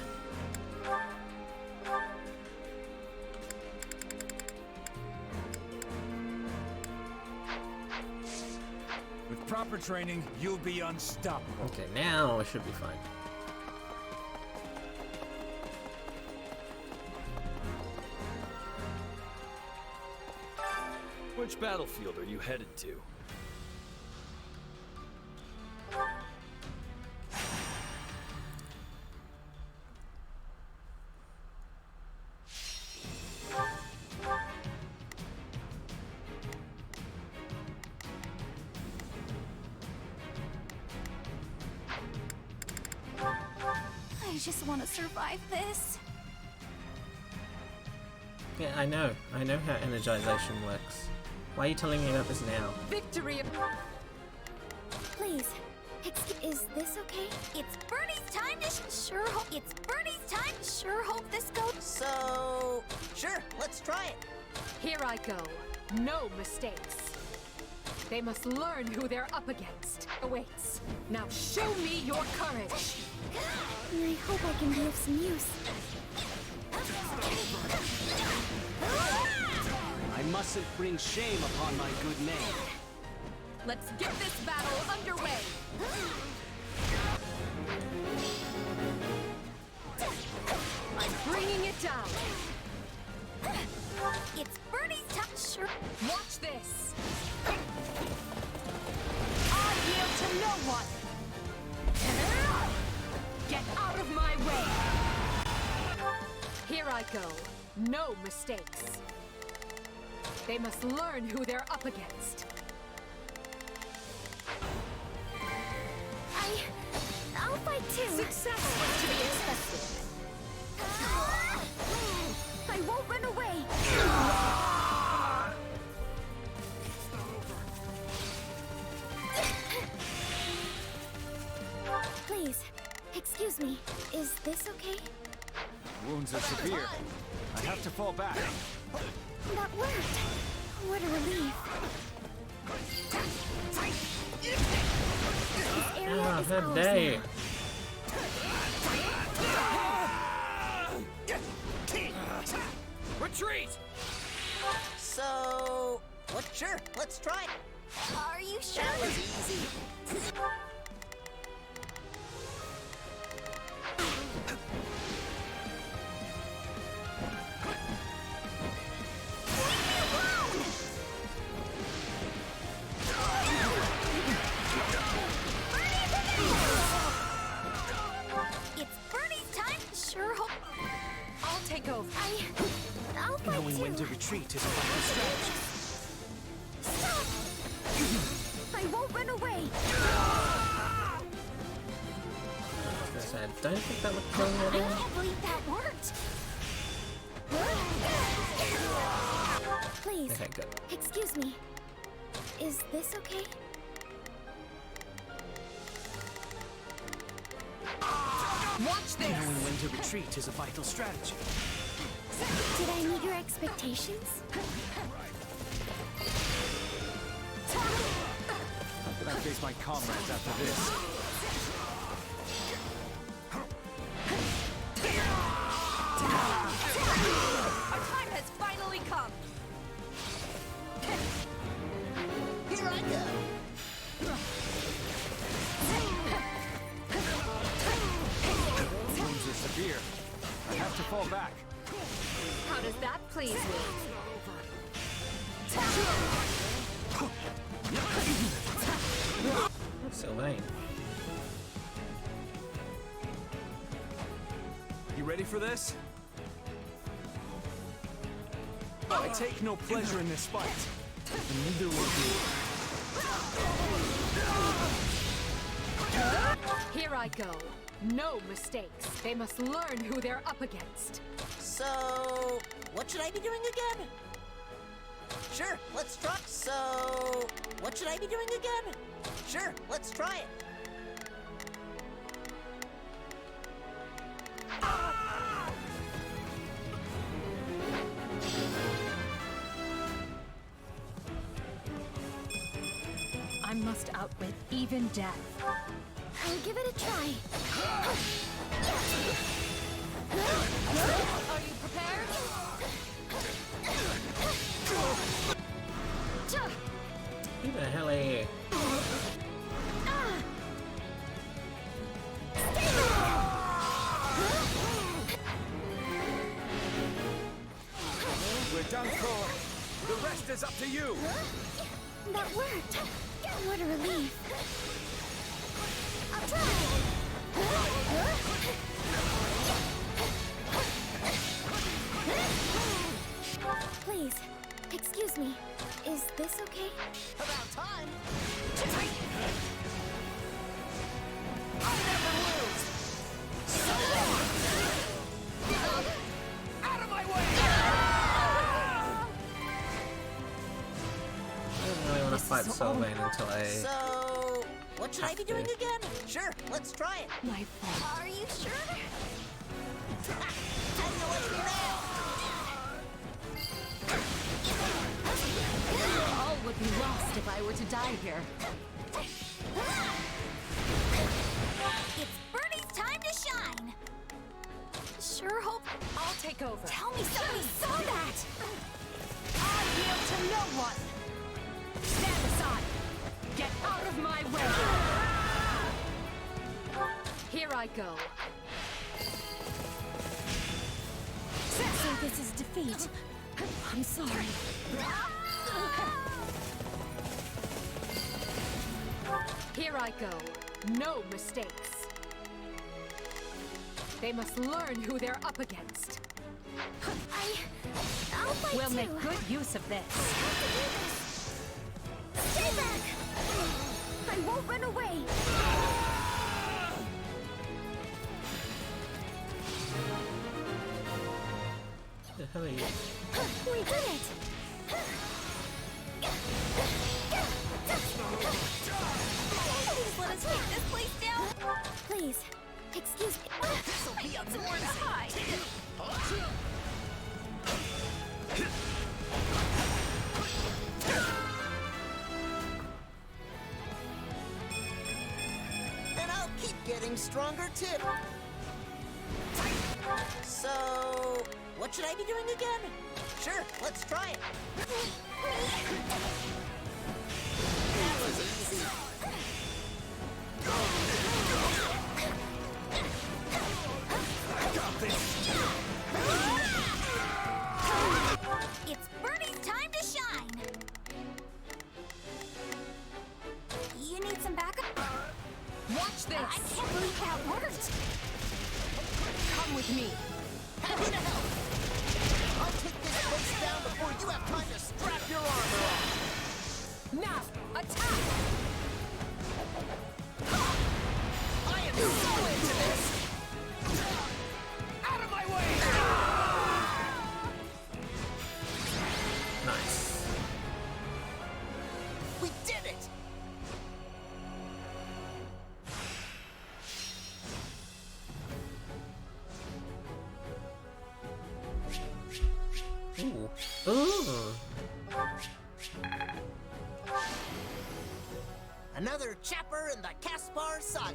With proper training, you'll be unstoppable. Okay, now I should be fine. Which Which battlefield are you headed to? I just want to survive this. Yeah, I know how energization works. Why are you telling me about this now? Victory! Please, is this okay? It's Bernie's time to sure hope. It's Bernie's time to sure hope this goes. So, sure, let's try it. Here I go. No mistakes. They must learn who they're up against. Awaits. Now show me your courage. I hope I can be of some use. I mustn't bring shame upon my good name. Let's get this battle underway. I'm bringing it down. It's Bernie's time. Sure. Watch this. I yield to no one. Get out of my way. Here I go. No mistakes. They must learn who they're up against. I'll fight too. Success was to be expected. I won't run away. Please, excuse me. Is this okay? Wounds are severe. I have to fall back. That worked. What a relief. This area is ours day. now. Retreat! So, what? Sure, let's try it. Are you sure? That was easy. It's Bernie's time. Sure hope. I'll take over. I'll fight Knowing too. when to retreat is a vital strategy. Stop! I won't run away. I don't think that would kill me I at all. can't believe that worked. Please, Okay, good. excuse me. Is this okay? Watch this. Knowing when to retreat is a vital strategy. Did I meet your expectations? How can I face my comrades after this? Our time has finally come. Here I go. Wounds are severe. I have to fall back. How does that please me? Sylvain. You ready for this? I take no pleasure in this fight, and neither will you. Here I go. No mistakes. They must learn who they're up against. So, what should I be doing again? Sure, let's try. So, what should I be doing again? Sure, let's try it. I must outwit even death. I'll give it a try. Are you prepared? Who the hell are you? We're done for. The rest is up to to you! That worked! What a relief! I'll try! Please, excuse me. Is this okay? About time! I never lose! So out of my way! I don't really want to fight Sylvain until I... So, what should I be doing again? Sure, let's try it. My fault. Are you sure? All would be lost if I were to die here. It's Birdie's time to shine! Sure hope... I'll take over. Tell me somebody saw that! I yield to no one! Stand aside! Get out of my way! Here I go. So this is defeat. I'm sorry. Here I go. No mistakes. They must learn who they're up against. I'll fight We'll too. make good use of this. Stay back! I won't run away! What the hell are you? We did it! Please let us take this place down! Please, excuse me. This'll be amazing! And I'll keep getting stronger too. So, what should I be doing again? Sure, let's try it. That was easy. It's Birdie's time to shine! You need some backup? Watch this! I can't believe that worked! Come with me. Happy to help. I'll take this place down before you have time to strap your armor on. Now, attack! I am so into this! Out of my way! Nice. We did it! Ooh. Ooh. Another chapter in the Caspar saga.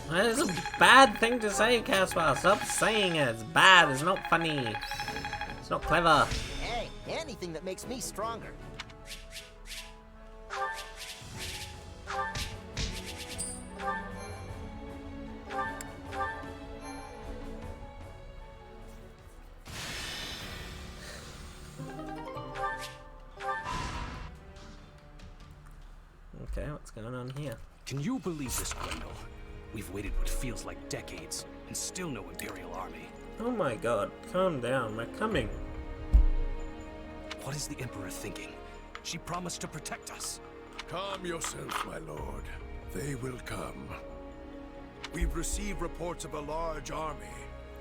That is a bad thing to say, Caspar. Stop saying it. It's bad. It's not funny. It's not clever. Hey, anything that makes me stronger. Okay, what's going on here? Can you believe this, Grendel? We've waited what feels like decades, and still no Imperial army. Oh my god, calm down. We're coming. What is the Emperor thinking? She promised to protect us. Calm yourself, my lord. They will come. We've received reports of a large army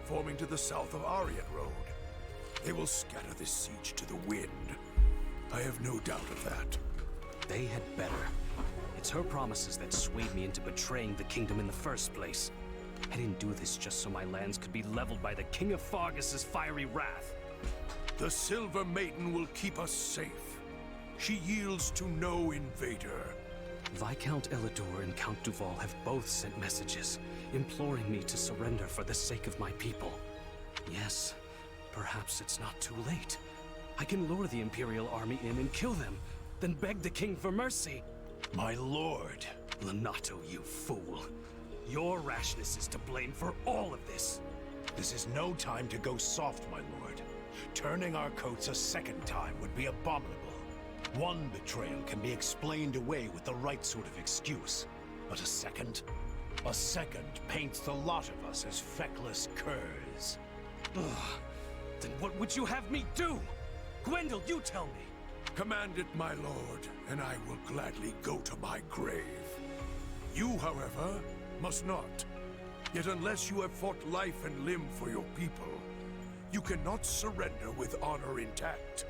forming to the south of Aryan Road. They will scatter this siege to the wind. I have no doubt of that. They had better. It's her promises that swayed me into betraying the kingdom in the first place. I didn't do this just so my lands could be leveled by the King of Fargus' fiery wrath. The Silver Maiden will keep us safe. She yields to no invader. Viscount Elidor and Count Duval have both sent messages, imploring me to surrender for the sake of my people. Yes, perhaps it's not too late. I can lure the Imperial army in and kill them, then beg the king for mercy. My lord. Lonato, you fool. Your rashness is to blame for all of this. This is no time to go soft, my lord. Turning our coats a second time would be abominable. One betrayal can be explained away with the right sort of excuse. But a second paints the lot of us as feckless curs. Ugh. Then what would you have me do? Gwendol, you tell me. Command it, my lord, and I will gladly go to my grave. You, however, must not. Yet unless you have fought life and limb for your people, you cannot surrender with honor intact.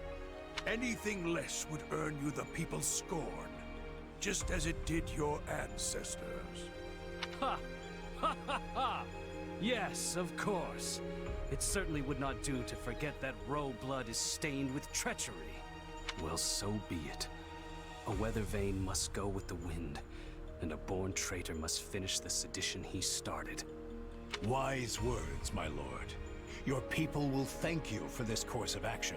Anything less would earn you the people's scorn, just as it did your ancestors. Ha! Ha ha ha! Yes, of course. It certainly would not do to forget that Roe blood is stained with treachery. Well, so be it. A weather vane must go with the wind, and a born traitor must finish the sedition he started. Wise words, my lord. Your people will thank you for this course of action.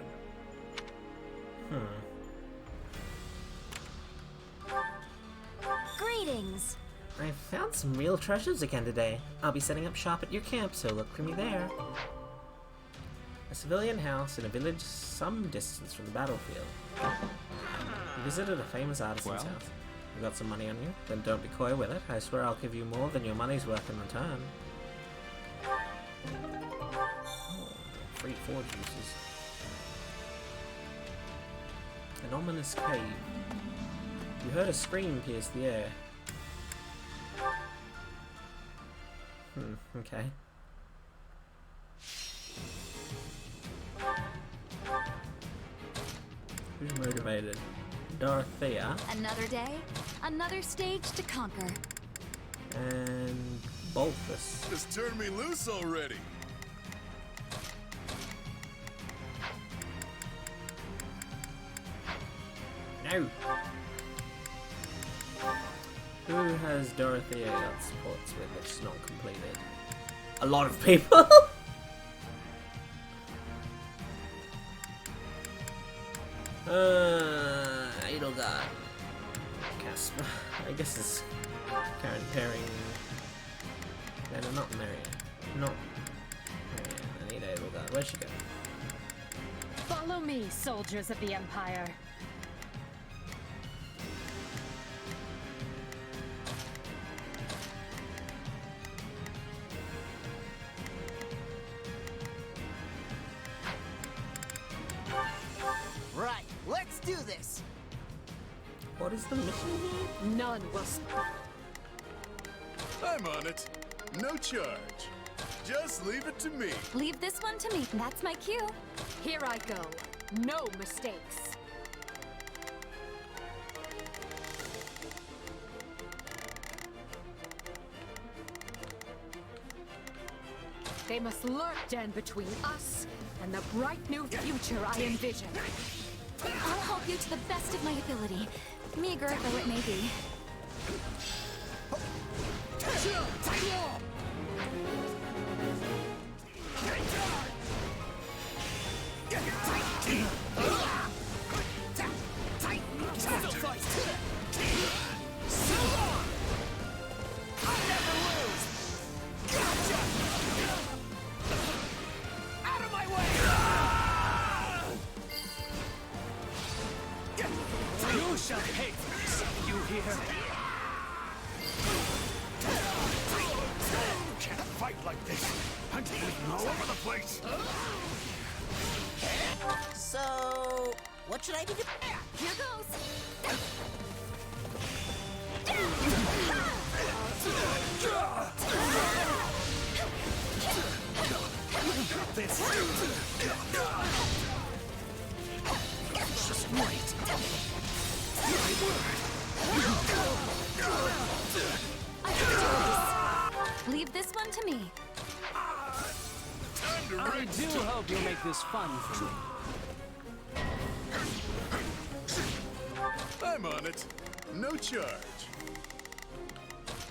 Greetings. I've found some real treasures again today. I'll be setting up shop at your camp, so look for me there. A civilian house in a village some distance from the battlefield. You visited a famous artisan's house. You got some money on you? Then don't be coy with it. I swear I'll give you more than your money's worth in return. Oh, free forge uses. An ominous cave. You heard a scream pierce the air. Okay. Who's motivated? Dorothea. Another day, another stage to conquer. And Bolthus. Just turn me loose already. No. Who has Dorothea got supports with which is not completed? A lot of people. Edelgard. Casper. I guess it's Karen pairing. No, not Marianne. Not Marianne. I need Edelgard. Where'd she go? Follow me, soldiers of the Empire. Right, let's do this. What is the mission here? None will. I'm on it. No charge. Just leave it to me. Leave this one to me. That's my cue. Here I go. No mistakes. They must lurk den between us and the bright new future I envision. I'll help you to the best of my ability, meager though it may be. You shall pay for this, you hear? You can't fight like this. I'm bleeding all over the place. So, what should I be doing? Here goes. Just wait. Leave this one to me. I do hope you'll make this fun for me. I'm on it. No charge.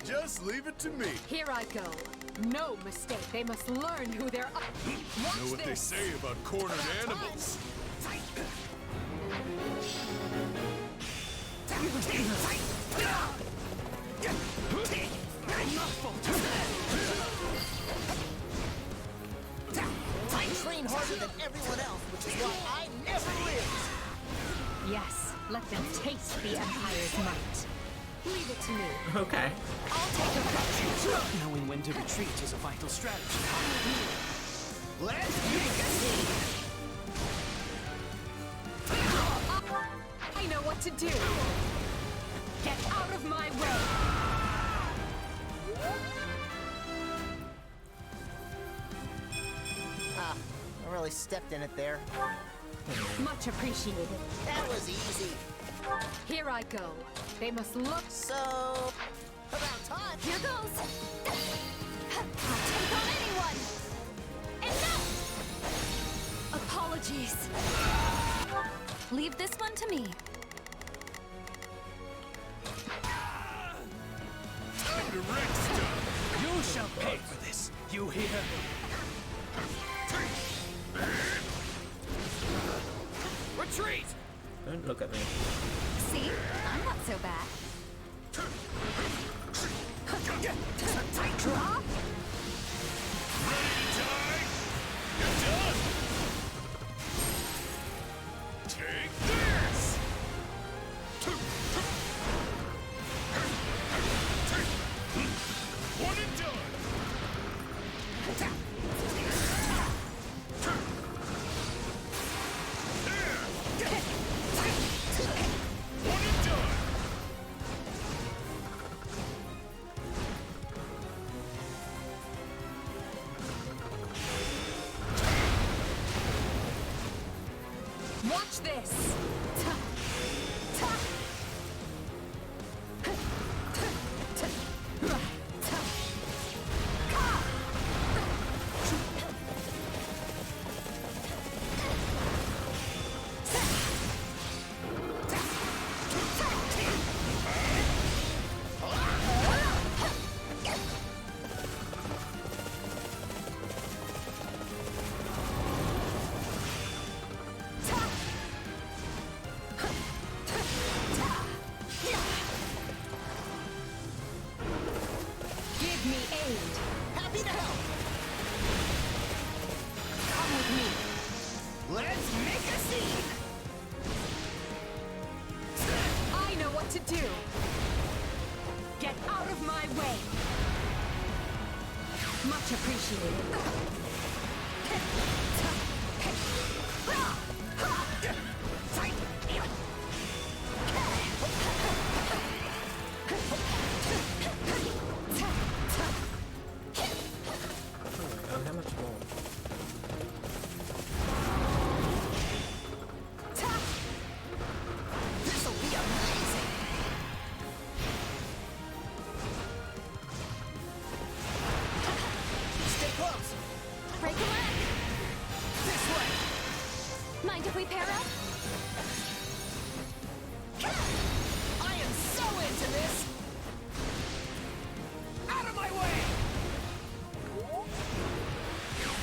Just leave it to me. Here I go. No mistake. They must learn who they're up. Know what they say about cornered animals. I train harder than everyone else, which is why I never lose. Yes, let the Empire's might. Leave it to me. Okay. I'll take a Knowing when to retreat is a vital strategy. Let's make a scene! I know what to do. Get out of my way. Ah, I really stepped in it there. Much appreciated. That was easy. Here I go. They must look so... About time. Here goes. I'll take on anyone. Enough. Apologies. Leave this one to me. Time to wreck stuff. You shall pay for this. You hear? Retreat! Don't look at me. See? I'm not so bad. Tight drop. Ready to die? You're done. Take this. One and done. One and done. watch this. Give me aid. Happy to help. Come with me. Let's make a scene. I know what to do. Get out of my way. Much appreciated. Oh, how much more? This'll be amazing. Stay close. Break a leg. This way. Mind if we pair up? I am so into this. Out of my way.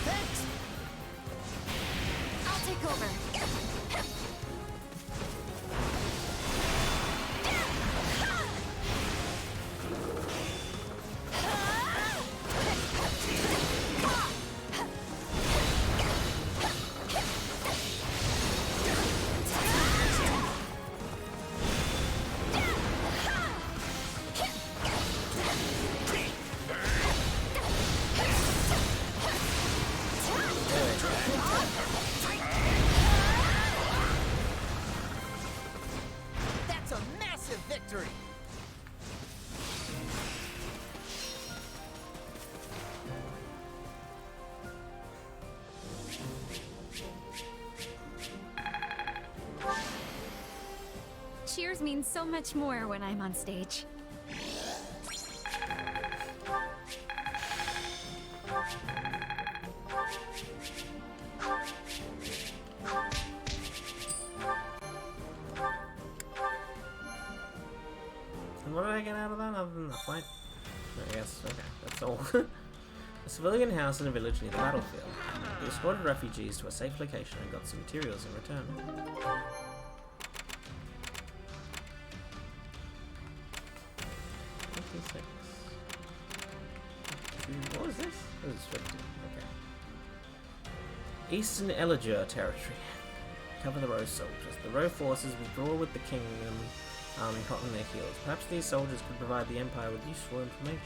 Thanks. I'll take over. That's a massive victory. Cheers means so much more when I'm on stage. And what did I get out of that other than the fight? I guess, okay, that's all. A civilian house in a village near the battlefield. He escorted refugees to a safe location and got some materials in return. 56. What was this? This is 50. Okay. Eastern Eligur territory. Cover the Rose soldiers. The Roe forces withdraw with the kingdom army hot on their heels. Perhaps these soldiers could provide the Empire with useful information.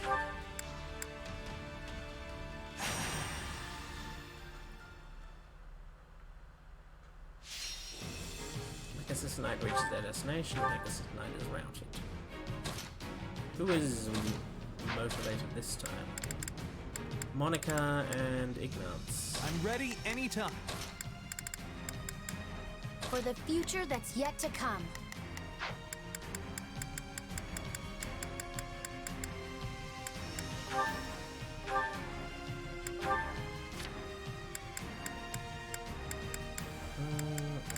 Pegasus Knight reaches their destination. Pegasus Knight is routed. Who is motivated this time? Monica and Ignatz. I'm ready anytime. For the future that's yet to come.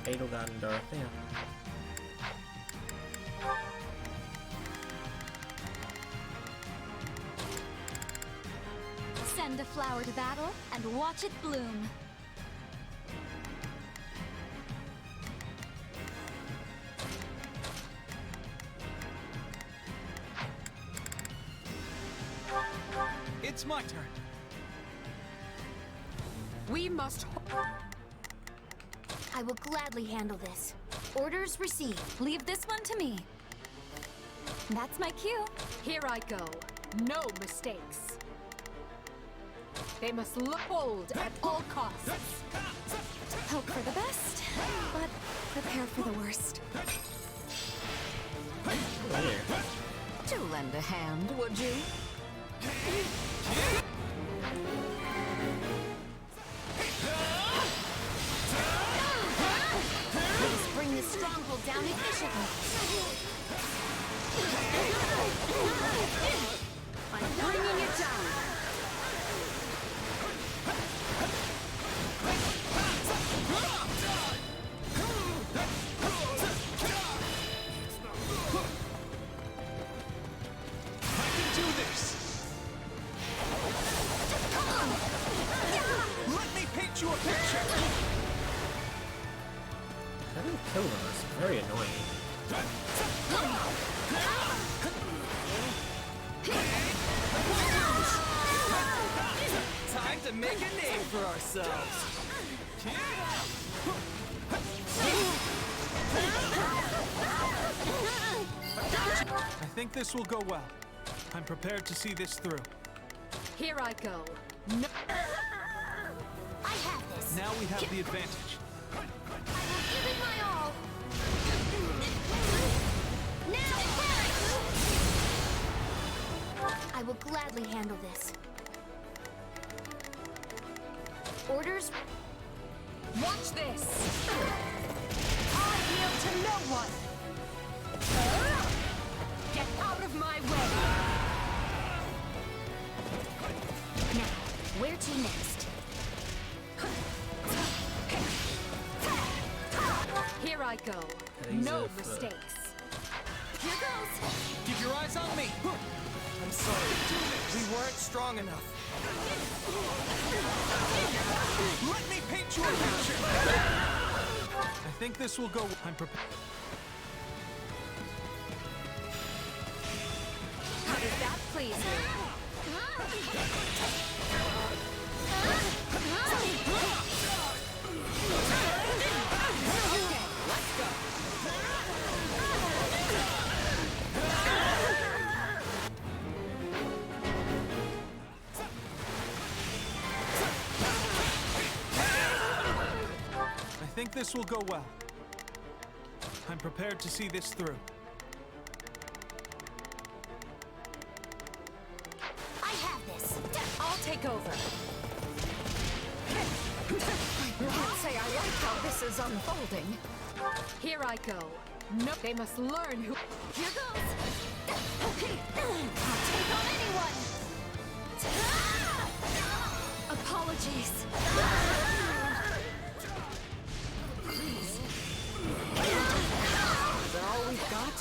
Edelgard and Dorothea. Send a flower to battle and watch it bloom. It's my turn. We must. I will gladly handle this. Orders received. Leave this one to me. That's my cue. Here I go. No mistakes. They must look bold at all costs. Hope for the best, but prepare for the worst. Do lend a hand, would you? Please bring this stronghold down efficiently. I'm bringing it down. Having killed them is very annoying. Time to make a name for ourselves. I think this will go well. I'm prepared to see this through. Here I go. No. I have this. Now we have the advantage. I will give it my all. Now I will gladly handle this. Orders. Watch this. I yield to no one. Get out of my way. Now, where to next? Here I go. No mistakes. Here goes. Keep your eyes on me. I'm sorry. We weren't strong enough. Let me paint you a picture. I think this will go. I'm prepared. How does that please you? Okay, let's go. I think this will go well. I'm prepared to see this through. I have this. I'll take over. I can't say I like how this is unfolding. Here I go. No, they must learn who. Here goes. I'll take on anyone. Apologies. Is that all we've got?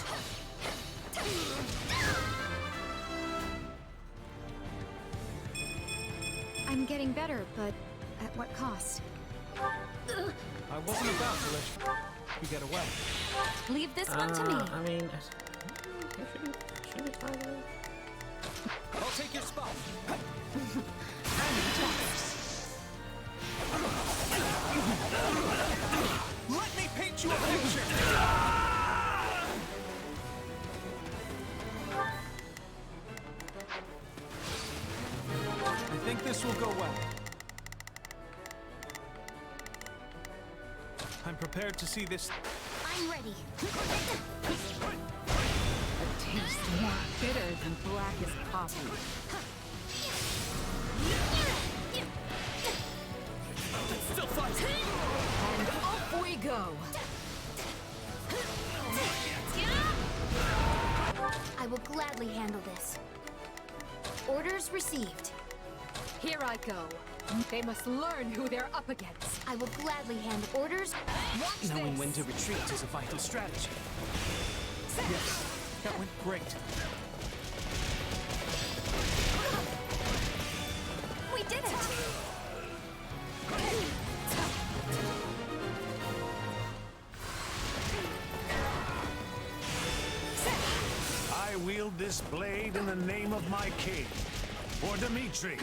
I'm getting better, but at what cost? I wasn't about to let you get away. Leave this one to me. I mean, should we find out? I'll take your spot. Let me paint you a picture. think this will go well. I'm prepared to see this. I'm ready. A taste more bitter than blackest coffee. Still fight. And off we go. I will gladly handle this. Orders received. Here I go. They must learn who they're up against. I will gladly handle orders. Watch Knowing this. when to retreat is a vital strategy. Yes, that went great. We did it! I wield this blade in the name of my king, for Dimitri,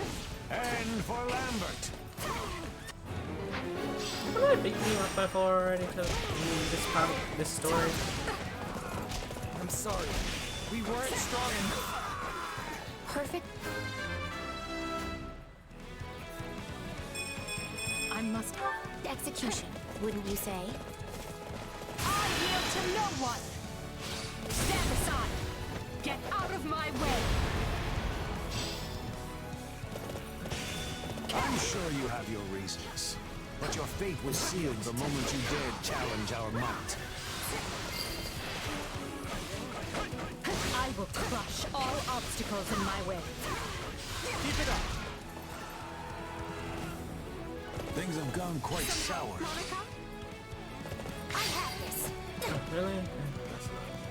and for Lambert. Haven't I beaten you up before already to this part of this story? I'm sorry. We weren't strong enough. Perfect. I must. Execution, wouldn't you say? I yield to no one. Stand aside. Get out of my way. I'm sure you have your reasons, but your fate was sealed the moment you dared challenge our might. I will crush all obstacles in my way. Keep it up. Things have gone quite sour. I have this. Really?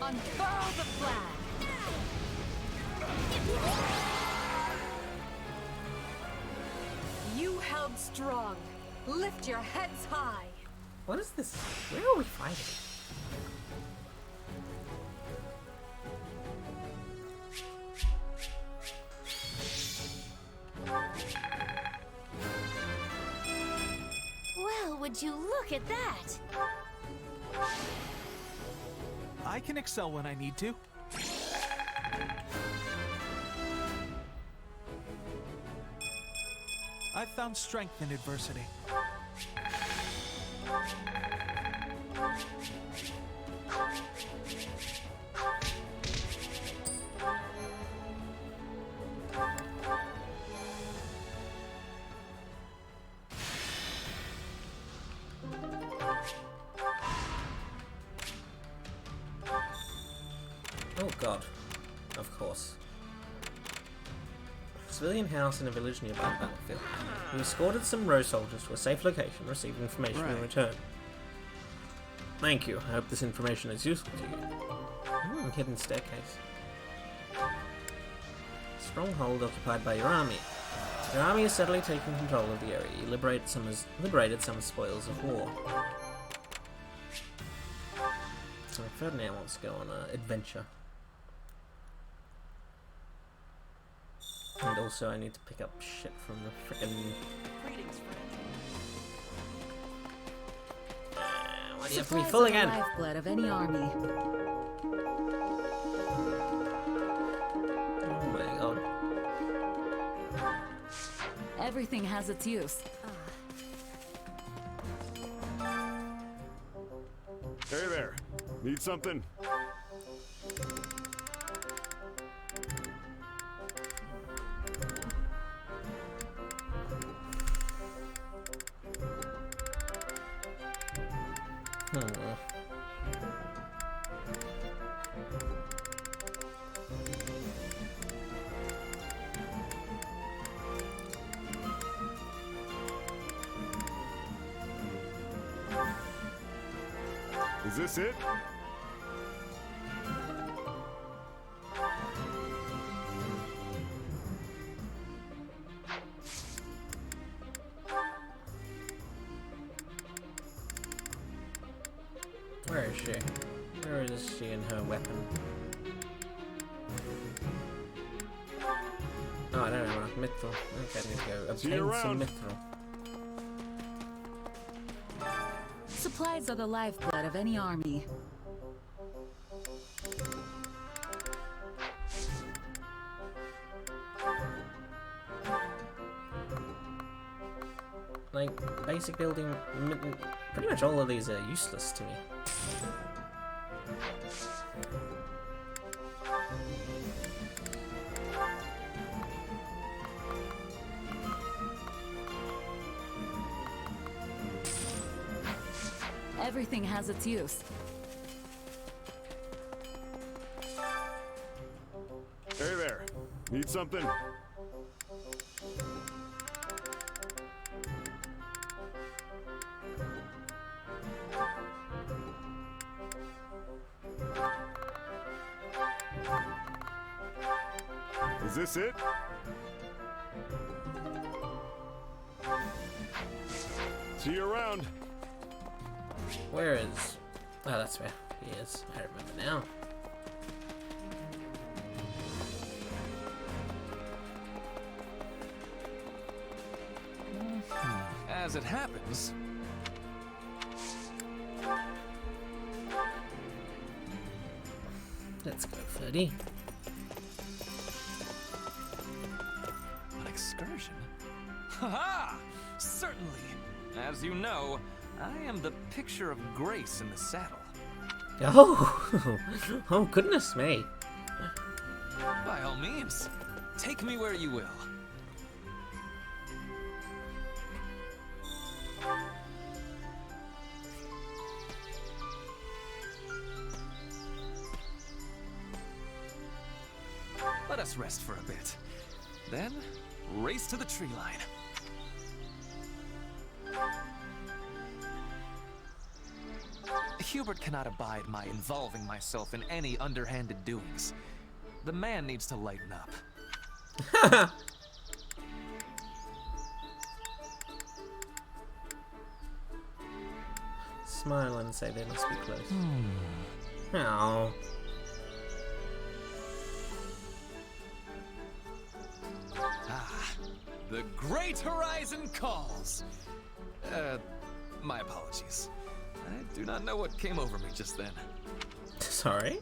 Unfurl the flag. You held strong. Lift your heads high. What is this? Where are we fighting? Well, would you look at that? I can excel when I need to. I've found strength in adversity. Oh god. Of course. Civilian house in a village nearby the battlefield. You escorted some row soldiers to a safe location, received information in return. Thank you. I hope this information is useful to you. Hidden staircase. Stronghold occupied by your army. Your army is steadily taking control of the area. You liberated some spoils of war. So Ferdinand wants to go on an adventure. And also I need to pick up shit from the frickin'... Why do you have to be full again? The lifeblood of any army. Oh my god. Everything has its use. Hey there. Need something? Is this it? Where is she? Where is she and her weapon? Oh, I don't have enough mithril. Okay, I need to go obtain some mithril. Supplies are the lifeblood of any army. Like, basic building, pretty much all of these are useless to me. Everything has its use. Hey there. Need something? Is this it? See you around. Where is... Oh, that's where he is. I remember now. As it happens... Let's go, 30. An excursion? Haha! Certainly! As you know, I am the picture of grace in the saddle. Oh! Oh, goodness me. By all means, take me where you will. Let us rest for a bit. Then, race to the tree line. Hubert cannot abide my involving myself in any underhanded doings. The man needs to lighten up. Smile and say they must be close. Oh. Ah, the great horizon calls. My apologies. I do not know what came over me just then. Sorry?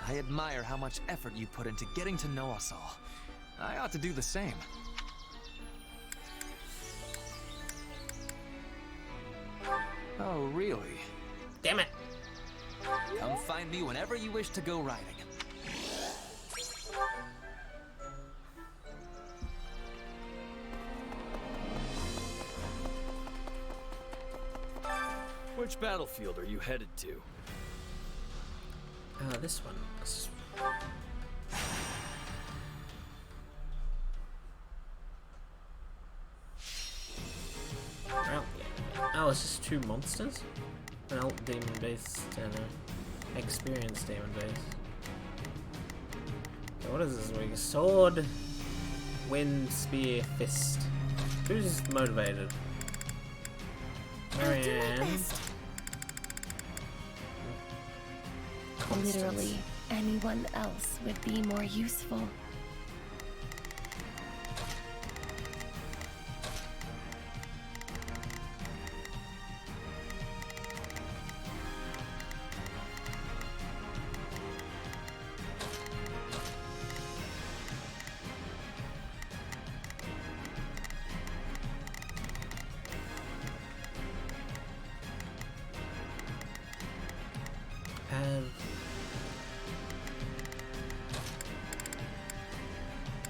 I admire how much effort you put into getting to know us all. I ought to do the same. Oh, really? Damn it! Come find me whenever you wish to go riding. Which battlefield are you headed to? This one. Well, yeah. Oh, it's just two monsters? An alt demon based and an experienced demon based. Okay, what is this week? Sword, wind, spear, fist. Who's motivated? Marianne. Literally, anyone else would be more useful.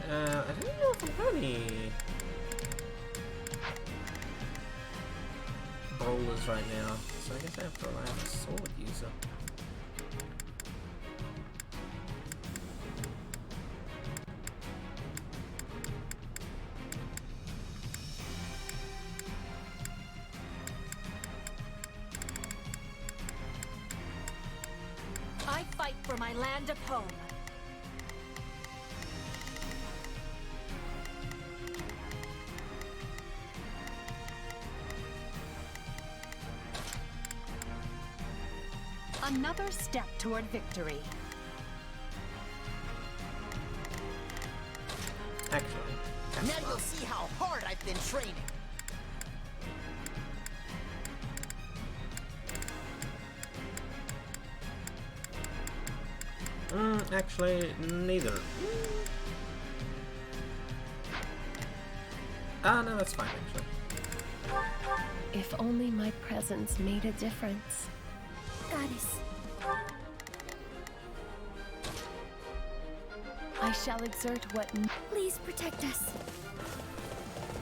I don't know if I have any brawlers right now, so I guess I have to rely on a sword user. I fight for my land of home. Another step toward victory. Actually, now you'll see how hard I've been training. Actually, neither. Ah, no, that's fine, actually. If only my presence made a difference. Goddess. I shall exert what... Please protect us.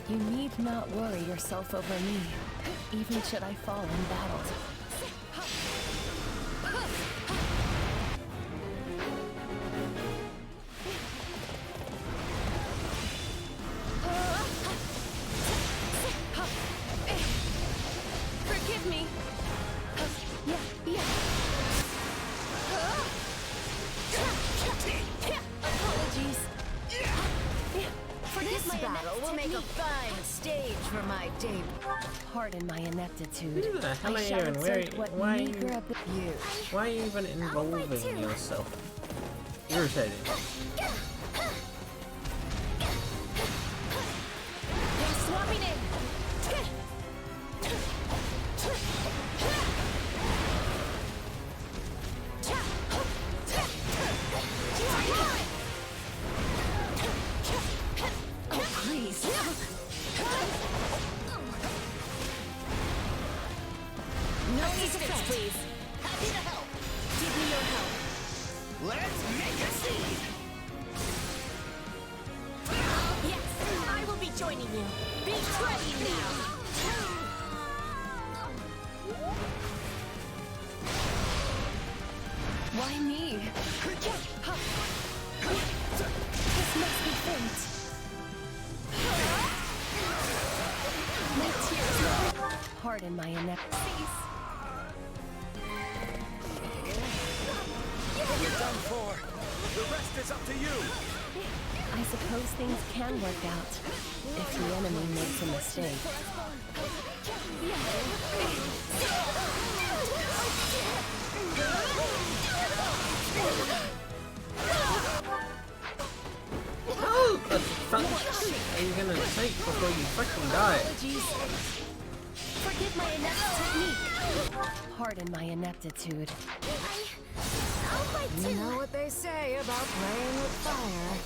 You need not worry yourself over me, even should I fall in battle. Forgive me. Apologies. This battle will make a fine stage for my debut. Pardon my ineptitude. Who the hell are you and why are you even involving yourself? Irritating. They're swapping in. Oh, please. No assistance, please. Happy to help. Give me your help. Let's make a scene! Yes, I will be joining you. Be ready now. Why me? This must be fate. My tears. Pardon my ineptitude. You're done for. The rest is up to you. I suppose things can work out if the enemy makes a mistake. What the fuck are you gonna take before you fucking die? Forgive my inept technique. Pardon my ineptitude. You know what they say about playing with fire.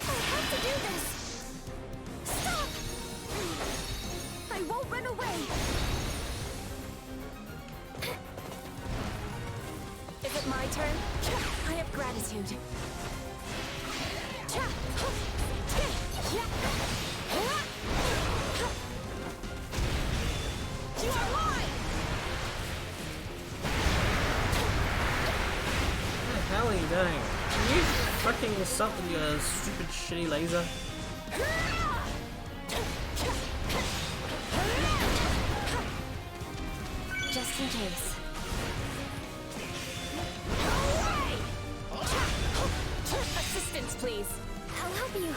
I have to do this. Stop! I won't run away. Is it my turn? I have gratitude. You are mine! What the hell are you doing? Can you fucking stop with your stupid shitty laser? Just in case. Assistance, please. I'll help you.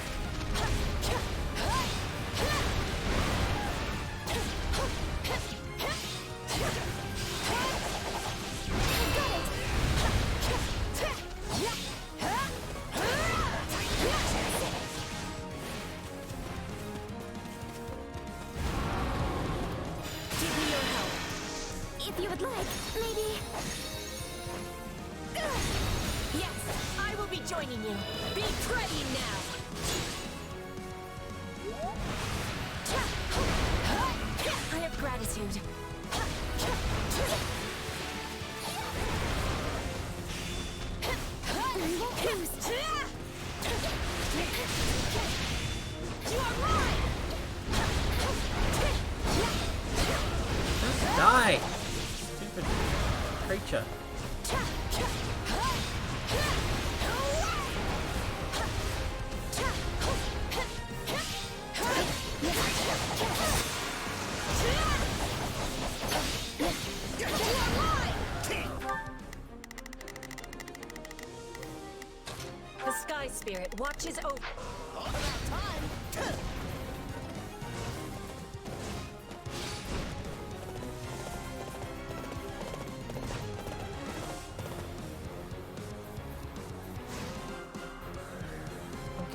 Give me your help. If you would like, maybe. Yes, I will be joining you. Be ready now. I have gratitude. We won't lose. You are mine! Just die! Stupid creature. The Sky Spirit watches over.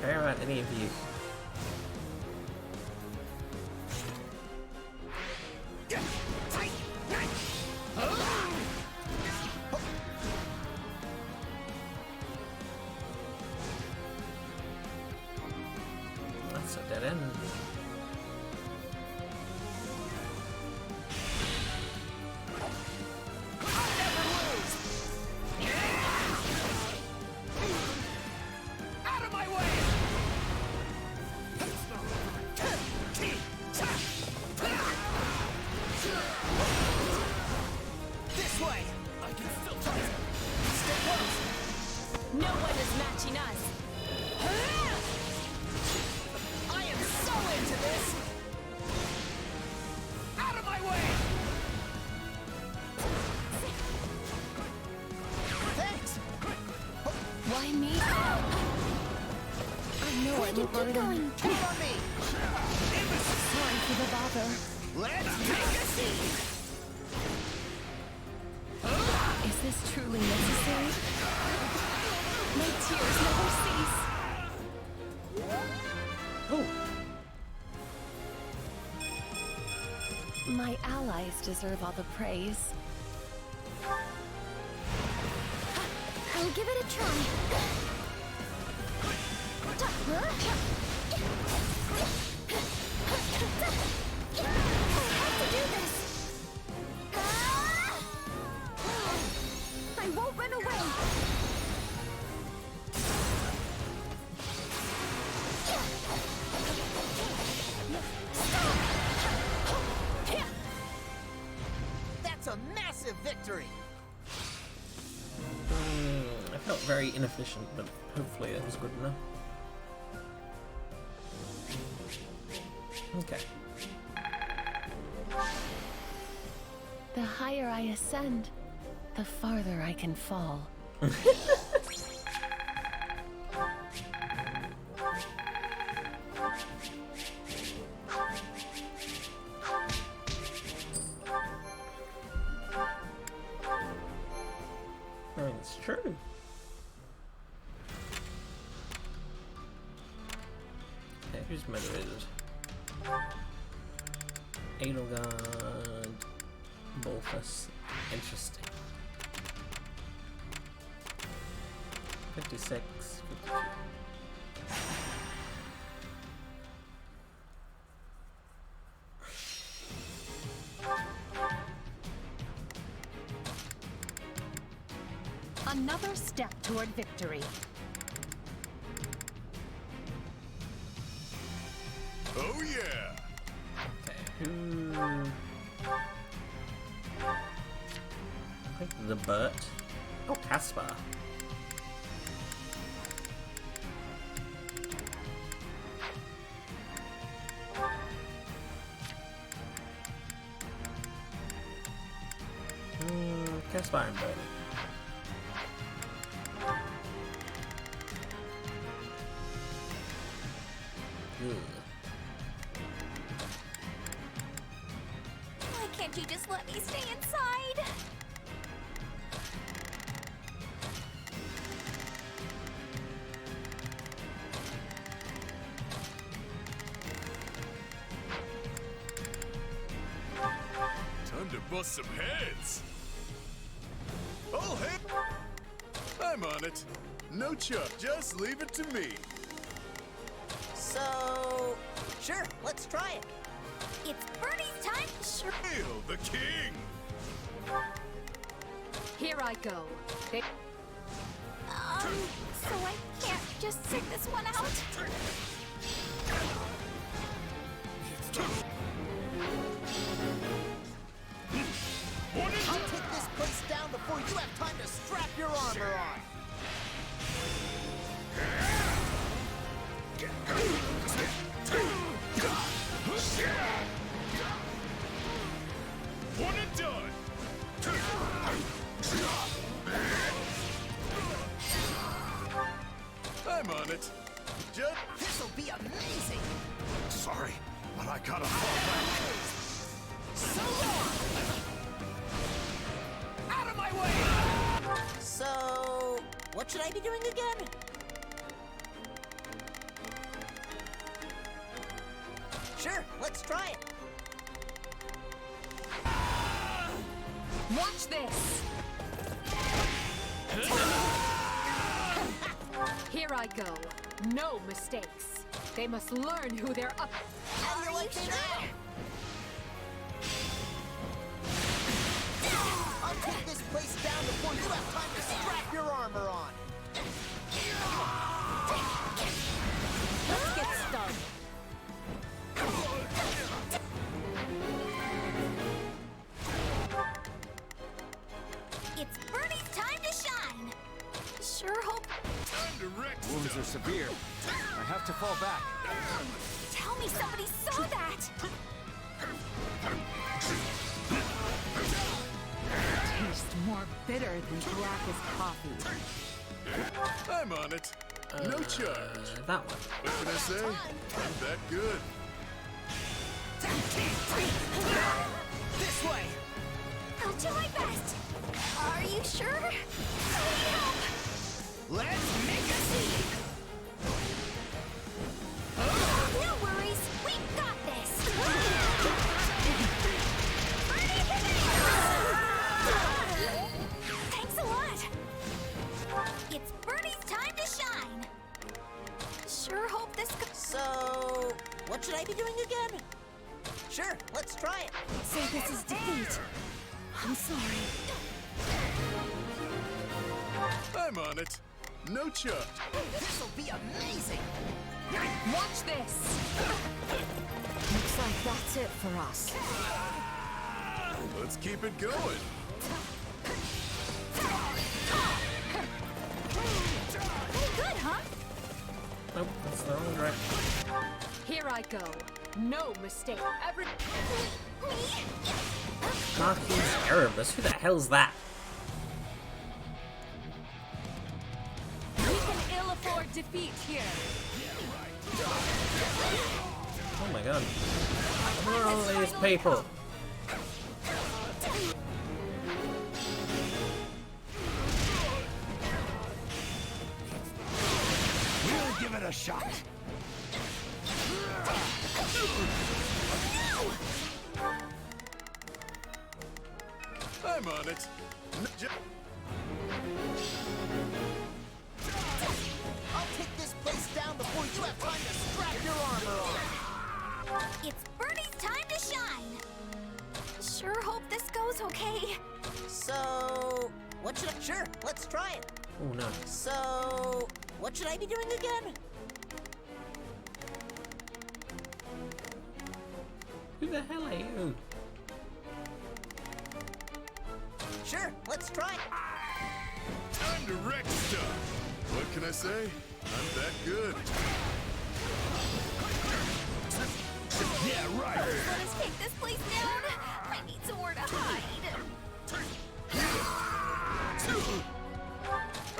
care about any of you. That's a dead end. No one is matching us. I am so into this. Out of my way. Thanks. Why me? I know I'm a burden. Keep on me. Sorry for the bother. Let's take a seat. Is this truly necessary? My tears never cease. Oh. My allies deserve all the praise. I'll give it a try. I have to do this. I won't run away. That's a massive victory. I felt very inefficient, but hopefully that was good enough. Okay. The higher I ascend, the farther I can fall. I mean, it's true. Okay, who's motivated? Edelgard, Bolfus. Interesting. 56, 52. Another step toward victory. Oh yeah! Okay, who... I think the Burt. Oh, Caspar. Caspar and Burt. Why can't you just let me stay inside? Time to bust some heads! Oh, hey! I'm on it. No chuck, just leave it to me. So, sure, let's try it. It's Bernie's time. Sure. Hail the king! Here I go. So I can't just sit this one out? I'll take this place down before you have time to strap your armor on. One and done! I'm on it. Just... This'll be amazing! Sorry, but I gotta fall back. So long! Out of my way! So, what should I be doing again? Sure, let's try it. Watch this! Here I go. No mistakes. They must learn who they're up. Are you sure? I'll take this place down before you have time to strap your armor on. Let's get started. It's Bernie's time to shine. Sure hope. Wounds are severe. I have to fall back. Tell me somebody saw that. Tastes more bitter than black as coffee. I'm on it. No charge. That one. What can I say? I'm that good. This way. I'll do my best. Are you sure? I need help. Let's make a scene. No worries. We got this. Thanks a lot. It's Bernie's time to shine. Sure hope this goes. So, what should I be doing again? Sure, let's try it. So this is defeat. I'm sorry. I'm on it. No charge. This'll be amazing. Watch this! Looks like that's it for us. Let's keep it going. Pretty good, huh? Nope, that's the wrong direction. Here I go. No mistake. Marquis Erebus, who the hell's that? We can ill afford defeat here. Oh my god. Where are all these people? We'll give it a shot. I'm on it. I'll take this place down before you have time to strap your armor on. It's Bernie's time to shine. Sure hope this goes okay. So, what should I... Sure, let's try it. Oh no. So, what should I be doing again? Who the hell are you? Sure, let's try it. Time to wreck stuff. What can I say? I'm that good. Yeah, right. Let us take this place down. I need somewhere to hide.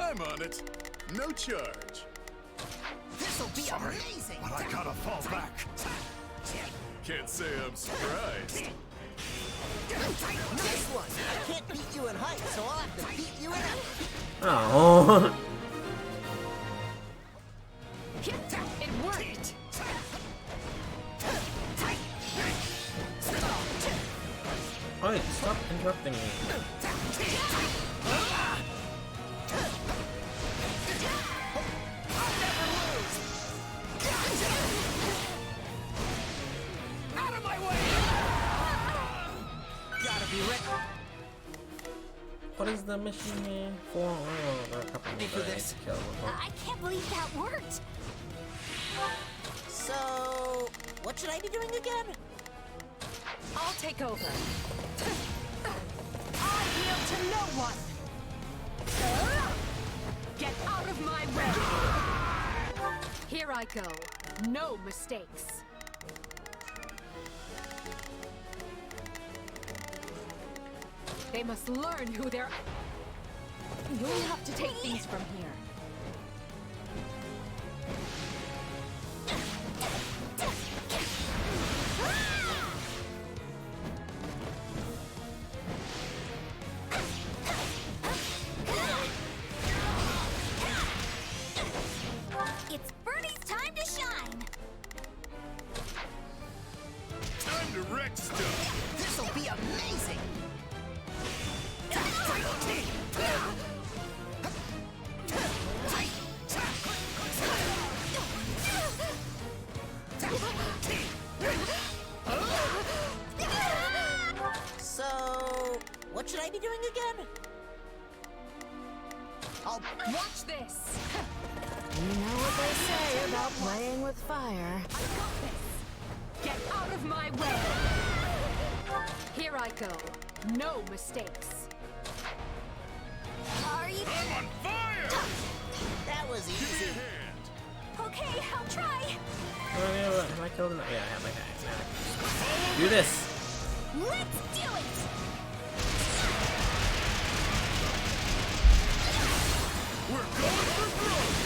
I'm on it. No charge. This'll be amazing. But I gotta fall back. Can't say I'm surprised. Nice one. I can't beat you in height, so I'll have to beat you in effort. Oh. It worked! Oi, stop interrupting me. Out of my way! Gotta be ready. What is the mission here for? Oh, there are a couple more that I need to kill before. I can't believe that worked. So, what should I be doing again? I'll take over. I yield to no one! Get out of my way! Here I go. No mistakes. They must learn who they're... You'll have to take things from here. It's Bernie's time to shine. What should I be doing again? I'll watch this. You know what they say about playing with fire. I got this. Get out of my way. Here I go. No mistakes. Are you? I'm on fire! That was easy. Give me a hand. Okay, I'll try. Oh, yeah, look, have I killed him? Yeah, I have my guys. Do this! Let's do it! We're going for broke!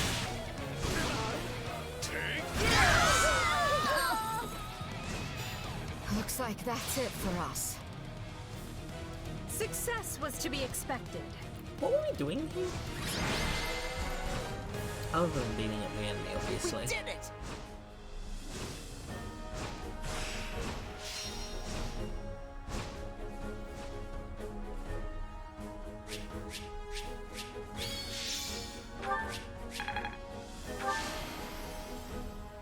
Take Looks like that's it for us. Success was to be expected. What were we doing here? Other than beating up the enemy, obviously. We did it!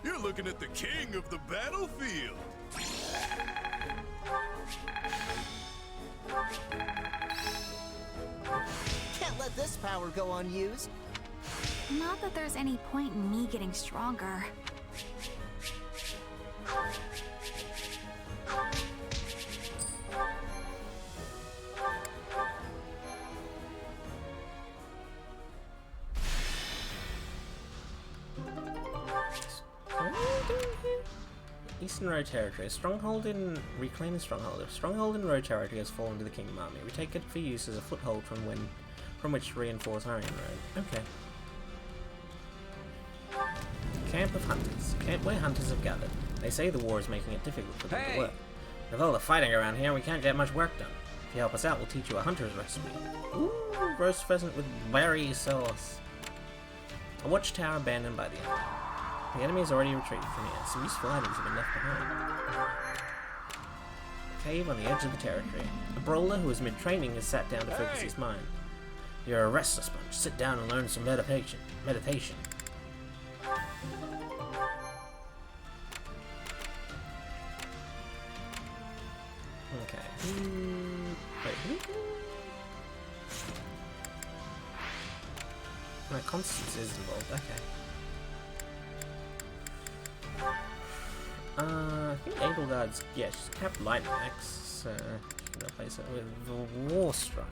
You're looking at the king of the battlefield. Can't let this power go unused. Not that there's any point in me getting stronger. Eastern Road Territory. Stronghold in... Reclaim the Stronghold. If Stronghold in Road Territory has fallen to the Kingdom Army, we take it for use as a foothold from which to reinforce Aryan Road. Okay. Camp of Hunters. Camp where hunters have gathered. They say the war is making it difficult for them to work. With all the fighting around here, we can't get much work done. If you help us out, we'll teach you a hunter's recipe. Ooh, roast pheasant with berry sauce. A watchtower abandoned by the enemy. The enemy has already retreated from here. Some useful items have been left behind. Cave on the edge of the territory. A brawler who is mid-training has sat down to focus his mind. You're a restless bunch. Sit down and learn some meditation. Okay. Wait, who? My Constance is involved. Okay. I think Edelgard's, yeah, she's capped Lightning Axe, so she can replace it with the War Strike.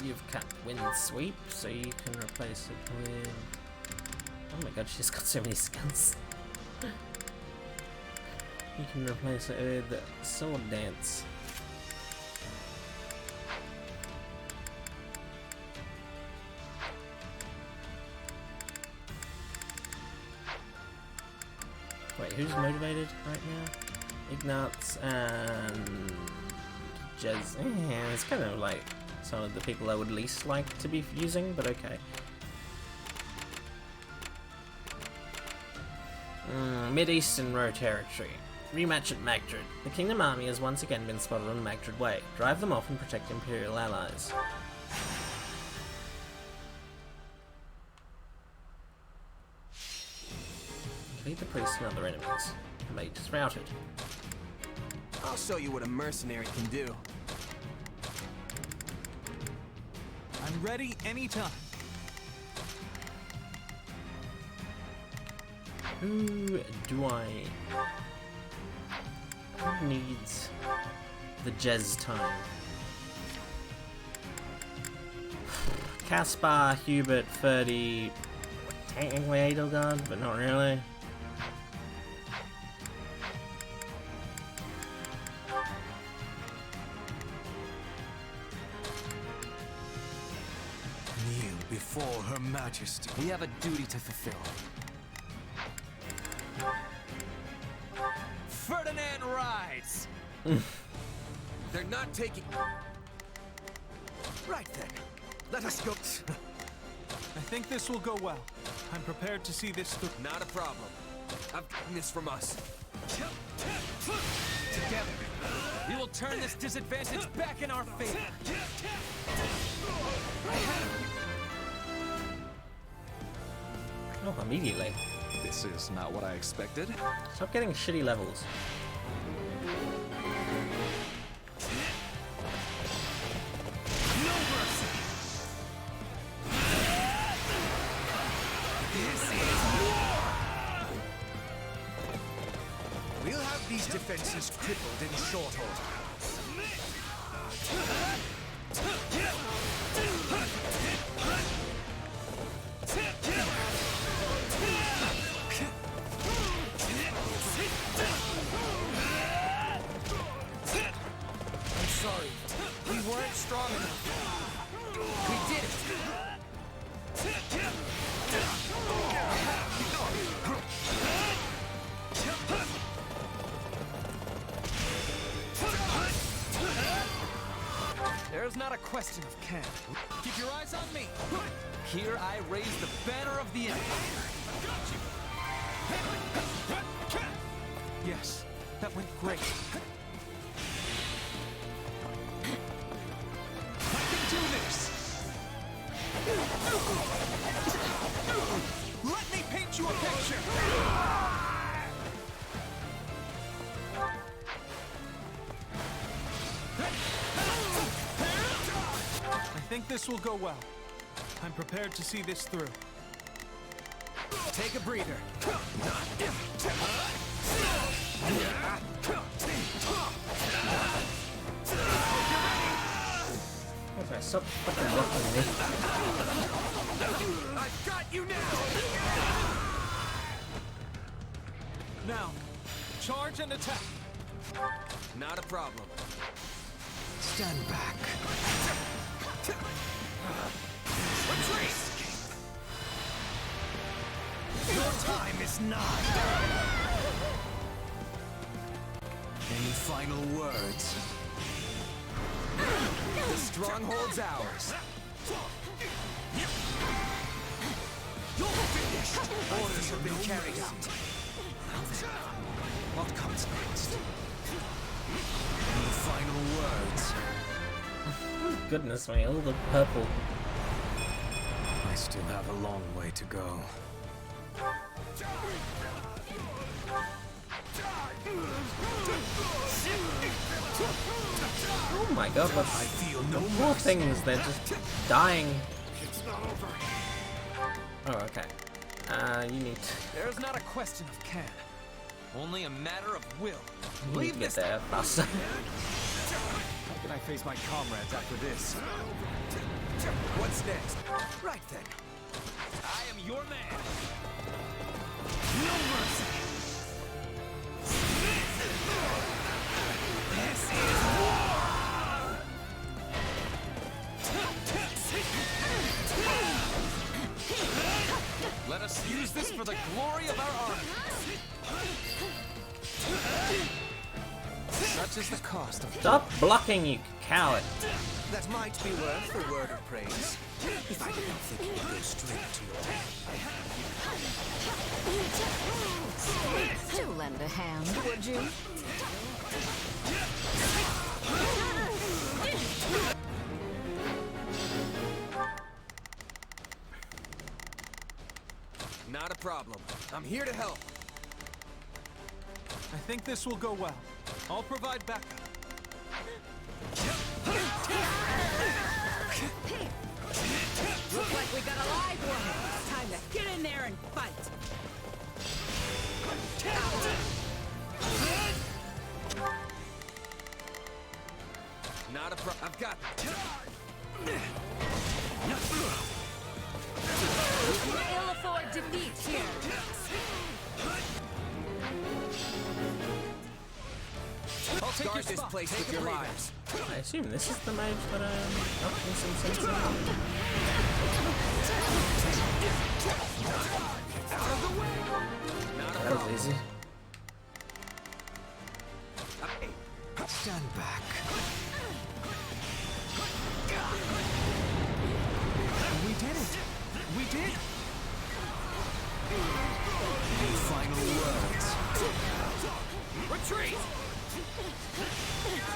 You've capped Wind Sweep, so you can replace it with... Oh my god, she's got so many skills. You can replace it with Sword Dance. Wait, who's motivated right now? Ignatz and Jez. Yeah, it's kind of like some of the people I would least like to be using, but okay. Mid-Eastern Row Territory. Rematch at Magdred. The Kingdom Army has once again been spotted on Magdred Way. Drive them off and protect Imperial allies. Defeat the priests and other enemies. The mage is routed. I'll show you what a mercenary can do. I'm ready anytime. Who do I... Who needs the Jez time? Caspar, Hubert, Ferdy... Technically Edelgard, but not really. Kneel before Her Majesty. We have a duty to fulfill. Ferdinand rides! They're not taking... Right then. Let us go. I think this will go well. I'm prepared to see this through. Not a problem. I've gotten this from us. Together, we will turn this disadvantage back in our favor. Oh, immediately. This is not what I expected. Stop getting shitty levels. No mercy. This is war. We'll have these defenses crippled in short order. I'm sorry. We weren't strong enough. We did it. There's not a question of can. Keep your eyes on me. Here I raise the banner of the Empire. Yes, that went great. I can do this. Let me paint you a picture. I think this will go well. I'm prepared to see this through. Take a breather. Okay, stop fucking blocking me. I've got you now. Now, charge and attack. Not a problem. Stand back. Retreat. Your time is nigh. Any final words? The stronghold's ours. You're finished. Orders have been carried out. What comes next? Any final words? Goodness me, all the purple. I still have a long way to go. Oh my god, but I feel no poor things, they're just dying. It's not over. Oh, okay. You need to... There's not a question of can. Only a matter of will. You need to get there faster. How can I face my comrades after this? What's next? Right then. I am your man. No mercy. This is war. Let us use this for the glory of our army. Such is the cost of... Stop blocking, you coward. That might be worth a word of praise. If I didn't think it would go straight to your head. Do lend a hand, would you? Not a problem. I'm here to help. I think this will go well. I'll provide backup. Looks like we got a live one. It's time to get in there and fight. Not a problem. I've got it. We can ill afford defeat here. I'll take Guard your this spot. place Take with a your breather. lives. I assume this is the mage that upping some sense of. That was easy. Stand back. We did it. We did. Any final words? Retreat.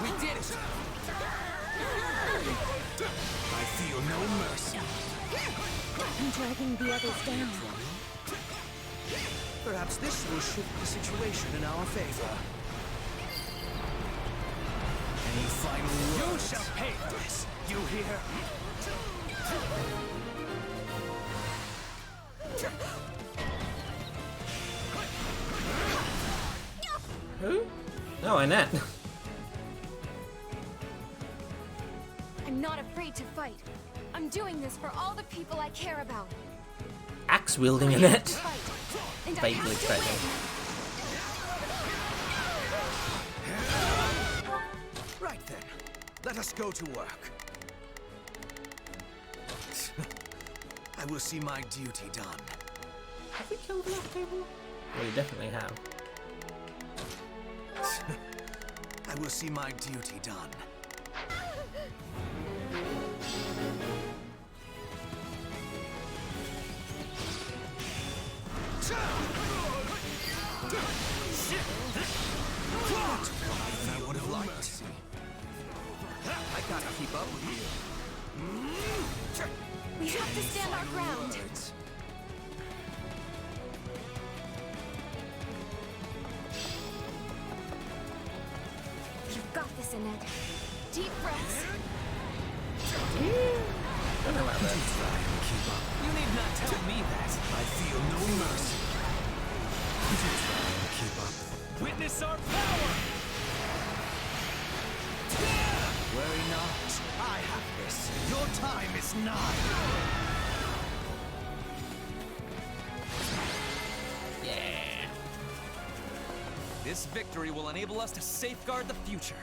We did it. I feel no mercy. I'm dragging the others down. Perhaps this will shift the situation in our favor. Any final words? You shall pay for this. You hear? Who? Oh, Annette. I'm not afraid to fight. I'm doing this for all the people I care about. Axe wielding Annette. And I Vaguely have to threatening. Right then, let us go to work. I will see my duty done. Have we killed enough people? Well, we definitely have. I will see my duty done. I would have liked to see. I gotta keep up with you. We have to stand our ground. You've got this, Annette. Deep breaths. Don't know about that. You need not tell me that. I feel no mercy. Keep up. Witness our power! Worry not. I have this. Your time is nigh. Yeah. This victory will enable us to safeguard the future.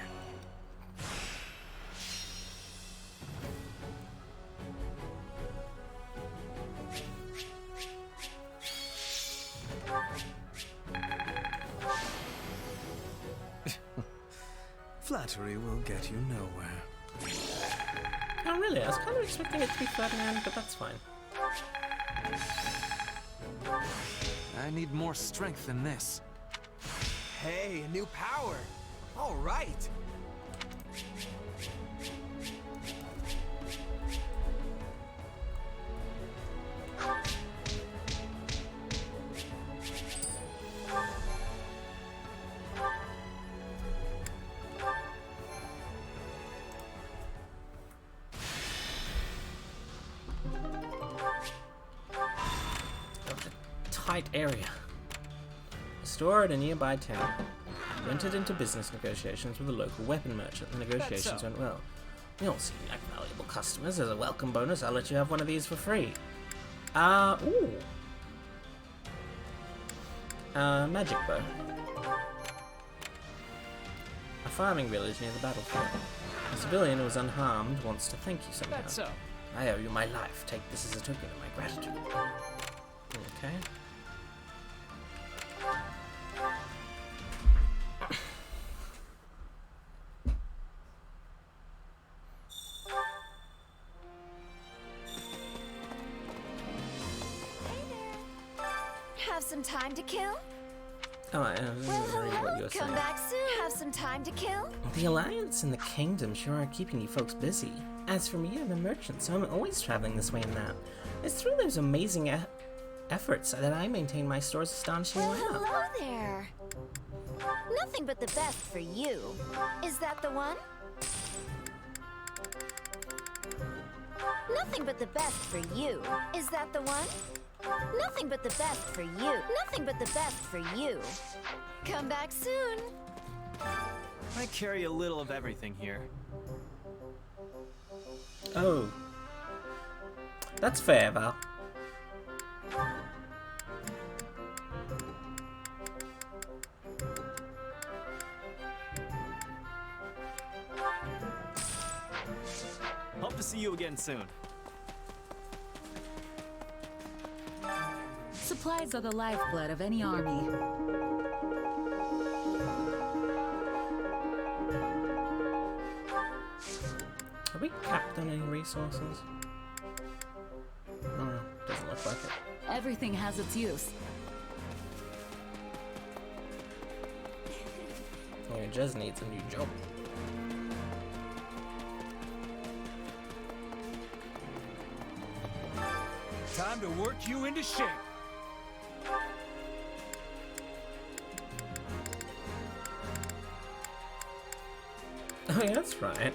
Flattery will get you nowhere. Oh, really? I was kind of expecting it to be Ferdinand, but that's fine. I need more strength than this. Hey, a new power. All right. Tight area. A store at a nearby town. We entered into business negotiations with a local weapon merchant. The negotiations went well. You all seem like valuable customers. As a welcome bonus, I'll let you have one of these for free. Ooh. Magic bow. A farming village near the battlefield. A civilian who was unharmed wants to thank you somehow. That's so. I owe you my life. Take this as a token of my gratitude. Okay. Have some time to kill? Oh, I read what you were Come saying. back soon. Have some time to kill? The Alliance and the Kingdom sure are keeping you folks busy. As for me, I'm a merchant, so I'm always traveling this way and that. It's through those amazing efforts that I maintain my store's astonishing lineup. Hello there. Nothing but the best for you. Is that the one? Nothing but the best for you. Is that the one? Nothing but the best for you. Nothing but the best for you. Come back soon. I carry a little of everything here. Oh. That's fair, Val. Hope to see you again soon. Supplies are the lifeblood of any army. Have we capped on any resources? No, doesn't look like it. Everything has its use. Yeah, Jez needs a new job. Time to work you into shape. Oh yeah, that's right.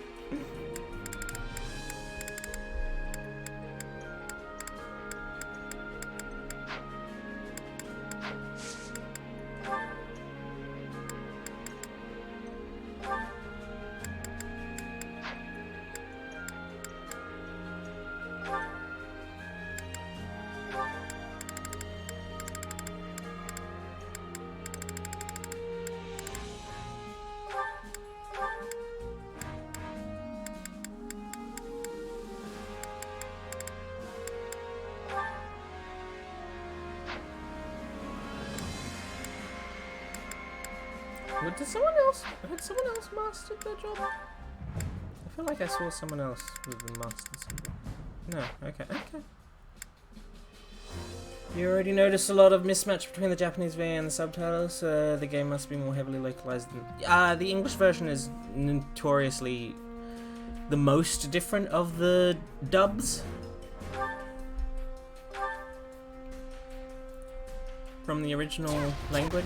What, did someone else? Had someone else mastered their job? I feel like I saw someone else with the mastered something. No, okay, okay. You already noticed a lot of mismatch between the Japanese VA and the subtitles. The game must be more heavily localized than... the English version is notoriously the most different of the dubs from the original language.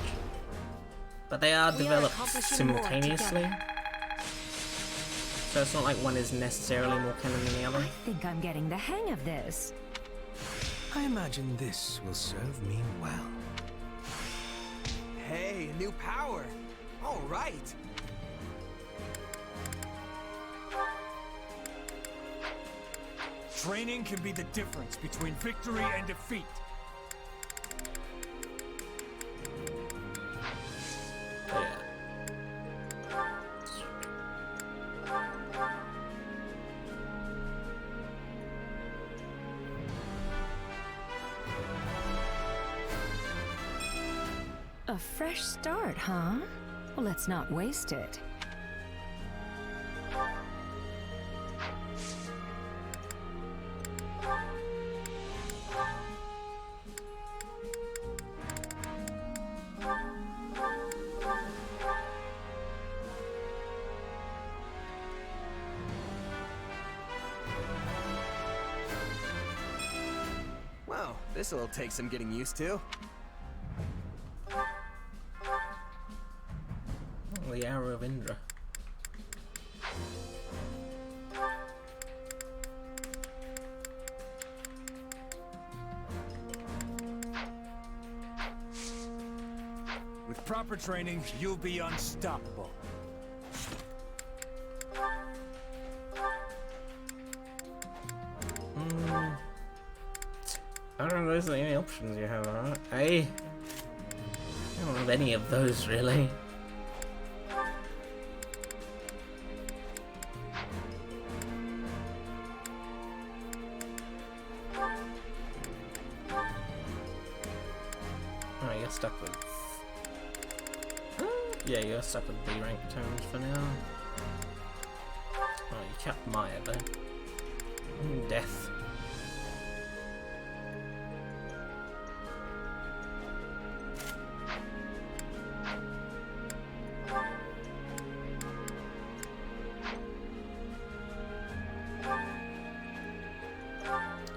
But they are developed simultaneously. So it's not like one is necessarily more canon than the other. I think I'm getting the hang of this. I imagine this will serve me well. Hey, a new power! All right! Training can be the difference between victory and defeat. A fresh start, huh? Well, let's not waste it. Well, this'll take some getting used to. The Arrow of Indra. With proper training, you'll be unstoppable. I don't know if there's any options you have, alright? I don't have any of those, really. Oh, you're stuck with... yeah, you're stuck with B rank terms for now. Oh, you kept Maya, though. Death.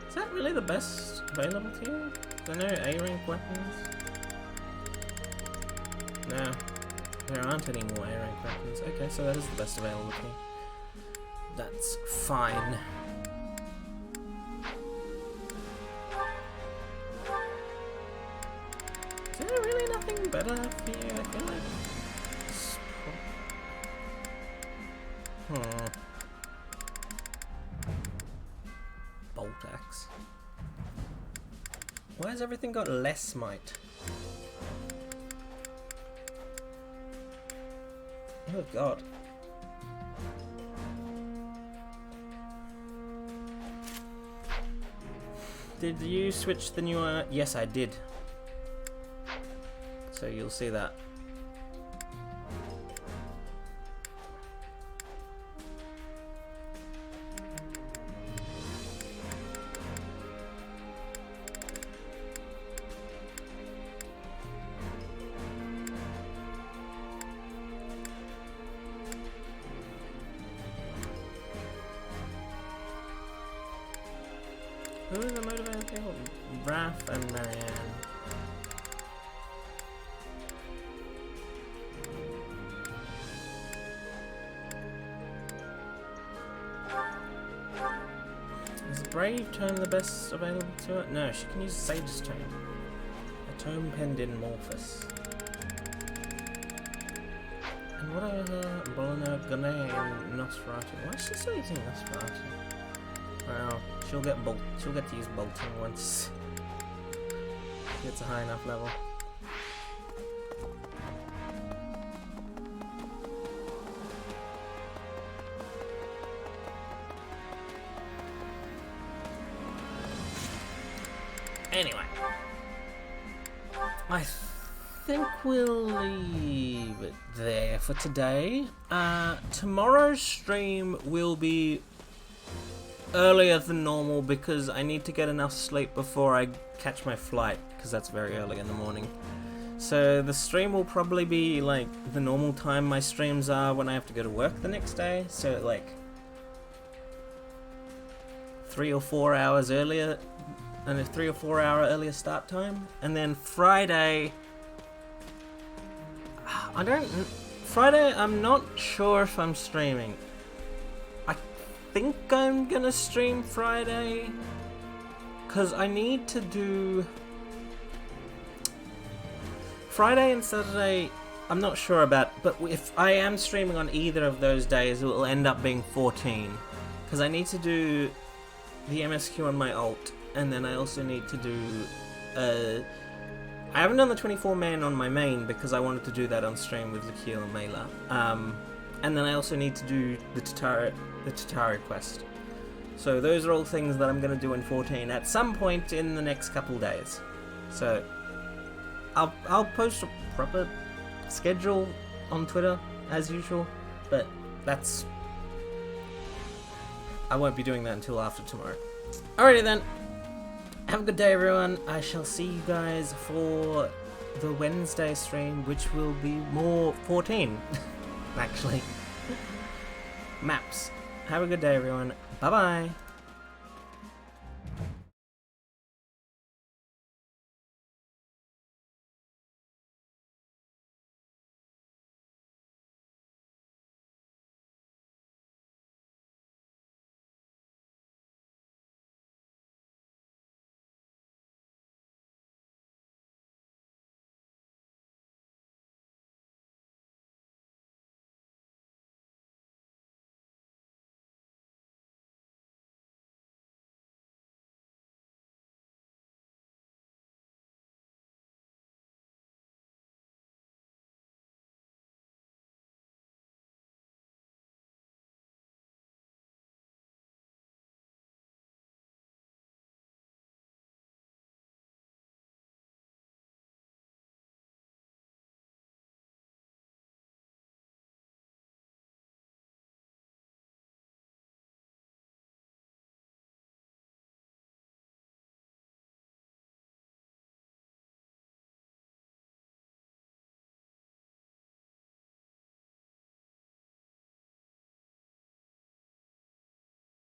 Is that really the best available to you? There are no A-rank weapons? No. There aren't any more A-rank weapons. Okay, so that is the best available to you. That's fine. Is there really nothing better for you? I feel like... Bolt axe. Why has everything got less might? Oh god. Did you switch the new one? Yes, I did. So you'll see that. Who are the motivated people? Raph and Marianne. Brave Tome the best available to her? No, she can use Sage's Tome. A Tome Pendimorphous. And what are her Bolina, Gane, and Nosferatu? Why is she still using Nosferatu? Well, she'll get to use bolting once she gets a high enough level. Anyway, I think we'll leave it there for today. Tomorrow's stream will be earlier than normal because I need to get enough sleep before I catch my flight, because that's very early in the morning. So the stream will probably be like the normal time my streams are when I have to go to work the next day, so like 3 or 4 hours earlier, and a 3 or 4 hour earlier start time. And then Friday, Friday I'm not sure if I'm streaming. I think I'm gonna stream Friday, because I need to do Friday and Saturday. I'm not sure about, but if I am streaming on either of those days, it will end up being 14, because I need to do the MSQ on my alt, and then I also need to do I haven't done the 24-man on my main because I wanted to do that on stream with Zakil and Mela. And then I also need to do the Tatari quest. So those are all things that I'm going to do in 14 at some point in the next couple days. So I'll post a proper schedule on Twitter as usual, but I won't be doing that until after tomorrow. Alrighty then. Have a good day, everyone. I shall see you guys for the Wednesday stream, which will be more 14, actually. Maps. Have a good day, everyone. Bye-bye.